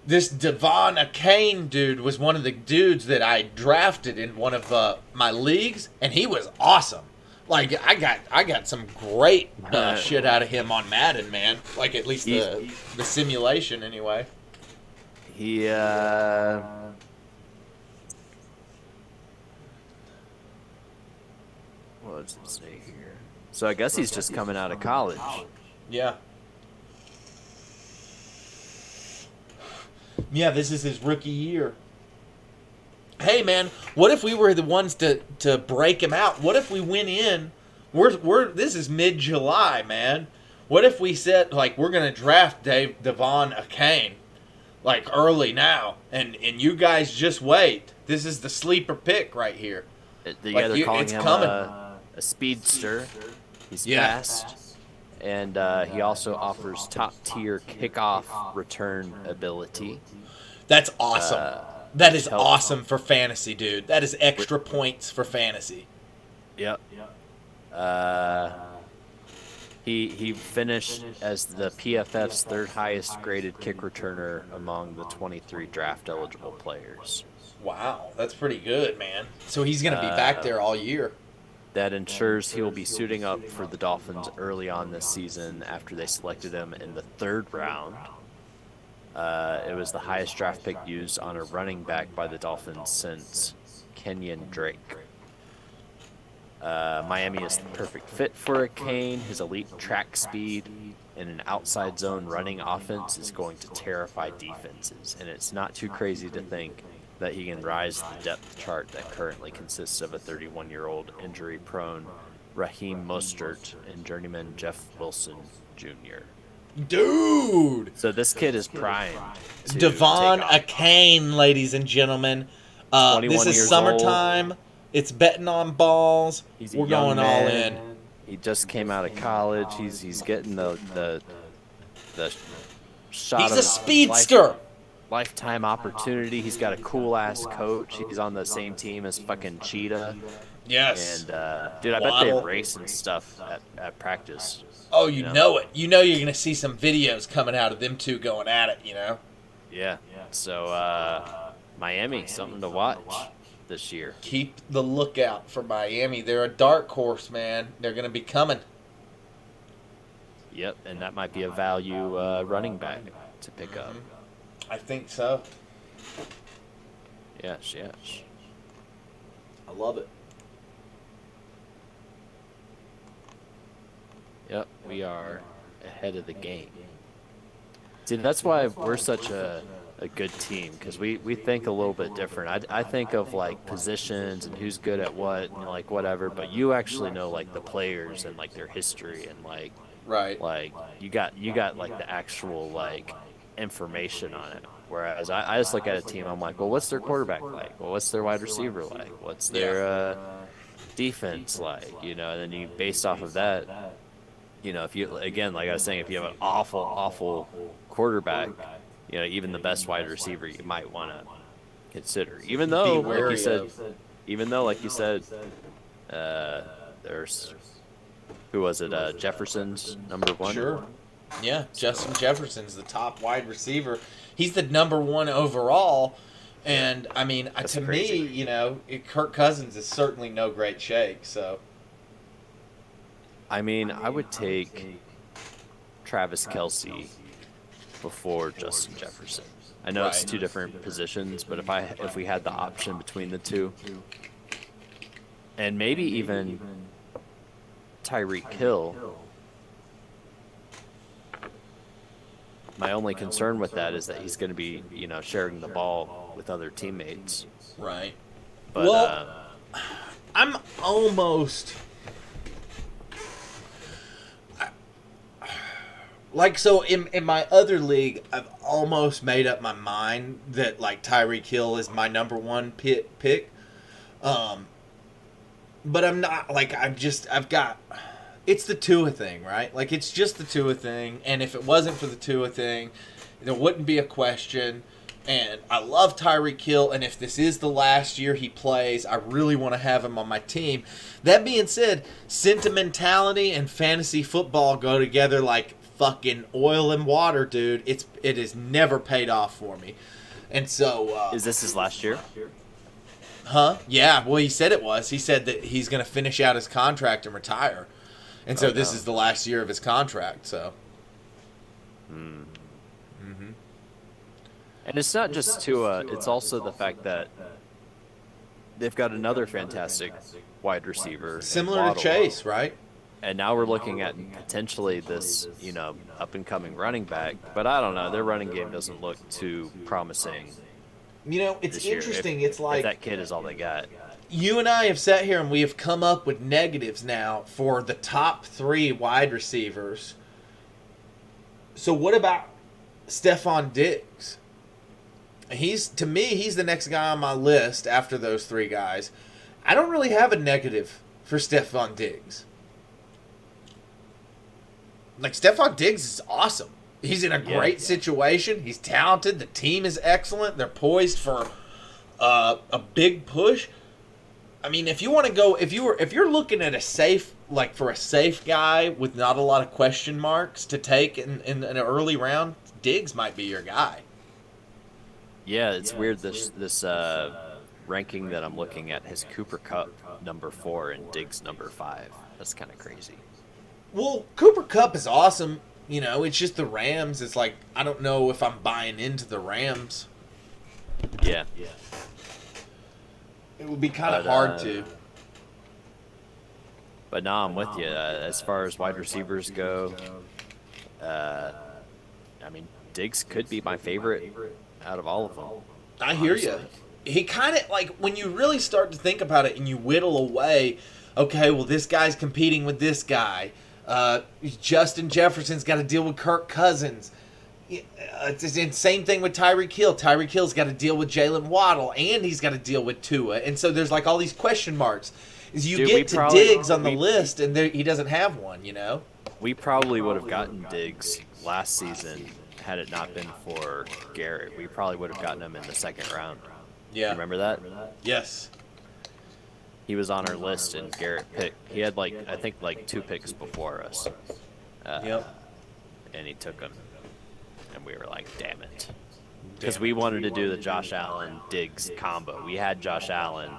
This Devon Akane dude was one of the dudes that I drafted in one of my leagues, and he was awesome. Like I got some great shit out of him on Madden, man. Like at least the simulation, anyway. He what does it say here? So I guess he's just coming out of college. Yeah. Yeah, this is his rookie year. Hey man, what if we were the ones to break him out? What if we went in? This is mid-July, man. What if we said like we're gonna draft Devon Akane like early now, and you guys just wait. This is the sleeper pick right here. They're Like, calling it's him coming. a speedster. He's Yeah. fast, and he also offers top-tier kickoff return ability. That's awesome. That is help- awesome for fantasy, dude. That is extra points for fantasy. Yep. He finished as the PFF's third highest graded kick returner among the 23 draft eligible players. Wow, that's pretty good, man. So he's going to be back there all year. That ensures he will be suiting up for the Dolphins early on this season after they selected him in the 3rd round. It was the highest draft pick used on a running back by the Dolphins since Kenyon Drake. Miami is the perfect fit for a Kane. His elite track speed and an outside zone running offense is going to terrify defenses, and it's not too crazy to think that he can rise the depth chart that currently consists of a 31-year-old injury-prone Raheem Mostert and journeyman Jeff Wilson Jr. Dude! So this kid is primed to Devon take off. Akane, ladies and gentlemen. 21 This is years summertime. It's betting on balls. He's a We're young going all man. in. He just came out of college. He's getting the shot. He's of a his speedster. lifetime opportunity. He's got a cool ass coach. He's on the same team as fucking Cheetah. Yes. And dude, I bet Waddle. they race and stuff at practice. Oh, you know it. You know you're going to see some videos coming out of them two going at it, you know? Yeah. So Miami, something to watch this year. Keep the lookout for Miami. They're a dark horse, man. They're going to be coming. Yep, and that might be a value running back to pick up. I think so. Yes. I love it. Yep, we are ahead of the game. See, that's why we're such a good team, because we think a little bit different. I think of like positions and who's good at what and like whatever, but you actually know like the players and like their history and like Right. you got like the actual like information on it. Whereas I just look at a team, I'm like, well, what's their quarterback like? Well, what's their wide receiver like? What's their defense like? You know, and then you based off of that. You know, if you, again, like I was saying, if you have an awful quarterback, you know, even the best wide receiver you might want to consider. Even though, wary like you said, there's, who was it? Jefferson's number one? Sure. Yeah, Justin Jefferson's the top wide receiver. He's the number one overall. And, I mean, That's to crazy. me, you know, Kirk Cousins is certainly no great shake, so. I mean, I would take Travis Kelce before Justin Jefferson. I know it's Right. two different positions, but if we had the option between the two, and maybe even Tyreek Hill, my only concern with that is that he's going to be, you know, sharing the ball with other teammates. Right. But Well, I'm almost like, so in my other league, I've almost made up my mind that like Tyreek Hill is my number one pick. But I'm not, like, I've got, it's the Tua thing, right? Like, it's just the Tua thing, and if it wasn't for the Tua thing, there wouldn't be a question. And I love Tyreek Hill, and if this is the last year he plays, I really want to have him on my team. That being said, sentimentality and fantasy football go together like fucking oil and water, dude. It has never paid off for me. And so is this his last year? Huh? Yeah, well, he said it was. He said that he's going to finish out his contract and retire. And so this is the last year of his contract, so. And it's not just Tua, it's also the fact that they've got another fantastic wide receiver. in Similar to Waddle. Chase, right? And now we're looking at potentially this, you know, up-and-coming running back. But I don't know. Their running game doesn't look too promising You know, it's this year. interesting. If It's like that kid is all they got. you and I have sat here and we have come up with negatives now for the top 3 wide receivers. So what about Stephon Diggs? To me, he's the next guy on my list after those 3 guys. I don't really have a negative for Stephon Diggs. Like, Stephon Diggs is awesome. He's in a great situation. He's talented. The team is excellent. They're poised for a big push. I mean, if you want to go, if you're looking at a safe guy with not a lot of question marks to take in an early round, Diggs might be your guy. Yeah, it's weird. This ranking that I'm looking at has Cooper Kupp number 4 and Diggs number 5. That's kind of crazy. Well, Cooper Kupp is awesome. You know, it's just the Rams. It's like, I don't know if I'm buying into the Rams. Yeah. It would be kind of hard to. But no, I'm with you. As far as wide receivers go, I mean, Diggs could be my favorite out of all of them. I hear you. He kind of, like, when you really start to think about it and you whittle away, okay, well, this guy's competing with this guy. Justin Jefferson's got to deal with Kirk Cousins. It's the same thing with Tyreek Hill. Tyreek Hill's got to deal with Jalen Waddle, and he's got to deal with Tua. And so there's, like, all these question marks. You get to Diggs on the list, and he doesn't have one, you know? We probably would have gotten Diggs last season had it not been for Garrett. We probably would have gotten him in the second round. Yeah. Remember that? Yes. He was on our list, and Garrett picked. He had, I think 2 picks before us. Yep. And he took him. And we were like, damn it. Because we wanted to do the Josh Allen-Diggs combo. We had Josh Allen.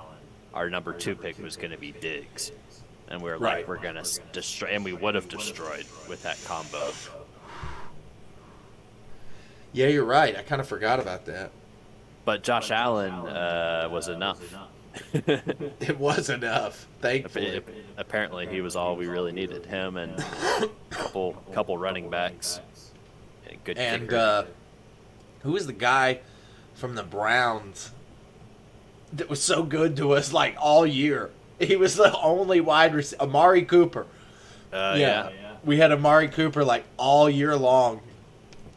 Our number 2 pick was going to be Diggs. And we were like, we're going to destroy. And we would have destroyed with that combo. Yeah, you're right. I kind of forgot about that. But Josh Allen was enough. It was enough, thankfully. Apparently, he was all we really needed. Him and a couple running backs. Good kicker. Who was the guy from the Browns that was so good to us like all year? He was the only wide receiver. Amari Cooper. Yeah. We had Amari Cooper like all year long.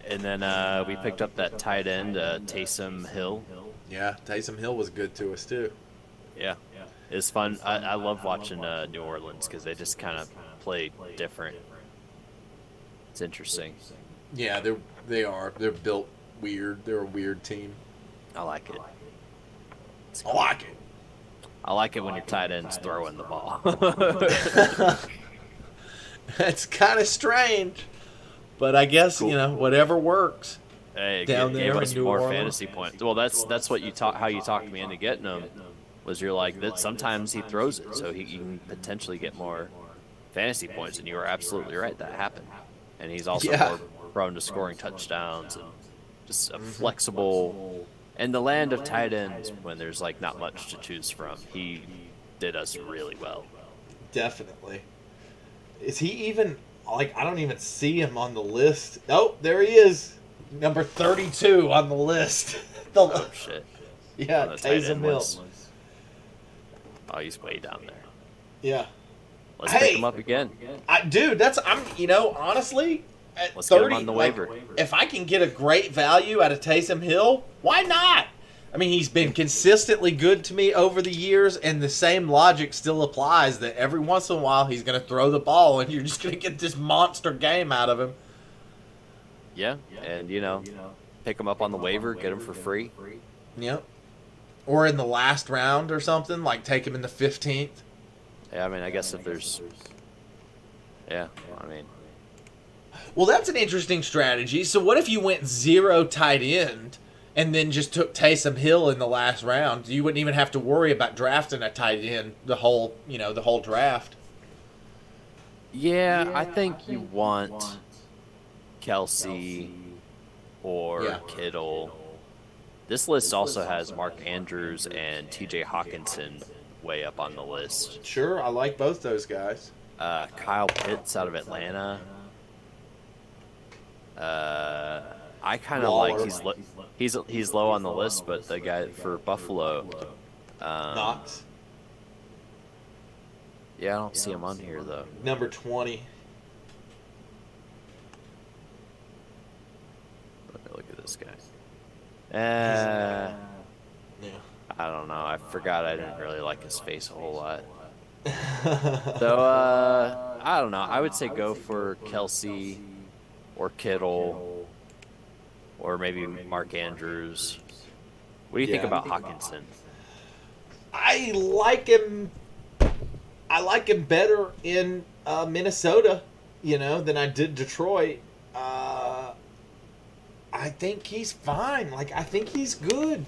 And then we picked up that tight end, Taysom Hill. Yeah, Taysom Hill was good to us too. Yeah. It's fun. I love watching New Orleans because they just kind of play different. It's interesting. Yeah, they are. They're built weird. They're a weird team. I like it. I like it. I like it when your tight end's throwing the ball. That's kind of strange, but I guess whatever works. Hey, down gave there us in New more Orleans. fantasy points. Well, that's what how you talked me into getting him. Was you're like that sometimes he throws it, so he can potentially get more fantasy points, and you were absolutely right. That happened, and he's also more prone to scoring touchdowns and just a flexible. In the land of tight ends, when there's like not much to choose from, he did us really well. Definitely. Is he even like? I don't even see him on the list. Oh, there he is, number 32 on the list. Oh shit! Yeah, Taysom Hill. Oh, he's way down there. Yeah. Let's pick him up again. Dude, honestly, at Let's 30, get him on the waiver. If I can get a great value out of Taysom Hill, why not? I mean, he's been consistently good to me over the years, and the same logic still applies that every once in a while he's going to throw the ball, and you're just going to get this monster game out of him. Yeah, and pick him up on the waiver, get him for free. Yep. Or in the last round or something, like take him in the 15th. Yeah, I mean, I guess if there's... Yeah, I mean... Well, that's an interesting strategy. So what if you went 0 tight end and then just took Taysom Hill in the last round? You wouldn't even have to worry about drafting a tight end the whole draft. Yeah, I think you want Kelsey or Kittle. This list also has Mark Andrews and T.J. Hawkinson way up on the list. Sure, I like both those guys. Kyle Pitts out of Atlanta. I kind of like he's low on the list, but the guy for Buffalo, Knox. Yeah, I don't see him on here though. Number 20. Look at this guy. I don't know. I forgot I didn't really like his face a whole lot. So I don't know. I would say go for Kelsey or Kittle or maybe Mark Andrews. What do you think about Hawkinson? I like him. I like him better in Minnesota, than I did Detroit. I think he's fine. Like, I think he's good.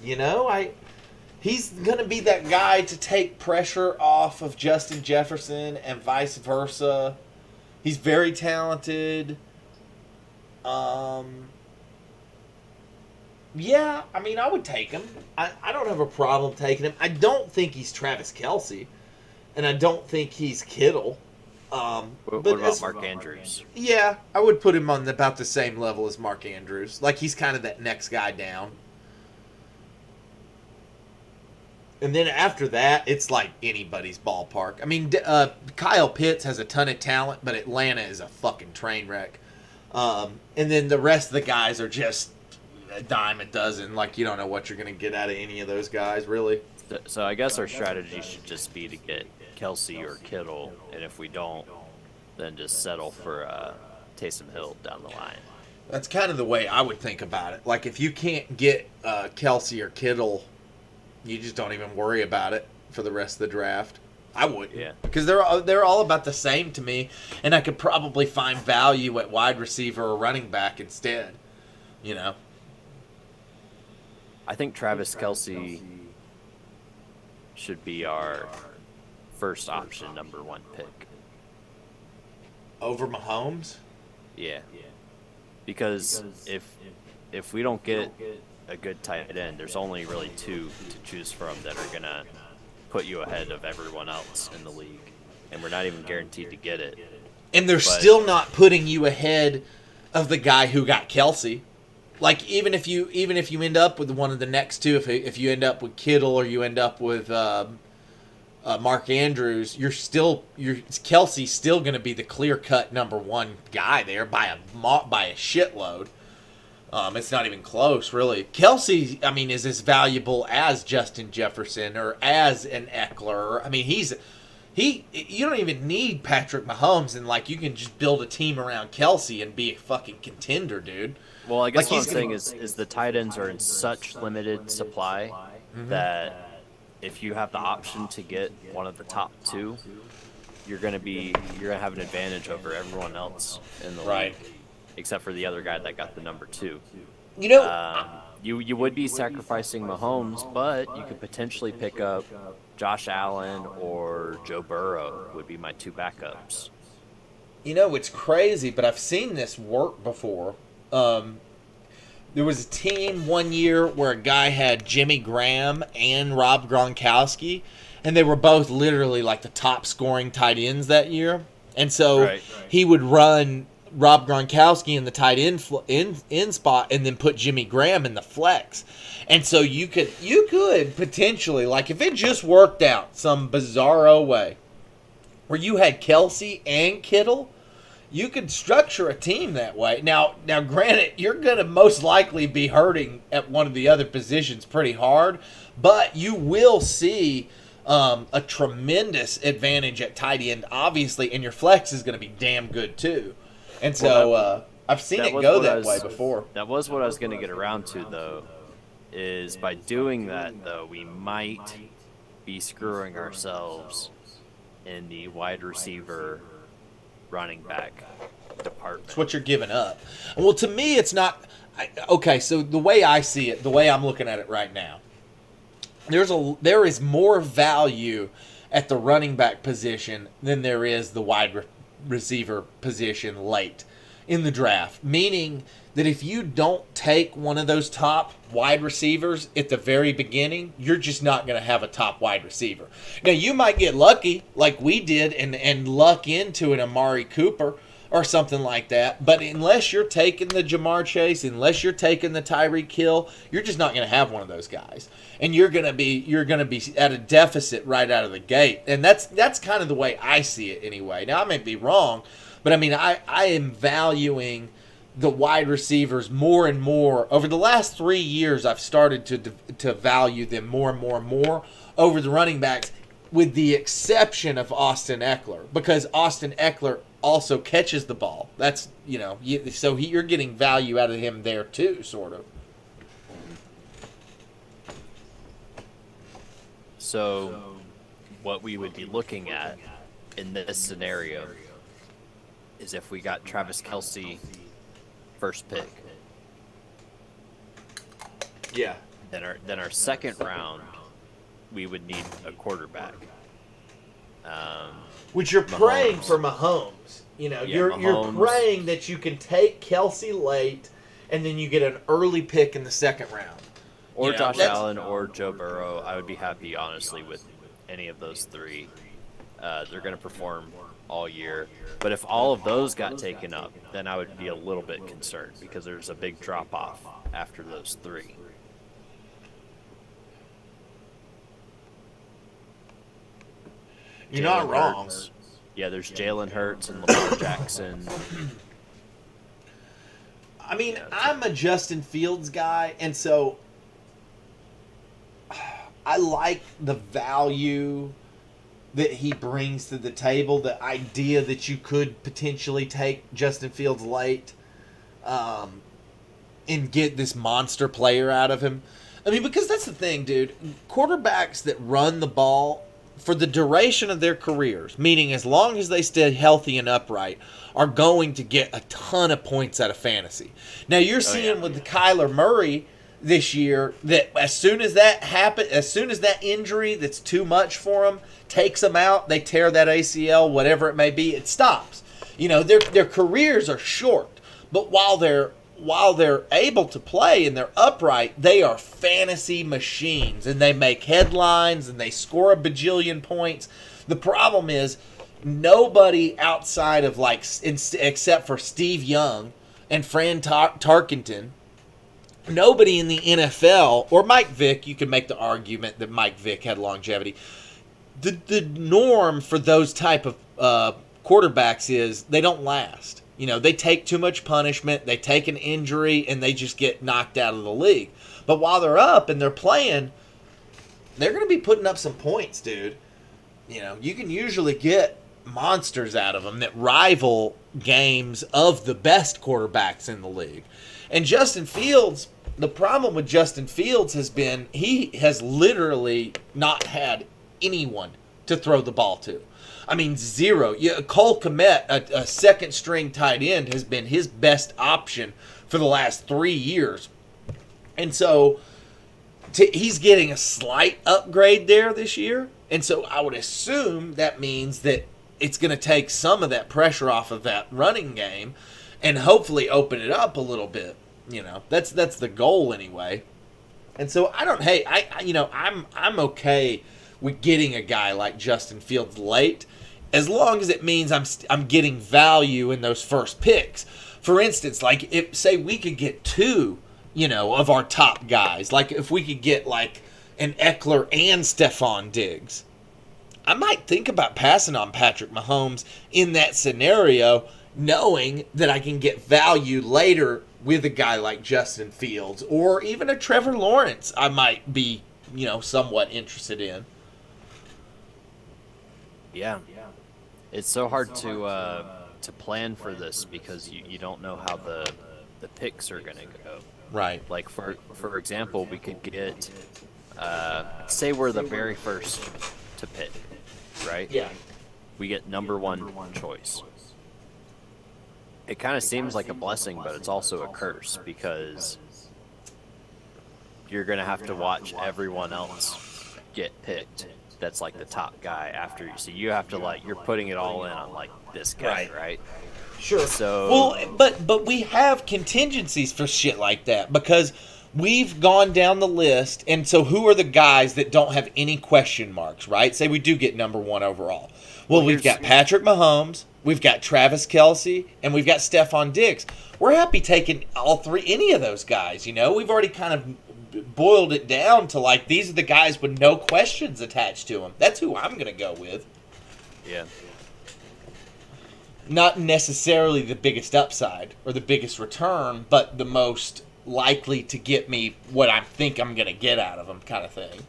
He's gonna be that guy to take pressure off of Justin Jefferson and vice versa. He's very talented. Yeah, I mean, I would take him. I don't have a problem taking him. I don't think he's Travis Kelce, and I don't think he's Kittle. What about Mark Andrews? Yeah, I would put him on about the same level as Mark Andrews. Like, he's kind of that next guy down. And then after that, it's like anybody's ballpark. I mean, Kyle Pitts has a ton of talent, but Atlanta is a fucking train wreck. And then the rest of the guys are just a dime a dozen. Like, you don't know what you're going to get out of any of those guys, really. So I guess our strategy should just be to get Kelsey or Kittle, and if we don't, then just settle for Taysom Hill down the line. That's kind of the way I would think about it. Like, if you can't get Kelsey or Kittle, you just don't even worry about it for the rest of the draft. I would. Yeah. Because they're all about the same to me, and I could probably find value at wide receiver or running back instead. I think Travis Kelce should be our first option number 1 pick. Over Mahomes? Yeah. Because if we don't get a good tight end, there's only really 2 to choose from that are going to put you ahead of everyone else in the league. And we're not even guaranteed to get it. And they're still not putting you ahead of the guy who got Kelsey. Like, even if you end up with one of the next 2, if you end up with Kittle or you end up with Mark Andrews, Kelsey's still going to be the clear-cut number 1 guy there by a shitload. It's not even close, really. Kelsey, I mean, is as valuable as Justin Jefferson or as an Eckler. I mean, you don't even need Patrick Mahomes, and like, you can just build a team around Kelsey and be a fucking contender, dude. Well, I guess what I'm saying is the tight ends are in such limited supply that if you have the option to get one of the top 2, you're gonna have an advantage over everyone else in the league, except for the other guy that got the number 2. You would be sacrificing Mahomes, but you could potentially pick up Josh Allen or Joe Burrow would be my 2 backups. It's crazy, but I've seen this work before. There was a team one year where a guy had Jimmy Graham and Rob Gronkowski, and they were both literally like the top scoring tight ends that year. And so he would run Rob Gronkowski in the tight end spot and then put Jimmy Graham in the flex. And so you could potentially, like, if it just worked out some bizarro way where you had Kelsey and Kittle, you could structure a team that way. Now, granted, you're going to most likely be hurting at one of the other positions pretty hard, but you will see a tremendous advantage at tight end, obviously, and your flex is going to be damn good too. And so I've seen it go that way before. That was what I was going to get around to, though, is by doing that, though, we might be screwing ourselves in the wide receiver running back department. It's what you're giving up. Well, to me, it's not. Okay, so the way I see it, the way I'm looking at it right now, there is more value at the running back position than there is the wide receiver position late in the draft. Meaning that if you don't take one of those top wide receivers at the very beginning, you're just not going to have a top wide receiver. Now, you might get lucky like we did and luck into an Amari Cooper or something like that. But unless you're taking the Jamar Chase, unless you're taking the Tyreek Hill, you're just not going to have one of those guys. And you're going to be at a deficit right out of the gate. And that's kind of the way I see it anyway. Now, I may be wrong, but I mean, I am valuing the wide receivers more and more. Over the last 3 years, I've started to value them more and more and more over the running backs. with the exception of Austin Eckler, because Austin Eckler also catches the ball. That's, you're getting value out of him there too, sort of. So what we would be looking at in this scenario is if we got Travis Kelce first pick. Yeah. Then our second round, we would need a quarterback. Which you're praying Mahomes. for Mahomes. You're Mahomes. praying that you can take Kelce late, and then you get an early pick in the second round. Or Yeah, Josh that's- Allen or Joe Burrow. I would be happy, honestly, with any of those three. They're going to perform all year. But if all of those got taken up, then I would be a little bit concerned because there's a big drop-off after those three. You're not Jalen wrong. Hurts. Yeah, there's Jalen Hurts and Lamar Jackson. I mean, I'm a Justin Fields guy, and so I like the value that he brings to the table, the idea that you could potentially take Justin Fields late and get this monster player out of him. I mean, because that's the thing, dude. Quarterbacks that run the ball for the duration of their careers, meaning as long as they stay healthy and upright, are going to get a ton of points out of fantasy. Now, you're seeing with the Kyler Murray this year that as soon as that happens, as soon as that injury that's too much for them takes them out, they tear that ACL, whatever it may be, it stops. Their careers are short, but while they're able to play and they're upright, they are fantasy machines, and they make headlines and they score a bajillion points. The problem is nobody outside of except for Steve Young and Fran Tarkenton, nobody in the NFL, or Mike Vick, you could make the argument that Mike Vick had longevity. The norm for those type of quarterbacks is they don't last. They take too much punishment, they take an injury, and they just get knocked out of the league. But while they're up and they're playing, they're going to be putting up some points, dude. You can usually get monsters out of them that rival games of the best quarterbacks in the league. And Justin Fields, the problem with Justin Fields has been he has literally not had anyone to throw the ball to. I mean, zero. Cole Kmet, a second-string tight end, has been his best option for the last 3 years. And so he's getting a slight upgrade there this year. And so I would assume that means that it's going to take some of that pressure off of that running game and hopefully open it up a little bit. That's the goal anyway. And so I'm okay with getting a guy like Justin Fields late, as long as it means I'm getting value in those first picks. For instance, like say we could get two, of our top guys. Like if we could get like an Eckler and Stephon Diggs, I might think about passing on Patrick Mahomes in that scenario, knowing that I can get value later with a guy like Justin Fields or even a Trevor Lawrence I might be, somewhat interested in. Yeah. It's so hard to plan for this because you don't know how the picks are going to go. Right. Like, for example, we could get, say we're the very first to pick, right? Yeah. We get number one choice. It kind of seems like a blessing, but it's also a curse because you're going to have to watch everyone else get picked. That's like the top guy after you. So you have to you're putting it all in on like this guy, right? Sure. So but we have contingencies for shit like that because we've gone down the list, and so who are the guys that don't have any question marks, right? Say we do get number one overall. Well, we've got Patrick Mahomes, we've got Travis Kelce, and we've got Stephon Diggs. We're happy taking all three, any of those guys. We've already kind of boiled it down to like these are the guys with no questions attached to them. That's who I'm going to go with. Yeah. Not necessarily the biggest upside or the biggest return, but the most likely to get me what I think I'm going to get out of them kind of thing.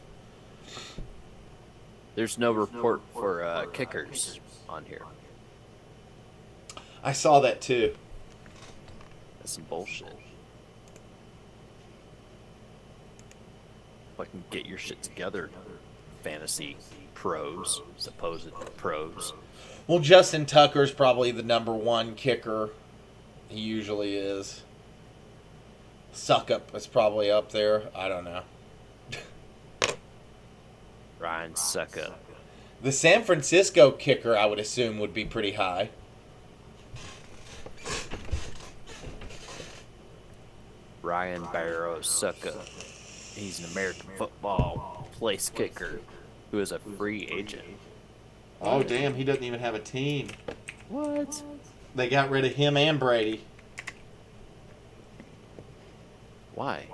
There's no report for kickers on here. I saw that too. That's some bullshit. Fucking get your shit together, fantasy pros, supposed pros. Well, Justin Tucker's probably the number one kicker. He usually is. Suckup is probably up there. I don't know. Ryan Suckup. The San Francisco kicker, I would assume, would be pretty high. Ryan Barrow Suckup. He's an American football place kicker who is a free agent. Oh, damn. He doesn't even have a team. What? They got rid of him and Brady. Why?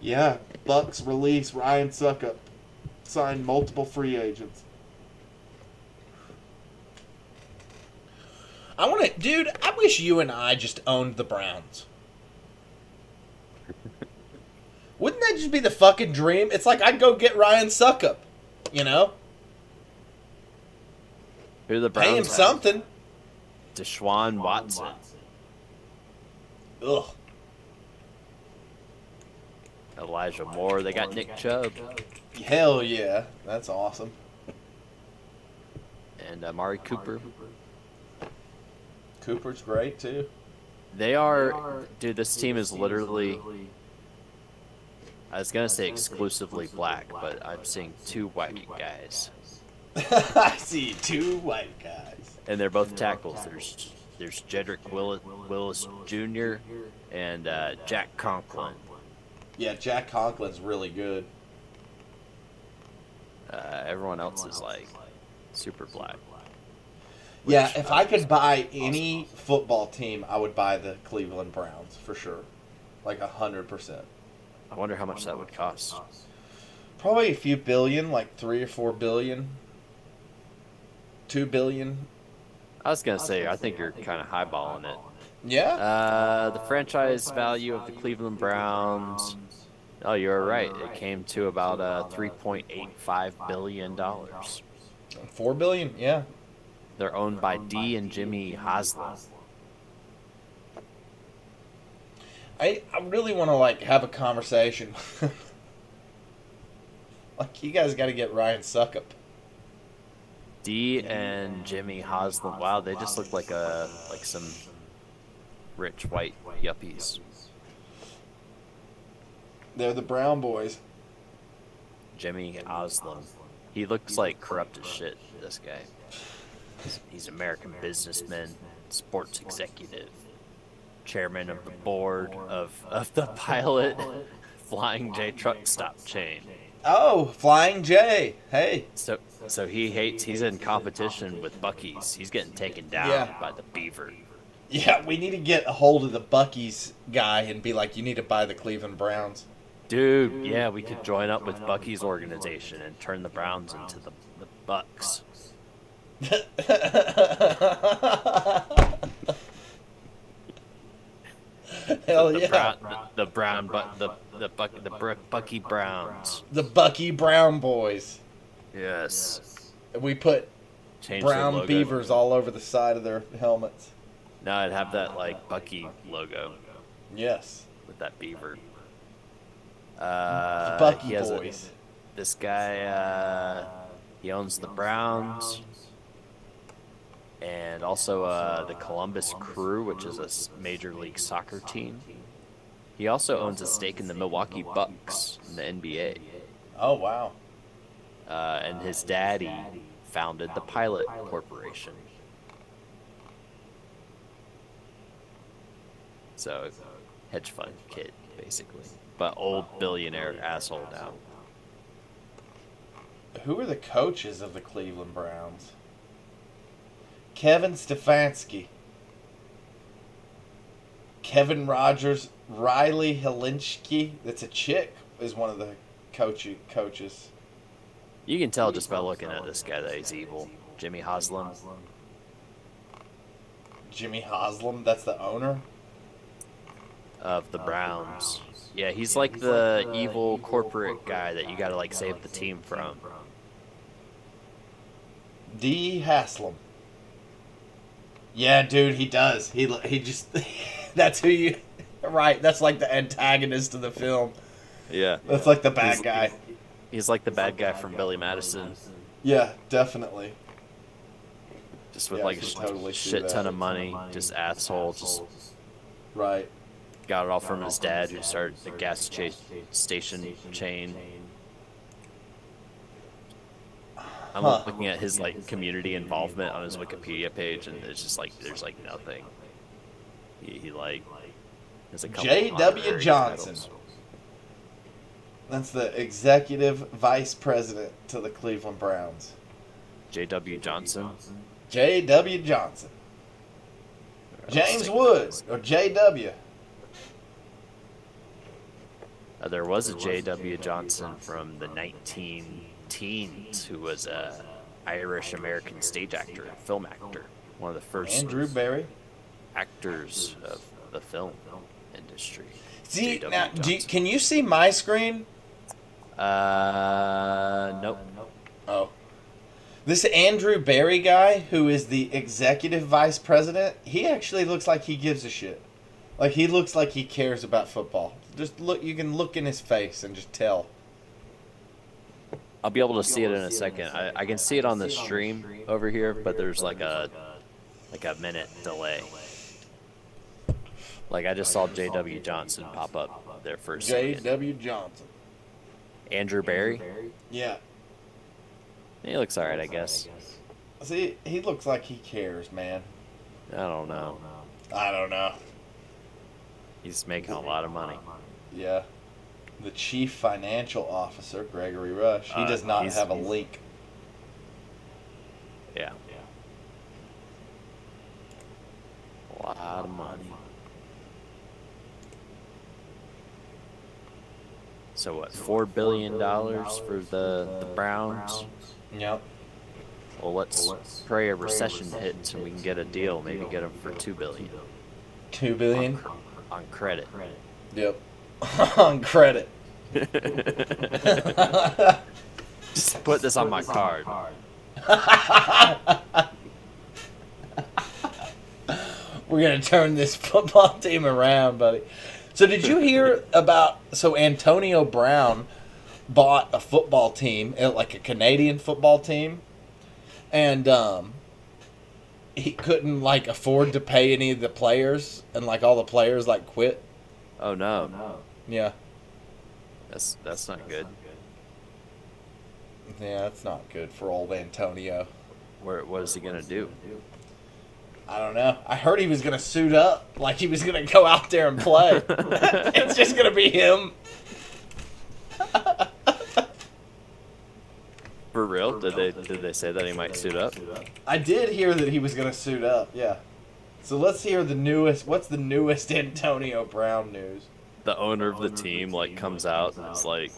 Yeah. Bucks release Ryan Suckup. Signed multiple free agents. Dude, I wish you and I just owned the Browns. Wouldn't that just be the fucking dream? It's like I'd go get Ryan Suckup, you know? Who the Browns Pay him have? something. Deshaun Watson. Ugh. Elijah Moore. They got Nick Chubb. Hell yeah. That's awesome. And Amari Cooper. Cooper's great, too. They are... Dude, this team is literally... I was going to say exclusively black, but I'm seeing two white guys. I see two white guys. And they're both tackles. There's Jedrick Willis Jr. and Jack Conklin. Yeah, Jack Conklin's really good. Everyone else is like super black. Yeah, if I could buy any football team, I would buy the Cleveland Browns for sure. Like 100%. I wonder how much that would cost. Probably a few billion, like 3 or 4 billion. 2 billion. I was gonna say, I think you're kind of highballing it. Yeah? The franchise value of the Cleveland Browns. Oh, you're right. It came to about $3.85 billion. 4 billion, yeah. They're owned by Dee and Jimmy Haslam. I really want to like have a conversation. Like you guys got to get Ryan Suckup. Dee and Jimmy Haslam. Wow, they just look like some rich white yuppies. They're the Brown boys. Jimmy Haslam. He looks like corrupt as shit, this guy. He's an American businessman, sports executive, chairman of the board of the Pilot Flying J truck stop chain. Oh, Flying J. Hey. So he's in competition with Buc-ee's. He's getting taken down by the Beaver. Yeah, we need to get a hold of the Buc-ee's guy and be like, you need to buy the Cleveland Browns. Dude, yeah, we could join up with Buc-ee's organization and turn the Browns into the Bucks. Hell yeah. The Bucky Browns. The Bucky Brown boys. Yes. We put Change brown the logo. beavers all over the side of their helmets. No, I'd have that like Bucky logo Yes. with that beaver. Bucky he has boys. This guy, he owns the Browns. And also the Columbus Crew, which is a Major League Soccer team. He also owns a stake in the Milwaukee Bucks in the NBA. Oh, wow. And his daddy founded the Pilot Corporation. So, hedge fund kid, basically. But old billionaire asshole now. Who are the coaches of the Cleveland Browns? Kevin Stefanski, Kevin Rogers, Riley Helinski. That's a chick. Is one of the coaches. You can tell just by looking at this guy that he's evil. Jimmy Haslam. Jimmy Haslam. That's the owner. of the Browns. Yeah, he's like the evil corporate guy that you gotta like save the team from. D. Haslam. Yeah, dude, he does. He just that's who you right. That's like the antagonist of the film. Yeah, That's like the bad guy. he's like the bad guy from Billy Madison, Yeah, definitely. just with Yeah, I like a can totally see shit that. ton of money, just asshole, just Right. got it all from his dad who started the station chain. I'm Huh. looking at his like community involvement on his Wikipedia page, and it's just like there's like nothing. He like has a couple J.W. honorary Johnson. titles. That's the executive vice president to the Cleveland Browns. J.W. Johnson. J.W. Johnson. James Wood, or J.W. There was a J.W. Johnson from the 19 teens who was a Irish American stage actor, film actor, one of the first Andrew Barry. actors of the film industry. See, J.W. now, Johnson. can you see my screen? Nope. Oh. This Andrew Barry guy, who is the executive vice president, he actually looks like he gives a shit. Like, he looks like he cares about football. Just look, you can look in his face and just tell. I'll be able to see it in a second. I can see it on the stream over here, but there's like a minute delay. Like I just saw J.W. Johnson pop up there for a second. J.W. Johnson. Andrew Barry. Yeah. He looks alright, I guess. See, he looks like he cares, man. I don't know. I don't know. He's making a lot of money. Yeah. The chief financial officer, Gregory Rush, he does not have a link. Yeah. A lot of money. So what? $4 billion for the Browns. Yep. Well, let's pray a recession hits and we can get a deal. Maybe get them for $2 billion $2 billion? on credit. Yep. On credit. Just put this on my card. We're going to turn this football team around, buddy. So did you hear about, so Antonio Brown bought a football team, like a Canadian football team, and he couldn't like afford to pay any of the players, and like all the players like quit. Oh no, Yeah. that's not good. Yeah, that's not good for old Antonio. What is he gonna do? I don't know. I heard he was going to suit up, like he was going to go out there and play. It's just going to be him. For real? Did they say that he might suit up? I did hear that he was going to suit up, yeah. So let's hear the newest, what's the newest Antonio Brown news? The owner of the team like comes out and is like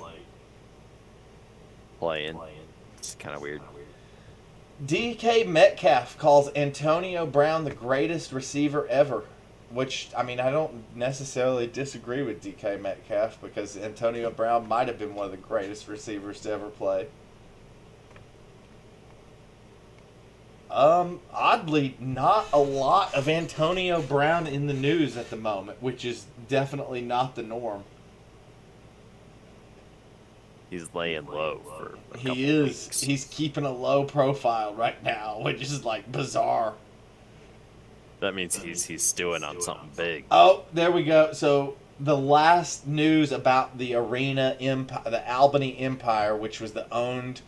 playing. It's kind of weird. DK Metcalf calls Antonio Brown the greatest receiver ever. Which, I mean, I don't necessarily disagree with DK Metcalf because Antonio Brown might have been one of the greatest receivers to ever play. Oddly, not a lot of Antonio Brown in the news at the moment, which is definitely not the norm. He's laying low for a couple He is. weeks. He's keeping a low profile right now, which is like bizarre. That means he's stewing on something big. Oh, there we go. So the last news about the Arena Empire, the Albany Empire, which was the owned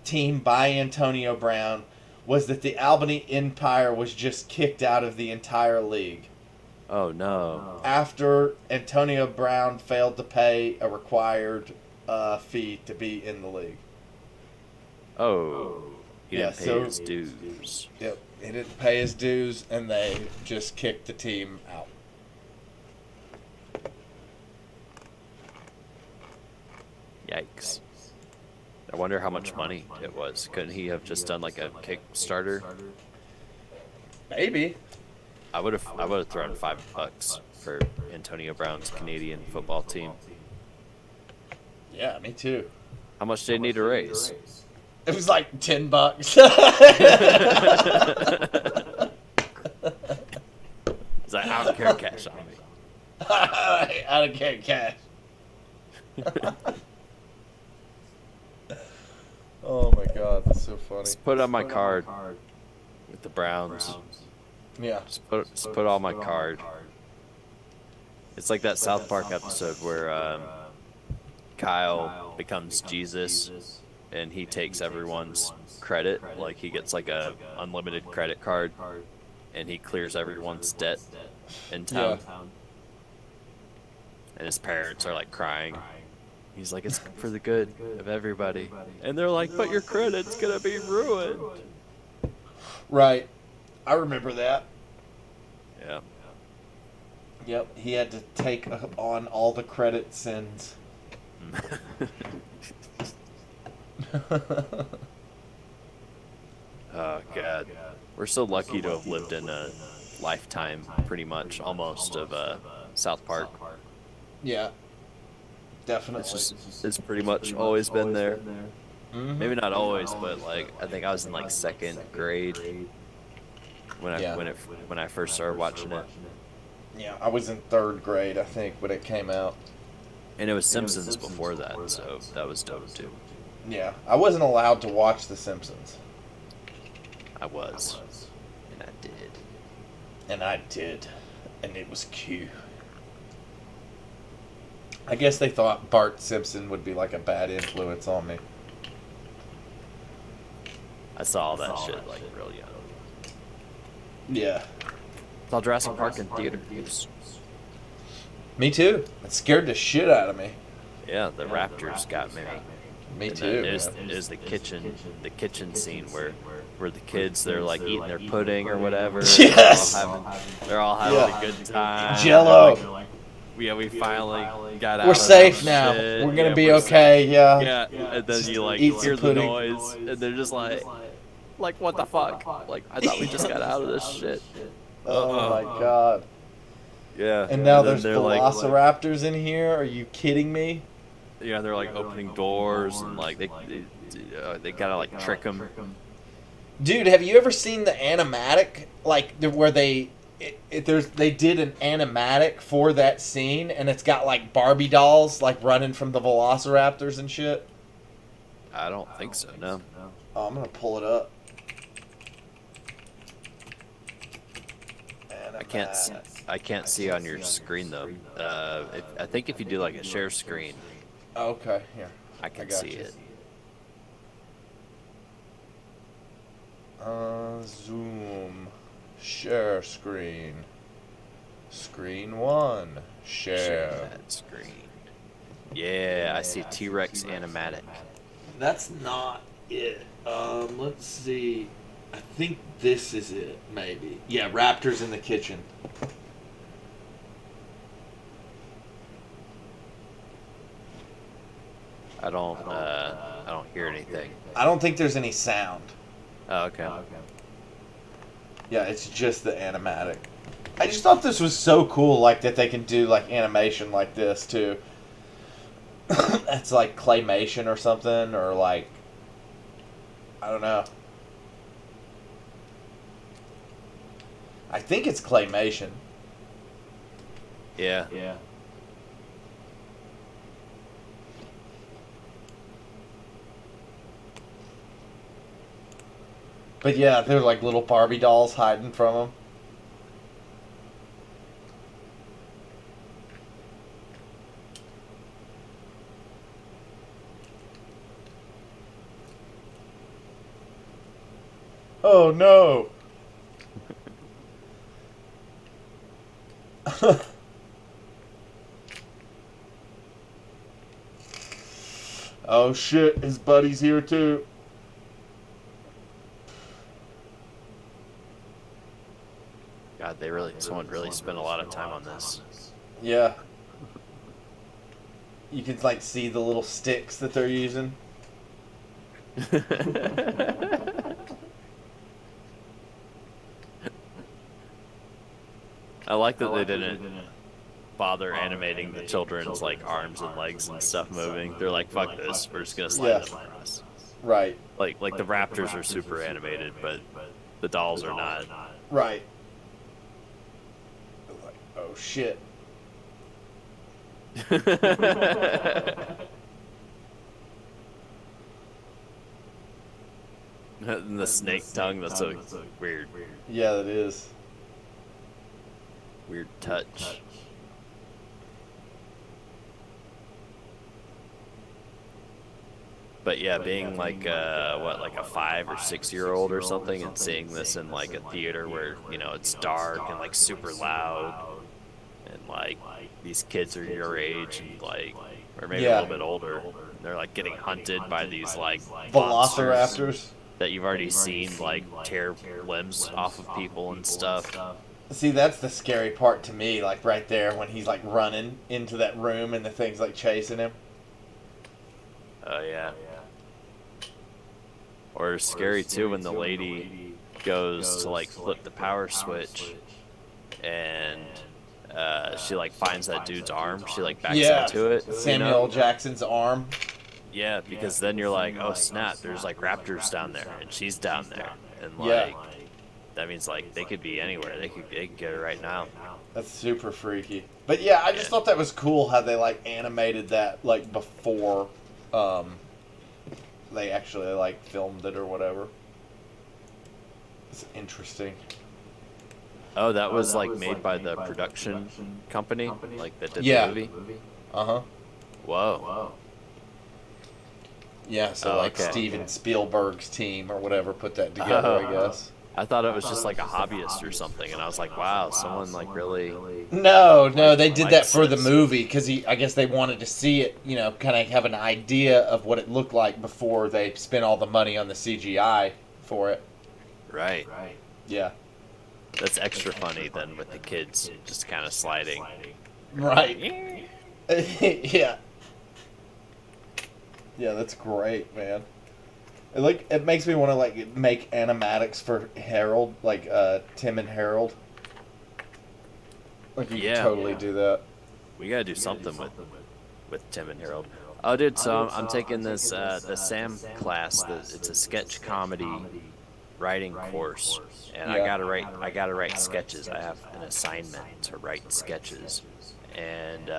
team by Antonio Brown, was that the Albany Empire was just kicked out of the entire league Oh no. after Antonio Brown failed to pay a required fee to be in the league. Oh. He Yeah, didn't pay so- his dues. Yep, he didn't pay his dues, and they just kicked the team out. Yikes. I wonder how much money it was. Couldn't he have just done like a Kickstarter? Maybe. I would have thrown $5 for Antonio Brown's Canadian football team. Yeah, me too. How much do they need to raise? It was like $10. He's like, I don't care, cash on me. I don't care cash. Oh my god, that's so funny. Just put it on my card with the Browns. Yeah. Just put it on my card. It's like that South Park episode where Kyle becomes Jesus and he takes everyone's credit. Like he gets like a unlimited credit card and he clears everyone's debt in town. Yeah. And his parents are like crying. He's like, it's for the good of everybody. And they're like, but your credit's gonna be ruined. Right. I remember that. Yeah. Yep, he had to take on all the credits and... Oh, God. We're so lucky to have lived in a lifetime, pretty much, almost, of South Park. Yeah. Definitely. It's pretty much always been there. Mhm. Maybe not always, but like I think I was in like second grade when I first started watching it. Yeah, I was in 3rd grade, I think, when it came out. And it was Simpsons before that, so that was dope too. Yeah, I wasn't allowed to watch The Simpsons. I was. And I did. And I did. And it was cute. I guess they thought Bart Simpson would be like a bad influence on me. I saw all that shit like real young. Yeah. Saw Jurassic Park in theaters. Me too. It scared the shit out of me. Yeah, the Raptors got me. Me And too. then there's the kitchen scene where the kids, they're like eating their pudding or whatever. Yes! They're all having Yeah. a good time. Jello. They're like, we finally got out. We're of safe that now. shit. We're gonna Yeah, be we're okay. safe. Yeah. Yeah, and then you like eat some hear the pudding. noise, and they're just like what the fuck? Like I thought we just got out of this shit. Oh my god. Yeah. And now then there's they're like, velociraptors in here? Are you kidding me? yeah, they're like opening doors and like they gotta like trick them. Dude, have you ever seen the animatic? Like, where they did an animatic for that scene, and it's got like Barbie dolls like running from the velociraptors and shit? I don't think so. No. Oh, I'm gonna pull it up. I can't see on your screen though. I think if you do like a share screen, Okay, here. I can got see you. it. Zoom. Share screen. Screen 1. Share. That screen. Yeah, I see T-Rex animatic. That's not it. Let's see. I think this is it, maybe. Yeah, Raptors in the kitchen. I don't hear anything. I don't think there's any sound. Oh, okay. Yeah, it's just the animatic. I just thought this was so cool, like, that they can do, like, animation like this, too. It's like claymation or something, or, like, I don't know. I think it's claymation. Yeah. But yeah, they're like little Barbie dolls hiding from them. Oh no! Oh shit, his buddy's here too. God, someone really spent a lot of time on this. Yeah. You can like see the little sticks that they're using. I like that they didn't bother animating the children's like arms and legs and stuff moving. They're like, fuck this, we're just gonna slide them across. Right. Like the Raptors are super animated, but the dolls are not. Right. Like, oh shit. And the snake tongue, that's so weird. Yeah, that is. Weird touch. But yeah, being like like a 5 or 6 year old or something, and seeing this in like a theater where, you know, it's dark and like super loud, and like these kids are your age and like, or maybe a little bit older, and they're like getting hunted by these like Velociraptors that you've already seen like tear limbs off of people and stuff. See, that's the scary part to me, like right there when he's like running into that room and the thing's like chasing him. Oh yeah. Or scary too when the lady goes to like flip the power switch and she like finds that dude's arm. She like backs into it. Samuel L. Jackson's arm. Yeah, because then you're like, oh snap, there's like raptors down there and she's down there. And like that means like they could be anywhere. They could get her right now. That's super freaky. But yeah, I just thought that was cool how they like animated that like before they actually like filmed it or whatever. It's interesting. Oh, that was like made by the production company, like that did the movie. Uh-huh. Whoa. Yeah, so like Steven Spielberg's team or whatever put that together, I guess. I thought it was just like a hobbyist or something, and I was like, wow, someone like really. No, they did that for the movie because I guess they wanted to see it, you know, kind of have an idea of what it looked like before they spent all the money on the CGI for it. Right. Yeah. That's extra funny than with the kids just kind of sliding. Right. Yeah. Yeah, that's great, man. It makes me want to like make animatics for Harold, like Tim and Harold. Like you could totally do that. We gotta do something with Tim and Harold. Oh, dude, so I'm taking this the SAM class. It's a sketch comedy writing course, and I gotta write sketches. I have an assignment to write sketches, and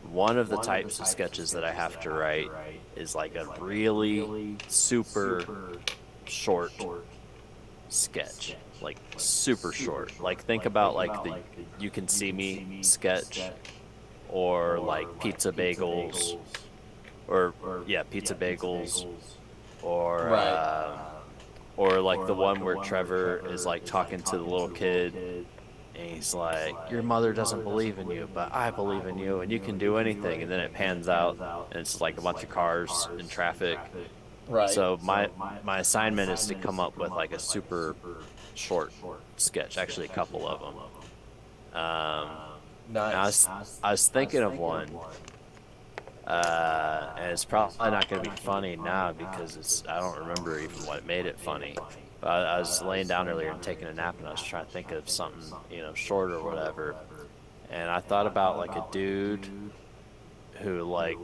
one of the types of sketches that I have to write is like a really super short sketch, like super short. Like think about like the You Can See Me sketch, or like Pizza Bagels, or Pizza Bagels, or like the one where Trevor is like talking to the little kid. And he's like, your mother doesn't believe in you, but I believe in you, and you can do anything. And then it pans out, and it's like a bunch of cars in traffic. Right. So my assignment is to come up with like a super short sketch, actually a couple of them. Nice. I was thinking of one, and it's probably not going to be funny now because I don't remember even what made it funny. I was laying down earlier and taking a nap, and I was trying to think of something, you know, short or whatever. And I thought about like a dude who like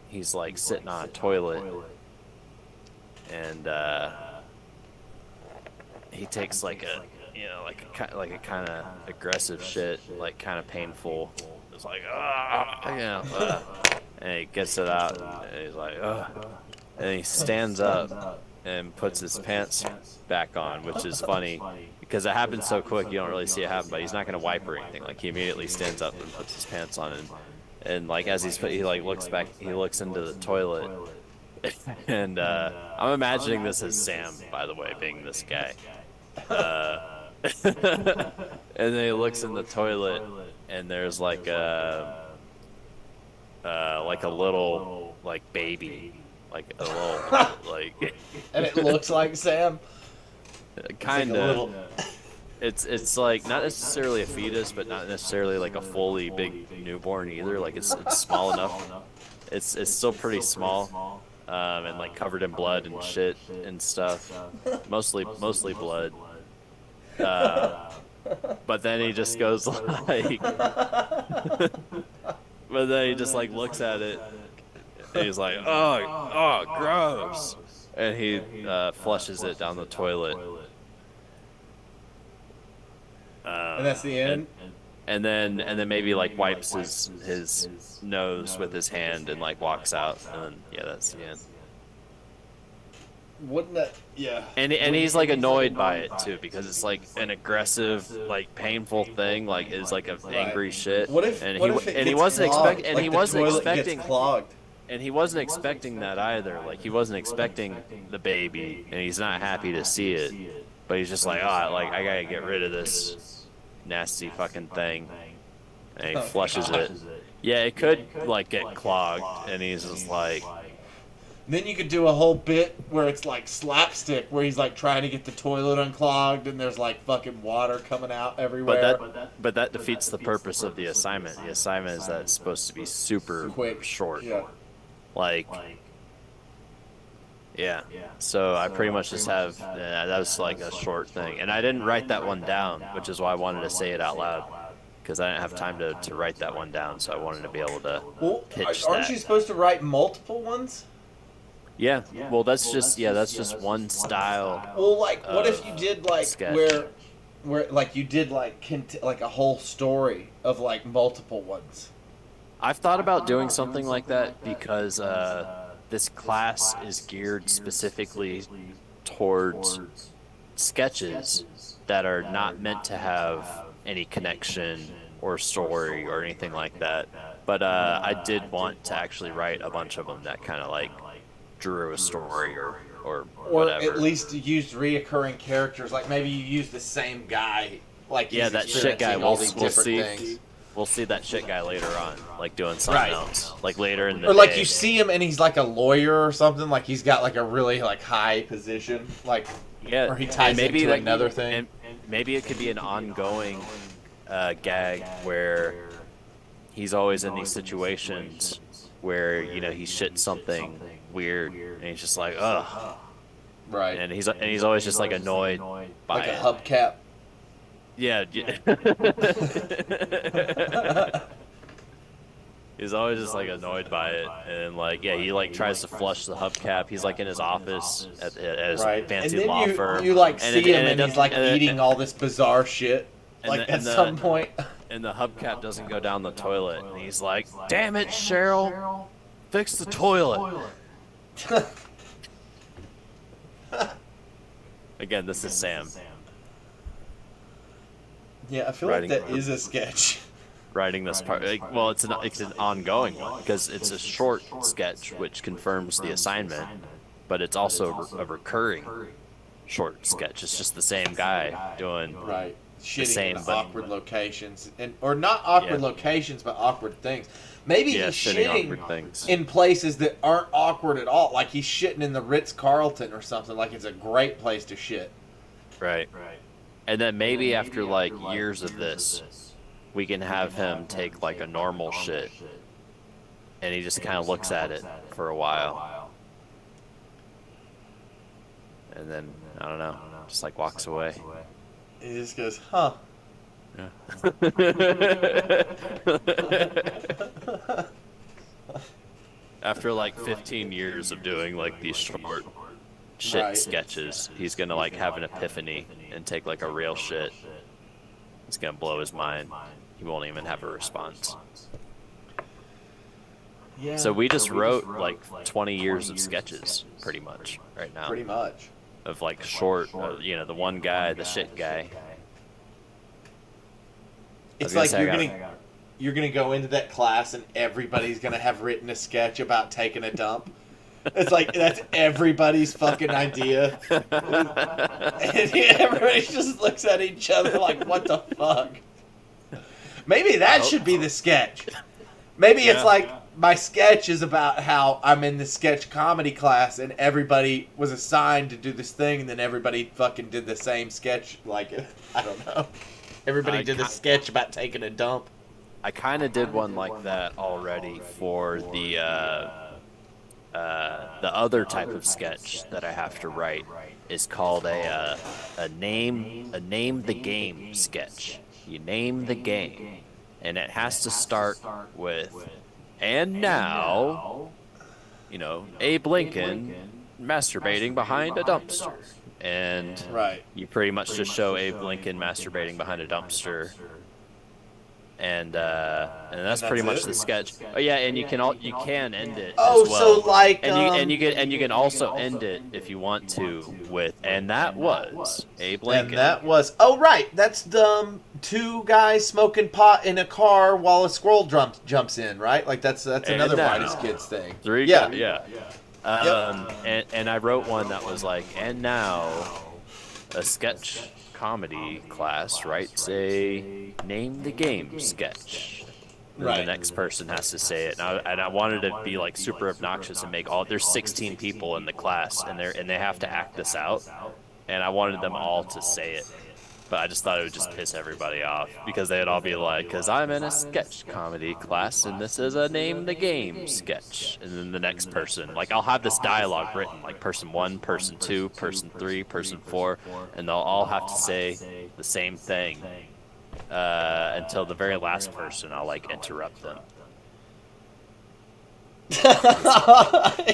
he's like sitting on a toilet, and he takes like a, you know, like a kind of aggressive shit, like kind of painful. It's like and he gets it out, and he's like and he stands up and puts his pants back on, which is funny because it happens so quick you don't really see it happen, but he's not going to wipe or anything. Like he immediately stands up and puts his pants on, and like as he like looks back, he looks into the toilet, and I'm imagining this as Sam, by the way, being this guy. And then he looks in the toilet, and there's like a little like baby. Like a little, like, and it looks like Sam. Kind of. It's like not necessarily a fetus, but not necessarily like a fully big newborn either. Like it's small enough. It's still pretty small, and like covered in blood and shit and stuff. Mostly blood. But then he just goes like, but then he just like looks at it, and he's like, oh, gross, and he flushes it down the toilet. And that's the end. And then maybe like wipes his nose with his hand and like walks out, and then, yeah, that's the end. Wouldn't that? Yeah. And he's like annoyed by it too, because it's like an aggressive, like painful thing, like is like a angry shit. What if? And What if it he gets wasn't clogged? expecting, and Like he the wasn't toilet gets expecting, clogged. and he wasn't expecting that either. Like he wasn't expecting the baby, and he's not happy to see it, but he's just like, like I gotta get rid of this nasty fucking thing, and he flushes it. Yeah, it could like get clogged, and he's just like. Then you could do a whole bit where it's like slapstick, where he's like trying to get the toilet unclogged, and there's like fucking water coming out everywhere. But that defeats the purpose of the assignment. The assignment is that it's supposed to be super Quick. short. Yeah. Like, yeah. So I pretty much just have that was like a short thing, and I didn't write that one down, which is why I wanted to say it out loud, because I didn't have time to write that one down. So I wanted to be able to pitch aren't that. you supposed to write multiple ones? Yeah. Well, that's just one style. Well, like, what if you did like sketch. where like you did like like a whole story of like multiple ones? I've thought about doing something like that because this class is geared specifically towards sketches that are not meant to have any connection or story or anything like that. But I did want to actually write a bunch of them that kind of like drew a story or whatever. Or at least used reoccurring characters. Like maybe you use the same guy. Like Yeah, he's that shit guy. experiencing all We'll these different see. things. We'll see that shit guy later on, like doing something Right. else, like later in the Or like day. you see him and he's like a lawyer or something. Like he's got like a really like high position. Like Yeah, or he ties and into another thing. And maybe it could be an ongoing gag where he's always in these situations where he shit something weird, and he's just like, ugh, right. and he's always just like annoyed by Like a it. hubcap. Yeah. He's always just like annoyed by it, and like he like tries to flush the hubcap. He's like in his office at his Right. fancy And then law firm. you like and see it- him and it he's like doesn't- eating all this bizarre shit. and Like the- at and the- some point. and the hubcap doesn't go down the toilet, and he's like, "Damn it, Cheryl, fix the toilet." Again, this is Sam Yeah, I feel Writing like that part. is a sketch. writing this part. Well, it's an ongoing one because it's a short sketch which confirms the assignment, but it's also a recurring short sketch. It's just the same guy doing Right. Shitting same, in but- awkward locations. Or not awkward Yeah. locations, but awkward things. Maybe Yeah, he's shitting shitting awkward things. in places that aren't awkward at all. Like he's shitting in the Ritz-Carlton or something. Like it's a great place to shit. right. And then maybe after like years of this, we can have him take like a normal shit, and he just kind of looks at it for a while, and then I don't know, just like walks away. He just goes, huh. After like 15 years of doing like these short shit Right. sketches, he's gonna like have an epiphany and take like a real shit. It's gonna blow his mind. He won't even have a response. Yeah. So we just wrote like 20 years of sketches, pretty much, right now. Pretty much. Of like short, the one guy, the shit guy. It's gonna like say you're gonna go into that class and everybody's gonna have written a sketch about taking a dump. It's like that's everybody's fucking idea, and everybody just looks at each other like, "What the fuck?" Maybe that should be the sketch. Maybe it's Yeah. like my sketch is about how I'm in the sketch comedy class and everybody was assigned to do this thing, and then everybody fucking did the same sketch. Like I don't know. Everybody I did a ca- sketch about taking a dump. I kind of did one like that already for The other type of sketch that I have to write is called a name the game sketch. You name the game, and it has to start with, and now, Abe Lincoln masturbating behind a dumpster, and Right. you pretty much just show Abe Lincoln masturbating behind a dumpster. And that's pretty much it? the sketch. Oh yeah, and you can end it. Oh, as well. so like, and you can also end it if you want to with, and that was Abe Lincoln. And that was right. That's two guys smoking pot in a car while a squirrel jumps in, right? Like that's another now, whitest kids thing. Yeah. And I wrote one that was like, and now a sketch comedy class writes a name the game sketch. And Right. the next person has to say it. And I wanted to be like super obnoxious and make there's 16 people in the class and they have to act this out. And I wanted them all to say it. But I just thought it would just piss everybody off because they'd all be like, because I'm in a sketch comedy class and this is a name the game sketch. And then the next person, like I'll have this dialogue written, like person 1, person 2, person 3, person 4, and they'll all have to say the same thing until the very last person I'll like interrupt them.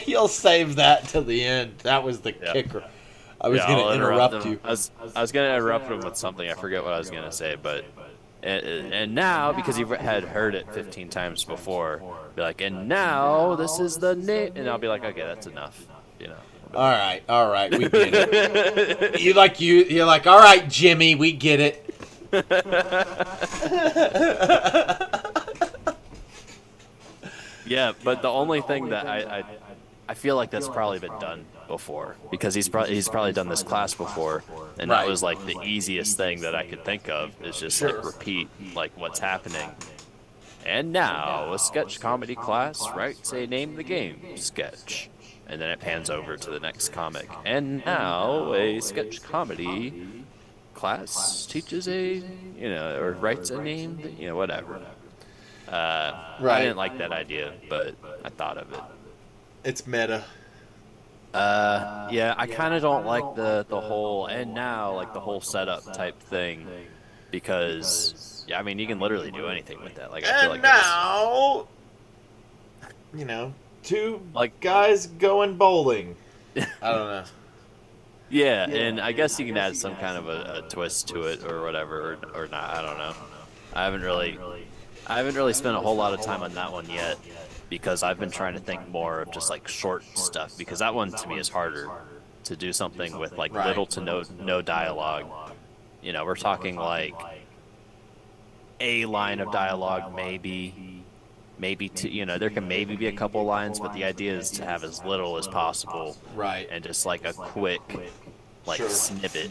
You'll save that till the end. That was the kicker. I was going to interrupt you. I was going to interrupt him with something. I forget what I was going to say, but and now because he had heard it 15 times before, be like, and now this is the name, and I'll be like, okay, that's enough, All right, we get it. You're like, all right, Jimmy, we get it. Yeah, but the only thing that I feel like that's probably been done before because he's probably done this class before, and that was like the easiest thing that I could think of is just like repeat like what's happening. And now a sketch comedy class writes a name the game sketch, and then it pans over to the next comic. And now a sketch comedy class teaches or writes a name, whatever. I didn't like that idea, but I thought of it. It's meta. Yeah, I kind of don't like the whole and now like the whole setup type thing because I mean you can literally do anything with that. Like I feel like now, two like guys going bowling. I don't know. Yeah, and I guess you can add some kind of a twist to it or whatever or not. I don't know. I haven't really spent a whole lot of time on that one yet. Because I've been trying to think more of just like short stuff because that one to me is harder to do something with like little to no dialogue. We're talking like a line of dialogue, maybe two, there can maybe be a couple lines, but the idea is to have as little as possible. Right. And just like a quick snippet.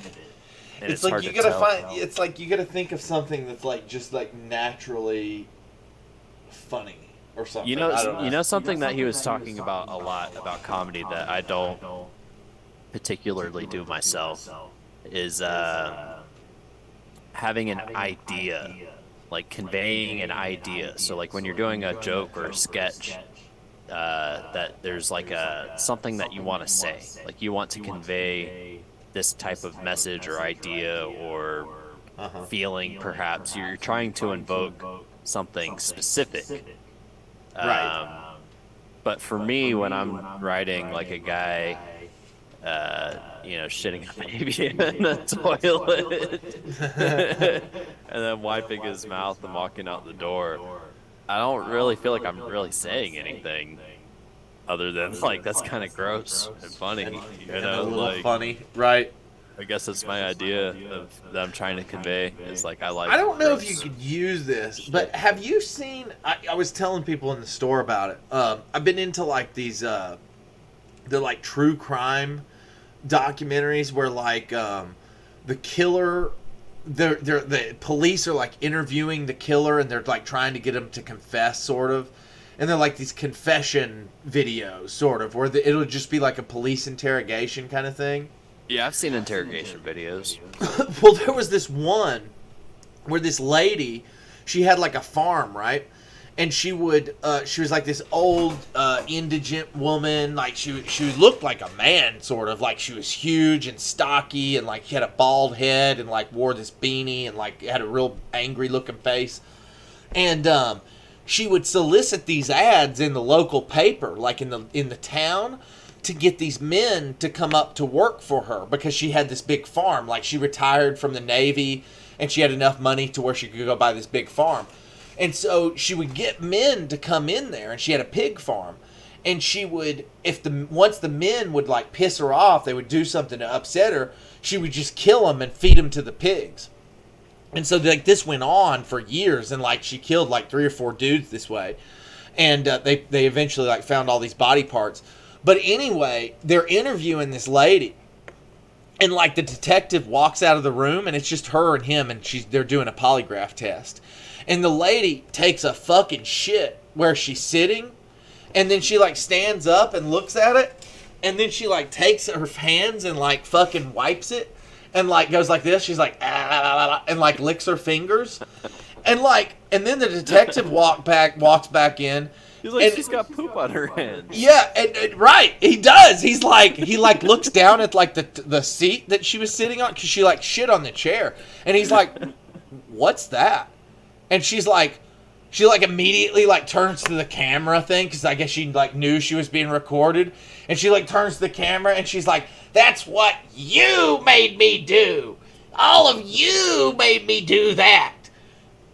And It's like hard you to gotta tell. it's like you gotta think of something that's like just like naturally funny. Or something. You know something that he was talking about a lot about comedy that I don't particularly do myself is having an idea, like conveying an idea. So like when you're doing a joke or a sketch, that there's like something that you want to say, like you want to convey this type of message or idea or feeling. Perhaps you're trying to invoke something specific. Right. But for me, when I'm writing like a guy, shitting a baby in the toilet and then wiping his mouth and walking out the door, I don't really feel like I'm really saying anything other than like that's kind of gross and funny, and a little like funny, right? I guess that's my idea of that I'm trying to convey. Is like I like. I don't know if gross. you could use this, but have you seen? I was telling people in the store about it. I've been into like these, they're like true crime documentaries where like the killer, the police are like interviewing the killer and they're like trying to get him to confess, sort of. And they're like these confession videos, sort of, where it'll just be like a police interrogation kind of thing. Yeah, I've seen interrogation videos. Well, there was this one where this lady, she had like a farm, right? and she was like this old indigent woman. Like she looked like a man, sort of. Like she was huge and stocky, and like she had a bald head, and like wore this beanie, and like had a real angry looking face. And she would solicit these ads in the local paper, like in the town, to get these men to come up to work for her, because she had this big farm. Like she retired from the Navy, and she had enough money to where she could go buy this big farm. And so she would get men to come in there, and she had a pig farm. And she would, once the men would like piss her off, they would do something to upset her, she would just kill them and feed them to the pigs. And so like this went on for years, and like she killed like 3 or 4 dudes this way. And they eventually like found all these body parts. But anyway, they're interviewing this lady, and like the detective walks out of the room, and it's just her and him, and they're doing a polygraph test. And the lady takes a fucking shit where she's sitting, and then she like stands up and looks at it, and then she like takes her hands and like fucking wipes it, and like goes like this. She's like, ah, and like licks her fingers, and then the detective walks back in. He's like, she's got poop on her hands. Yeah, and right, he does. He looks down at like the seat that she was sitting on, because she like shit on the chair, and he's like, what's that? And she immediately like turns to the camera thing, because I guess she like knew she was being recorded, and she like turns to the camera and she's like, that's what you made me do. All of you made me do that.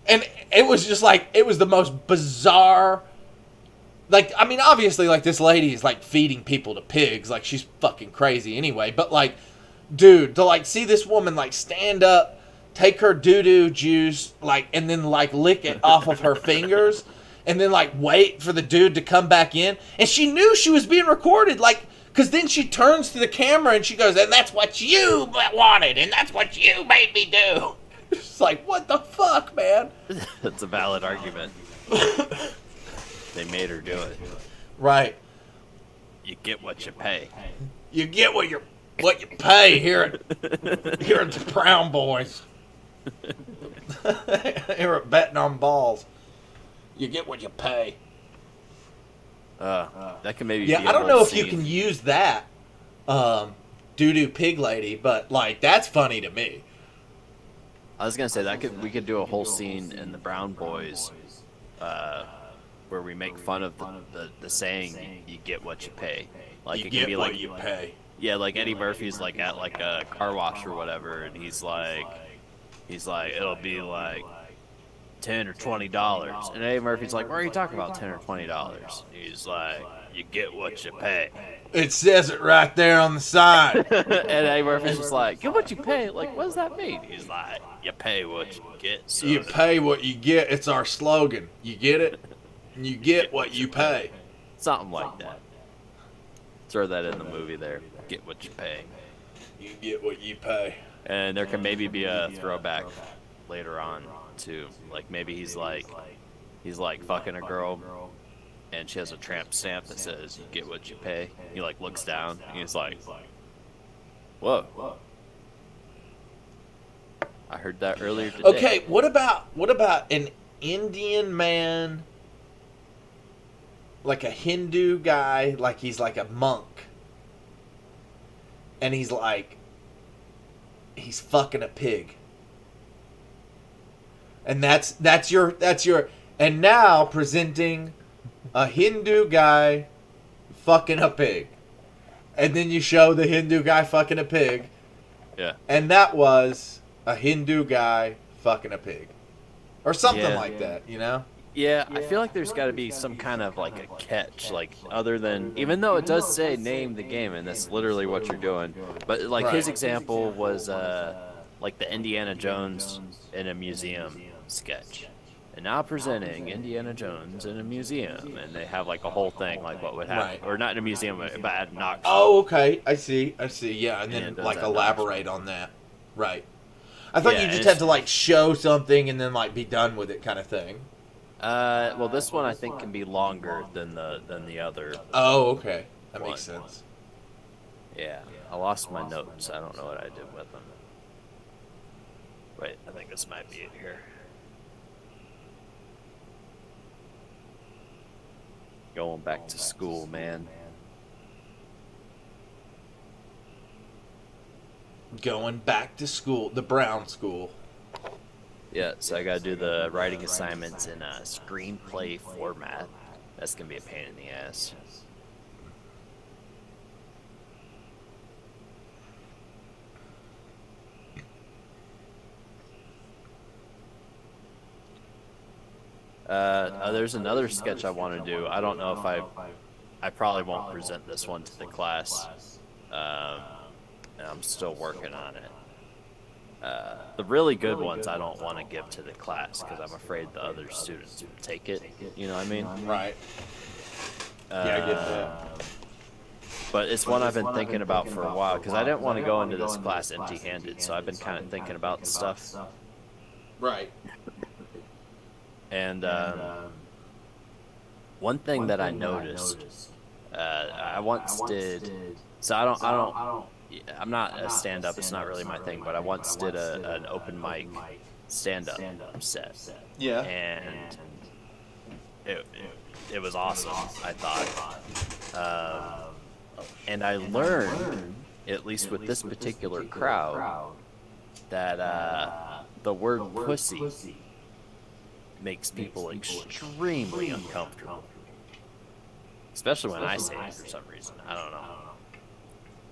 And it was just like, it was the most bizarre. Like, I mean, obviously, like, this lady is, like, feeding people to pigs. Like, she's fucking crazy anyway. But, like, dude, to, like, see this woman, like, stand up, take her doo-doo juice, like, and then, like, lick it off of her fingers, and then, like, wait for the dude to come back in. And she knew she was being recorded, like, because then she turns to the camera and she goes, and that's what you wanted, and that's what you made me do. It's like, what the fuck, man? That's a valid argument. They made her do it. Right. You get what you pay. You get what you pay here at the Brown Boys. Here at Betting on Balls. You get what you pay. That can maybe be I don't know if you can use that doo-doo pig lady, but like that's funny to me. I was gonna say we could do a whole scene in the Brown Boys where we make fun of the saying, you get what you pay. Like You it get can be what like you pay. Yeah, like Eddie Murphy's like at like a car wash or whatever, and he's like it'll be like $10 or $20, and Eddie Murphy's like, why are you talking about $10 or $20? He's like, you get what you pay. It says it right there on the side. And Eddie Murphy's just like, get what you pay? Like, what does that mean? He's like, you pay what you get, son. You pay what you get. It's our slogan. You get it? You get what you pay. Something like that. Throw that in the movie there. Get what you pay. You get what you pay. And there can maybe be a throwback later on too. Like maybe he's like fucking a girl, and she has a tramp stamp that says you get what you pay. He like looks down and he's like, whoa. I heard that earlier today. Okay, what about an Indian man, like a Hindu guy, like he's like a monk, and he's fucking a pig. And that's your and now presenting a Hindu guy fucking a pig. And then you show the Hindu guy fucking a pig. Yeah. And that was a Hindu guy fucking a pig. Or something like that, you know? Yeah, I feel like there's got to be some kind of like a catch, like other than, even though it does say name the game, and that's literally what you're doing. But like his example was like the Indiana Jones in a museum sketch. And now presenting Indiana Jones in a museum, and they have like a whole thing, like what would happen, or not in a museum, but at an auction. Oh, okay, I see, yeah, and then like elaborate on that, right? I thought you just had to like show something and then like be done with it, kind of thing. Well, this one I think can be longer than the other. Oh, okay, that makes sense. Yeah, I lost my notes. I don't know what I did with them. Wait, I think this might be it here. Going back to school, man. Going back to school, the Brown School. Yeah, so I gotta do the writing assignments in a screenplay format. That's gonna be a pain in the ass. There's another sketch I want to do. I don't know if I probably won't present this one to the class. And I'm still working on it. The really good ones I don't want to give to the class because I'm afraid the other students will take it. You know what I mean? Right. Yeah, I get that. But it's one I've been thinking about for a while because I didn't want to go into this class empty-handed, so I've been kind of thinking about stuff. Right. And one thing that I noticed, I once did. So I'm not a stand-up. It's not really my thing. But I once did an open mic stand-up set. Yeah. And it was awesome, I thought. And I learned, at least with this particular crowd, that the word pussy makes people extremely uncomfortable. Especially when I say it for some reason. I don't know.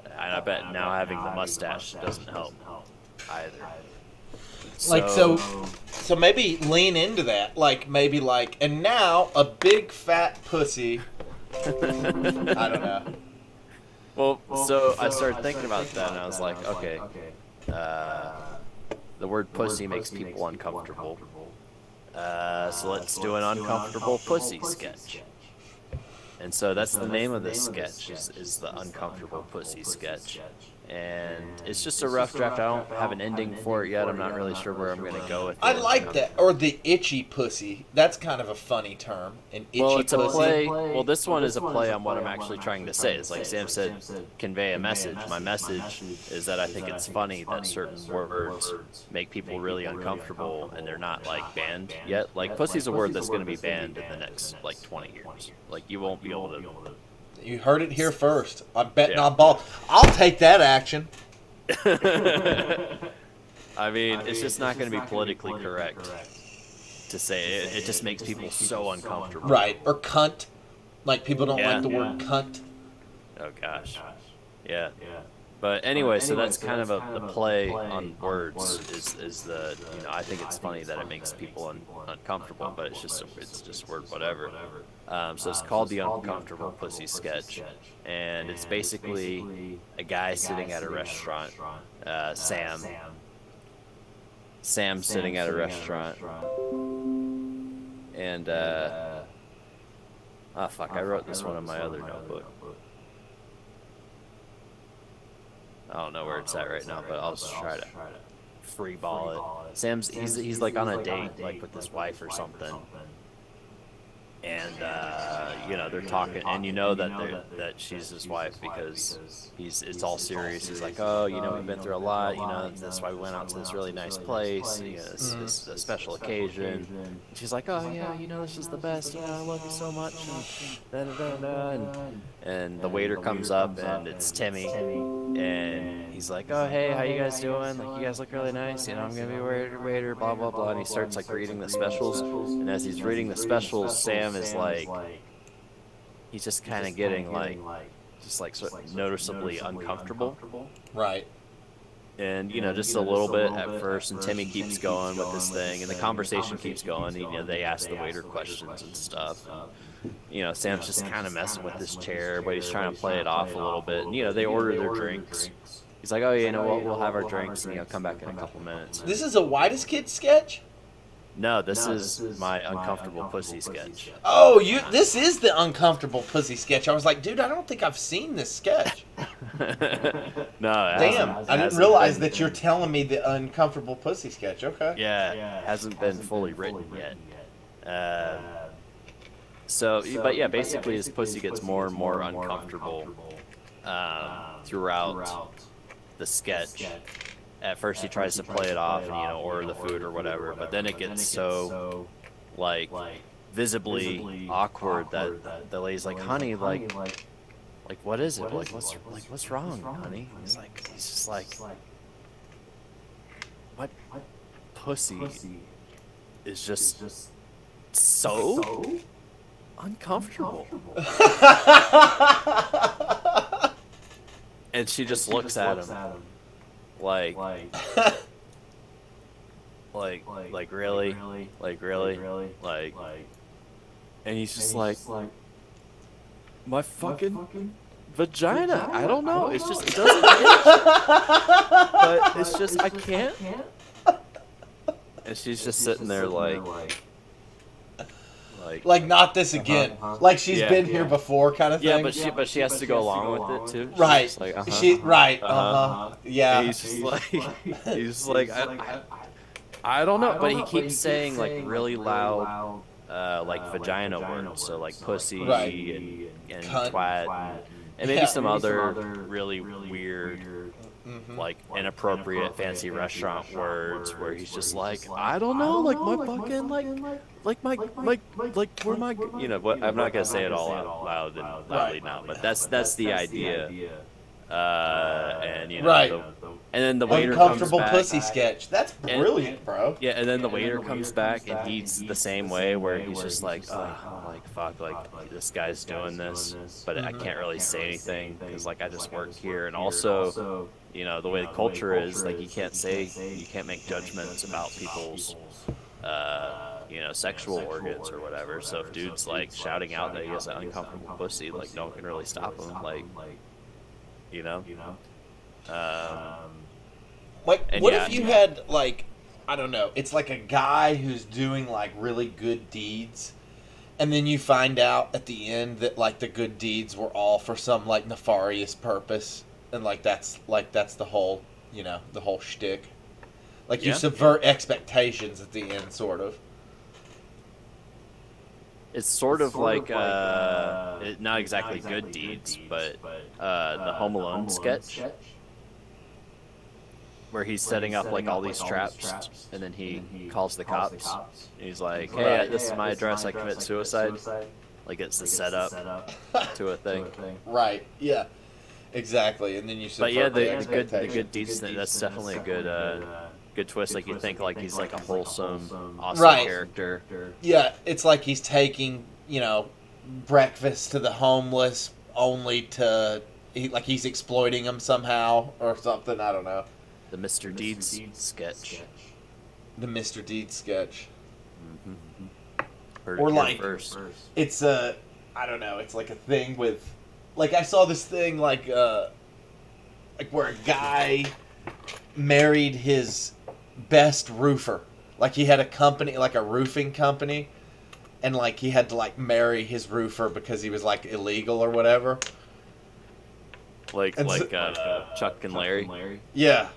And I bet now having the mustache doesn't help either. So maybe lean into that. And now a big fat pussy. I don't know. Well, so I started thinking about that, and I was like, okay, the word pussy makes people uncomfortable. So let's do an uncomfortable pussy sketch. And so that's the name of this sketch, is the uncomfortable pussy sketch. And it's just a rough draft. I don't have an ending for it yet. I'm not really sure where I'm going to go with it. I like that. Or the itchy pussy. That's kind of a funny term. An itchy well, it's pussy. a play. Well, this one is a play on what I'm actually trying to say. It's like Sam said, convey a message. My message is that I think it's funny that certain words make people really uncomfortable and they're not like banned yet. Like pussy's a word that's going to be banned in the next like 20 years. Like you won't be able to. You heard it here first. I'm betting on ball. I'll take that action. I mean, it's just not going to be politically correct to say it. It just makes people so uncomfortable. Right. Or cunt. Like, people don't like the word cunt. Oh, gosh. Yeah. But anyway, so that's kind of the play on words is the, I think it's funny that it makes people uncomfortable, but it's just word whatever. So it's called the Uncomfortable Pussy Sketch, and it's basically a guy sitting at a restaurant, Sam sitting at a restaurant, and, I wrote this one in my other notebook. I don't know where it's at right now, but I'll just try to free ball it. Sam's he's like on a date, like with his wife or something, and they're talking, and that she's his wife because it's all serious. He's like, oh, we've been through a lot, that's why we went out to this really nice place. It's a special occasion. And she's like, oh yeah, this is the best. I love you so much. And the waiter comes up, and it's Timmy, and he's like, oh hey, how you guys doing? Like, you guys look really nice. I'm gonna be waiter, blah blah blah. And he starts like reading the specials, and as he's reading the specials, Sam is like, he's just kind of getting sort of noticeably uncomfortable. Right. And, just a little bit at first, and Timmy keeps going with this thing, and the conversation keeps going. They ask the waiter questions and stuff. And, Sam's just kind of messing with this chair, but he's trying to play it off a little bit. And, they order their drinks. He's like, oh, yeah, we'll have our drinks, and, come back in a couple minutes. This is a Whitest Kids sketch? No, this is my Uncomfortable Pussy sketch. Oh, this is the Uncomfortable Pussy sketch. I was like, dude, I don't think I've seen this sketch. No, damn, I didn't realize that you're telling me the Uncomfortable Pussy sketch. Okay. Yeah, hasn't been fully written yet. But yeah, basically his pussy gets more and more uncomfortable throughout the sketch. At first he tries to play it off and order the food or whatever, but then it gets so visibly awkward that the lady's like, honey, like what is it? What's wrong, honey? He's just like, what pussy is just so uncomfortable. And she just looks at him like really, and he's just like, my fucking vagina. I don't know. It's just, it doesn't itch, but it's just, I can't. And she's just sitting there like not this again. Like she's been here before, kind of thing. Yeah, but she has to go along with it too. She's Right. just like, Yeah. And he's just like, I don't know, but he keeps saying like really loud, like vagina words, so like pussy Right. and Cunt. twat, and maybe some other really weird, like inappropriate fancy restaurant words where he's just like, I don't know, like my fucking like my where my, you know what, I'm not gonna say it all out loud and loudly now, but that's the idea. And you know, Right. and then the waiter comes Uncomfortable back. pussy sketch. That's brilliant, bro. Yeah, and then the waiter comes back and he's the same way where he's just like, oh, like fuck, like this guy's doing this, but I can't really say anything because like I just work here, and also, you know, the way the culture is, like you can't make judgments about people's, you know, sexual organs or whatever. So if dude's like shouting out that he has an uncomfortable pussy, like no one can really stop him, like, you know. Like, And what yeah, if you had, like, I don't know, it's like a guy who's doing, like, really good deeds, and then you find out at the end that, like, the good deeds were all for some, like, nefarious purpose, and, like, that's the whole, you know, the whole shtick. Like, you Yeah. subvert expectations at the end, sort of. It's sort of like, not exactly good deeds, but the Home Alone sketch, where he's setting up like all these traps, and then he calls the cops. And he's like, hey, this is my address, I commit suicide. Like it's the setup to a thing. Right, yeah. Exactly, and then you subvert But yeah, the expectations. good deeds thing, that's definitely a good twist. Like you think like he's like a wholesome, awesome Right. character. Yeah, it's like he's taking, you know, breakfast to the homeless only to, he's exploiting them somehow or something, I don't know. The Mr. Deeds sketch. The Mr. Deeds sketch. Heard Or it here like- first. It's I don't know, it's like a thing with, like I saw this thing like where a guy married his best roofer. Like he had a company, like a roofing company, and like he had to like marry his roofer because he was like illegal or whatever. Like And Chuck and Larry. Yeah.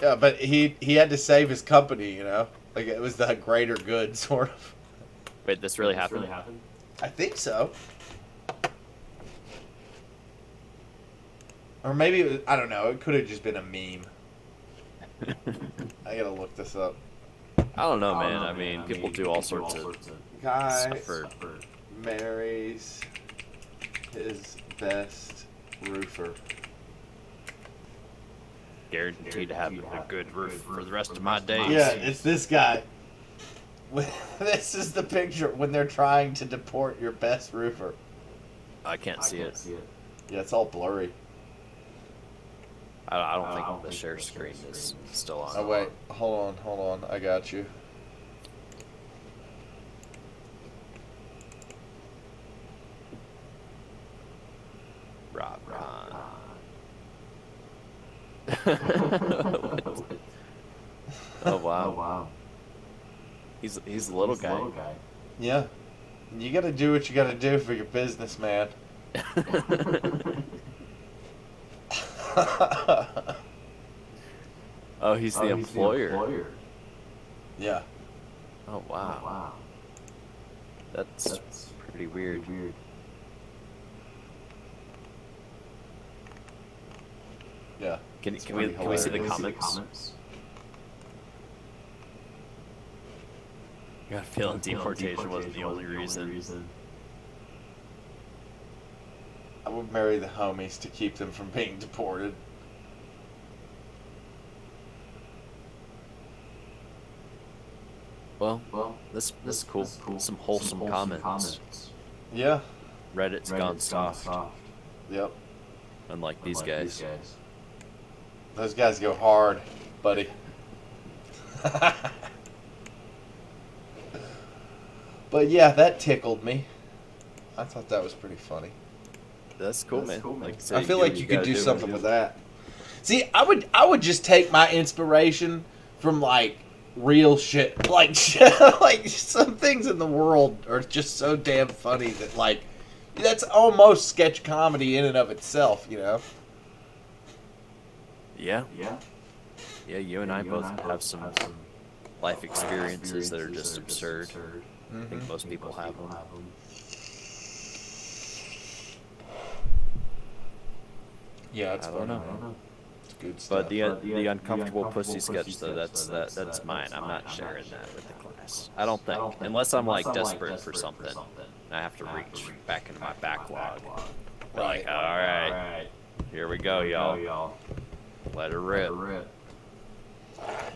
Yeah, but he had to save his company, you know? Like it was the greater good, sort of. Wait, this really happened? I think so. Or maybe, I don't know, it could have just been a meme. I gotta look this up. I don't know, man. I mean, people do all sorts of Guy stuff for... marries his best roofer. Guaranteed to have a good roof for the rest of my days. Yeah, it's this guy. This is the picture when they're trying to deport your best roofer. I can't see it. Yeah, it's all blurry. I don't think the share screen is still on. Oh, wait. Hold on. I got you. Rob Ron. Oh wow. He's a little guy. Yeah. You gotta do what you gotta do for your business, man. Oh, he's the employer. Yeah. Oh wow. That's pretty weird. Yeah. Can we see the comments? I got a feeling deportation wasn't the only reason. I would marry the homies to keep them from being deported. Well, this is cool. Some wholesome comments. Yeah. Reddit's gone soft, Yep. unlike these guys. Those guys go hard, buddy. But yeah, that tickled me. I thought that was pretty funny. That's cool, man. Like I said, I feel do like what you could gotta do something man. with that. See, I would just take my inspiration from like real shit, like like some things in the world are just so damn funny that like that's almost sketch comedy in and of itself, you know. Yeah. You and I both have some life experiences that are just absurd. I think most people have them. Yeah, it's I don't funny. know. It's good stuff. But the uncomfortable pussy sketch though, that's mine. I'm not sharing that with the class. I don't think, unless I'm like desperate for something. I have to reach back into my backlog. Like, all right, here we go, y'all. Let her rip.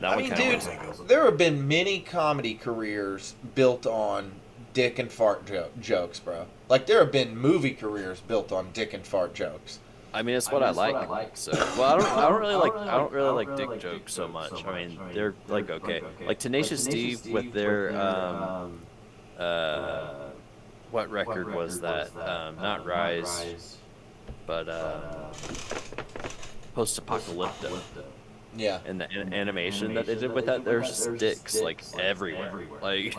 That I one mean, kinda dude, was- there have been many comedy careers built on dick and fart jokes, bro. Like there have been movie careers built on dick and fart jokes. I mean, it's what I like. So, well, I don't really like dick jokes so much. I mean, they're like okay, like Tenacious D with their what record was that? Not Rise, but Post-Apocalypto. Yeah. And the animation that they did with that, there's just dicks like everywhere, like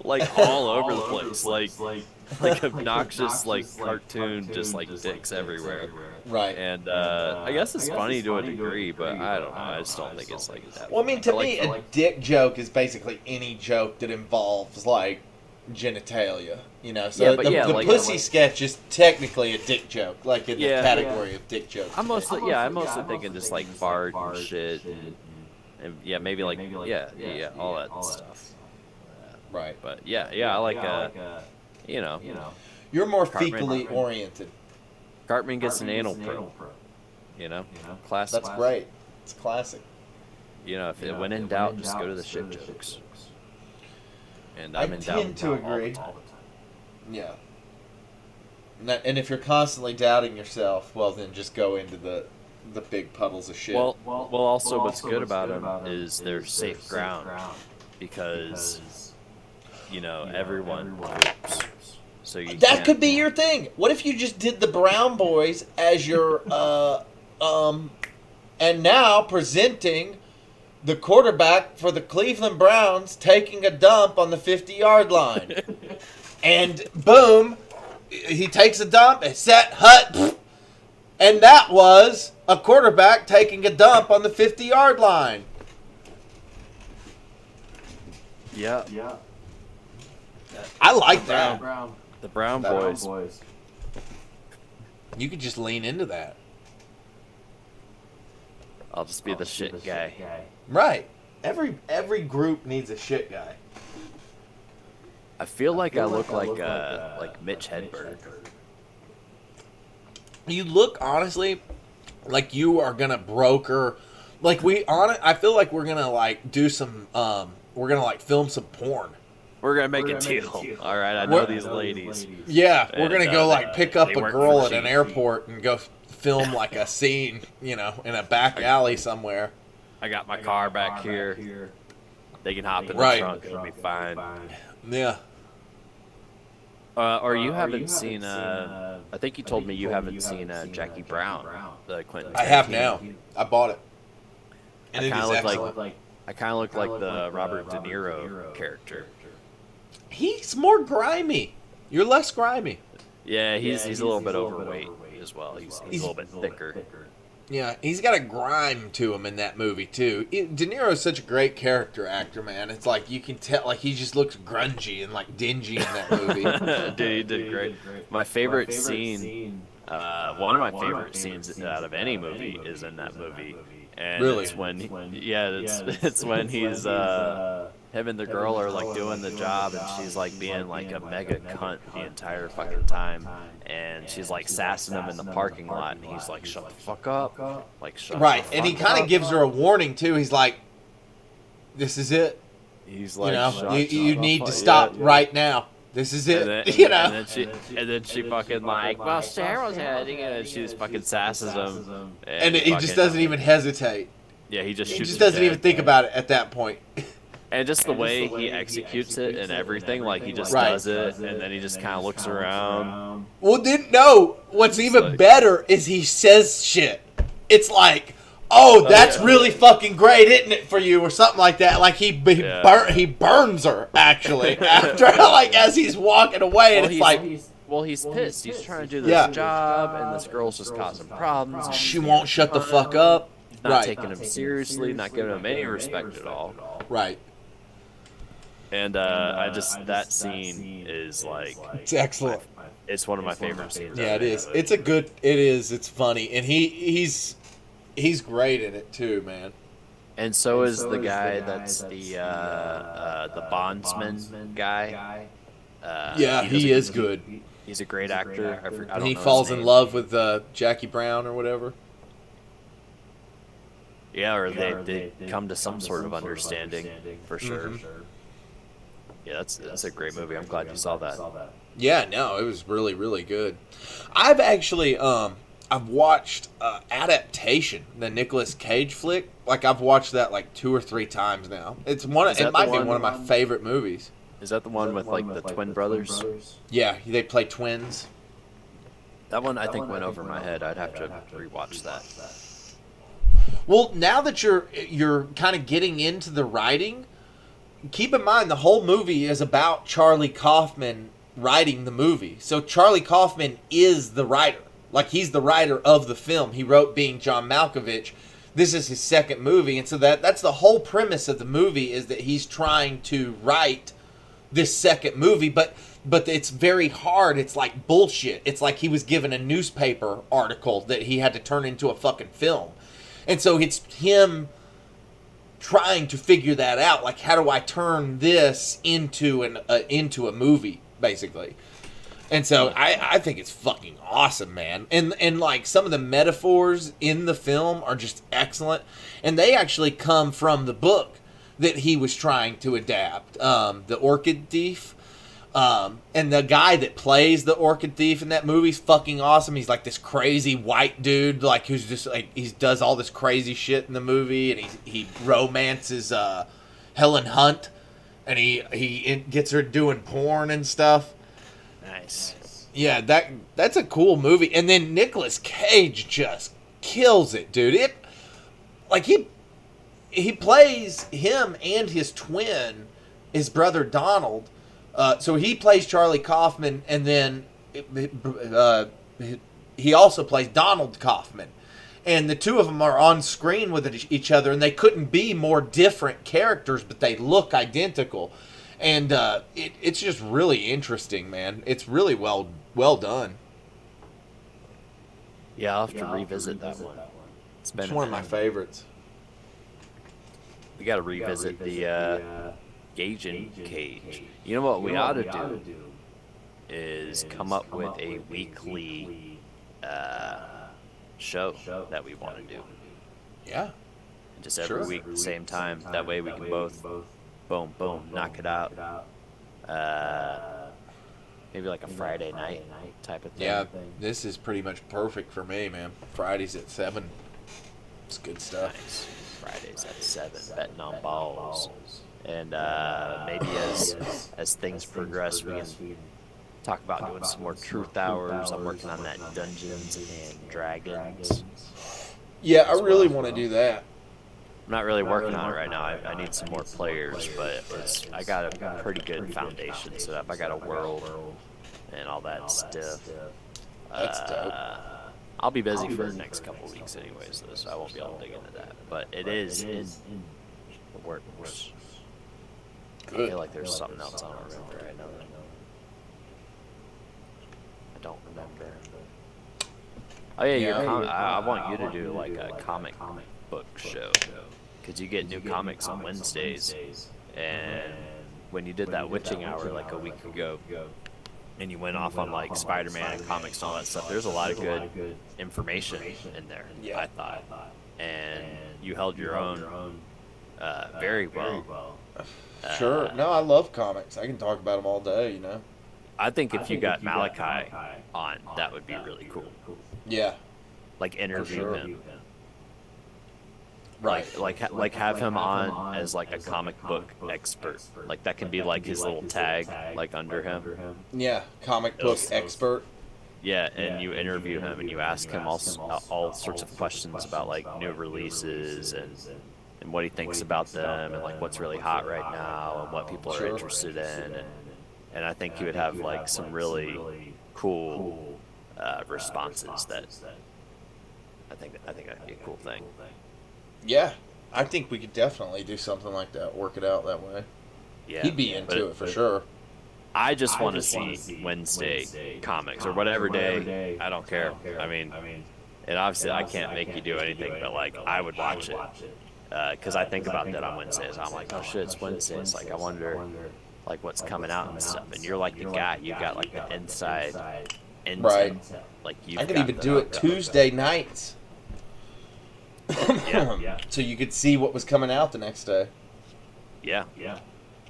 like all over the place, like obnoxious like cartoon, just like dicks everywhere. Right. And I guess it's funny to a degree, but I don't know. I just don't think it's like that. Well, I mean, to funny. me, a dick joke is basically any joke that involves like genitalia, you know. So Yeah, but the like- pussy sketch is technically a dick joke, like in the Yeah. category of dick jokes. I'm mostly thinking just like fart and shit, and yeah, maybe like yeah, all that stuff. Right. But yeah, I like you know, You're more Cartman. fecally oriented. Cartman gets an anal probe. You know, classic. That's great. It's classic. You know, when in doubt, just go to the shit jokes. And I I'm in doubt tend to all the agree. time. Yeah. And if you're constantly doubting yourself, well, then just go into the big puddles of shit. Well, also what's good about them is they're safe ground because you know everyone poops. So you that can't- could be your thing. What if you just did the Brown Boys as your and now presenting the quarterback for the Cleveland Browns taking a dump on the 50-yard line. And boom, he takes a dump, and set, hut, and that was a quarterback taking a dump on the 50-yard line. Yeah. I like that. The Brown Boys. You could just lean into that. I'll just be the shit guy. Right. Every group needs a shit guy. I feel like I look like Mitch Hedberg. You look honestly like you are gonna broker, like I feel like we're gonna like do some we're gonna like film some porn. We're gonna make a deal. All right, I know these ladies. Yeah, we're And, gonna go like pick up they a work girl for at an cheap. airport and go film like a scene, you know, in a back alley somewhere. I got my car back here. They can hop in the Right. trunk. It'll be fine. Yeah. Or you haven't seen? I think you told me you haven't seen Jackie Brown, the Quentin. I have Tarantino. now. I bought it. And I it kind is of look excellent. like I kind of look like the Robert De Niro character. He's more grimy. You're less grimy. Yeah, he's a little bit overweight as well. He's a little bit thicker. Yeah, he's got a grime to him in that movie too. De Niro's such a great character actor, man. It's like you can tell, like he just looks grungy and like dingy in that movie. Dude, he did great. My favorite scene, one of my favorite scenes out of any movie is in that movie. And Really? it's when, it's when he's him and the girl are like doing the job, and she's like being like a mega cunt the entire fucking time, and she's like sassing him in the parking lot, and he's like, "Shut the fuck up!" Like, shut. Right, the and he fuck kind up. of gives her a warning too. He's like, "This is it. He's You like, know, "Shut you the need to fuck-" stop Yeah. right now. This is it." And then, You know. and then she fucking like, well, Cheryl's heading, and she just fucking sasses him, And he just fucking- doesn't even hesitate. Yeah, he just He shoots just him doesn't even dead. think about it at that point. And just the way he executes it and everything, like he just Right. does it, and then he just kind of looks around. Well, didn't know. What's even like- better is he says shit. It's like, "Oh, that's yeah. really fucking great, isn't it, for you?" or something like that. Like he Yeah. he burns her actually after, like as he's walking away, and it's like he's pissed. He's trying to do this Yeah. job, and this girl's just causing problems. she won't shut the fuck up. He's not Right, taking him seriously, not giving him any respect at all. right. And I just that scene is like, It's excellent. it's one of my favorite scenes. Yeah, it ever. is. It's a good. It is. It's funny, and he's great in it too, man. And so is the guy that's the bondsman guy. Yeah, does he a- is good. He's a great actor. I don't know He his falls in name. love with Jackie Brown or whatever. Yeah, or they come to some sort of understanding for sure. Mm-hmm. Yeah, that's a great movie. I'm glad you saw that. Yeah, no, it was really, really good. I've actually I've watched Adaptation, the Nicolas Cage flick. Like I've watched that like 2 or 3 times now. It's one. Is that It the might be one- one of my favorite movies. Is that the one with like the twin brothers? Yeah, they play twins. That one I think went over my head. I'd have to rewatch that. Well, now that you're kind of getting into the writing, keep in mind the whole movie is about Charlie Kaufman writing the movie. So Charlie Kaufman is the writer. Like he's the writer of the film. He wrote Being John Malkovich. This is his second movie, and so that's the whole premise of the movie is that he's trying to write this second movie, but it's very hard. It's like bullshit. It's like he was given a newspaper article that he had to turn into a fucking film. And so it's him trying to figure that out. Like, how do I turn this into a movie, basically? And so I think it's fucking awesome, man. And like some of the metaphors in the film are just excellent. And they actually come from the book that he was trying to adapt, The Orchid Thief. And the guy that plays the Orchid Thief in that movie is fucking awesome. He's like this crazy white dude, like who's just like he does all this crazy shit in the movie, and he romances Helen Hunt, and he gets her doing porn and stuff. Nice. Yeah, that's a cool movie. And then Nicolas Cage just kills it, dude. It like he plays him and his twin, his brother Donald. So he plays Charlie Kaufman, and then he also plays Donald Kaufman. And the two of them are on screen with each other, and they couldn't be more different characters, but they look identical. And it's just really interesting, man. It's really well done. Yeah, I'll have to revisit that one. It's been It's one of my favorites. We got to revisit the Gauging Cage. You know what we ought to do is come up with a weekly show that we want to do. Yeah. Just every Sure. week, the same time. That way we can both, boom, boom, knock it out. Maybe like a Friday night type of thing. Yeah, this is pretty much perfect for me, man. Fridays at 7. It's good stuff. Nice. Fridays at 7, betting on balls. And maybe as things progress, we can talk about doing some more truth hours. I'm working on that Dungeons and Dragons. Yeah, I really want to do that. I'm not really working on it right now. I need some more players, but I got a pretty good foundation set up. I got a world and all that stuff. That's dope. I'll be busy for the next couple weeks anyways, so I won't be able to dig into that. But it is in the works. I Good. feel like there's something else I don't remember right now. I don't remember. Oh yeah, I want you to do like a comic book show, because you get new comics on Wednesdays, And when you did that witching hour like a week ago, and you went off on like Spider-Man and comics and all that stuff, there's a lot of good information in there, Yeah. I thought. And you held your own very well. Sure. No, I love comics. I can talk about them all day, you know? I think if you got Malachi on, that would be really cool. Yeah. Like interview sure. him. Right. Like have him on as like a comic book expert. Like that can be like his little tag like under him. Yeah. Comic book Yes. expert. Yeah, and you interview him and you ask him all sorts of questions about like new releases and what he thinks about them and like what's really hot right now and what people are Sure. interested in, and I think you would have like some really cool responses that I think that'd be a cool thing. Yeah. I think we could definitely do something like that, work it out that way. Yeah, He'd be into it for sure. I just want to see Wednesday comics or whatever day. I don't care. I mean, and obviously I can't make you do anything, but like I would watch it because I think about that on Wednesdays. I'm like, oh shit, it's Wednesday. It's like I wonder like what's coming out and stuff. And you're like the guy. You got like the inside intel. Right. Like you. I could even do it Tuesday nights. Yeah. So you could see what was coming out the next day. Yeah.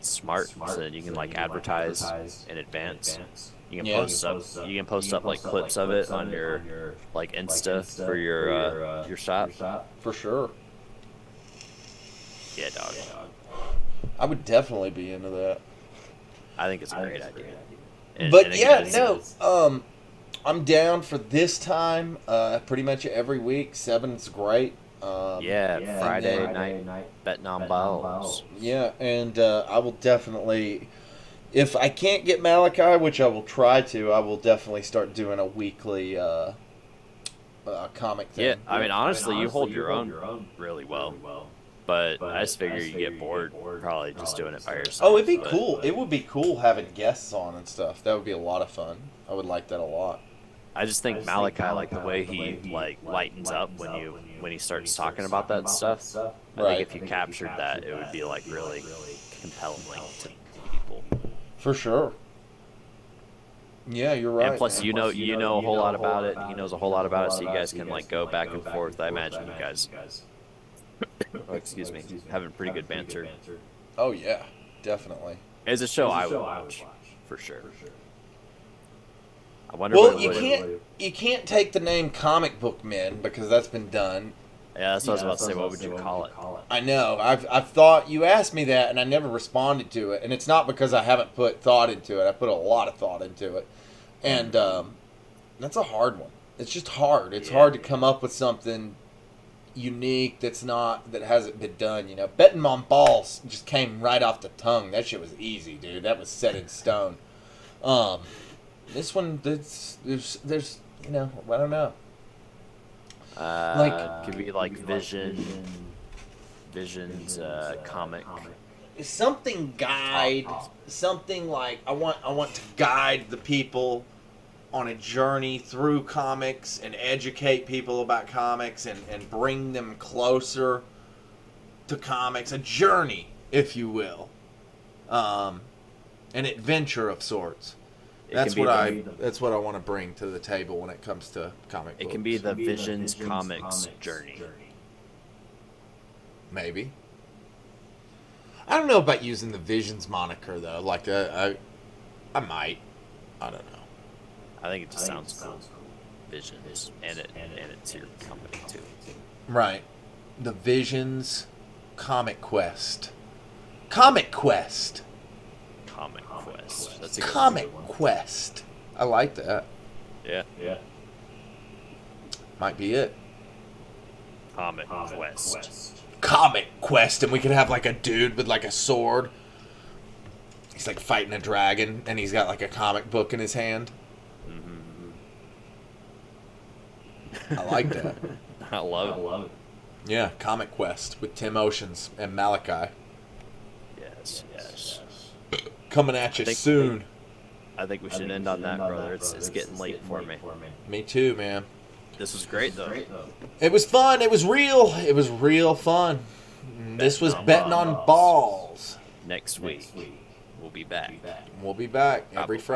Smart. So then you can like advertise in advance. You can Yeah. post up like clips of it on your like Insta for your shop. For sure. Yeah, dog. I would definitely be into that. I think it's a great idea. And But again, I'm down for this time. Pretty much every week. 7's great. Yeah, Friday night betting on balls. Yeah, and I will definitely, if I can't get Malachi, which I will try to, I will definitely start doing a weekly comic thing. Yeah, I mean honestly, you hold your own really well. But I just figure you get bored probably just doing it by yourself. Oh, it'd be but- cool. It would be cool having guests on and stuff. That would be a lot of fun. I would like that a lot. I just think Malachi, like the way he like lightens up when he starts talking about that stuff. I Right. think if you captured that, it would be like really compelling to people. For sure. Yeah, you're right. And plus, man. you know a whole lot about it. He knows a whole lot about it, so you guys can like go back and forth. I imagine you guys, excuse me, having pretty good banter. Oh yeah, definitely. It's a show I would watch for sure. I wonder Well, what you can't take the name Comic Book Men because that's been done. Yeah, that's what I was about to say. What would you call it? I know. I've thought, you asked me that and I never responded to it, and it's not because I haven't put thought into it. I put a lot of thought into it, and that's a hard one. It's just hard. It's hard to come up with something unique that hasn't been done. You know, betting on balls just came right off the tongue. That shit was easy, dude. That was set in stone. This one, there's you know, I don't know. Could be like Vision's comic. Something guide, something like I want to guide the people on a journey through comics and educate people about comics and bring them closer to comics, a journey, if you will, an adventure of sorts. That's what I want to bring to the table when it comes to comic books. It can be the Vision's comics journey. Maybe. I don't know about using the Visions moniker though. Like I might. I don't know. I think it just sounds cool. Visions, and it's your company too. Right. The Visions Comic Quest. Comic Quest. Comic Quest. That's a good Comic one. Quest. I like that. Yeah. Might be it. Comic Quest. Comic Quest, and we could have like a dude with like a sword. He's like fighting a dragon, and he's got like a comic book in his hand. I like that. I love it. Yeah, Comic Quest with Tim Oceans and Malachi. Yes. Coming at you think- soon. I think we should end on that, brother. It's getting late for me. Me too, man. This was great, though. It was fun. It was real. It was real fun. This was betting on balls. next week. We'll be back. We'll be back every Friday.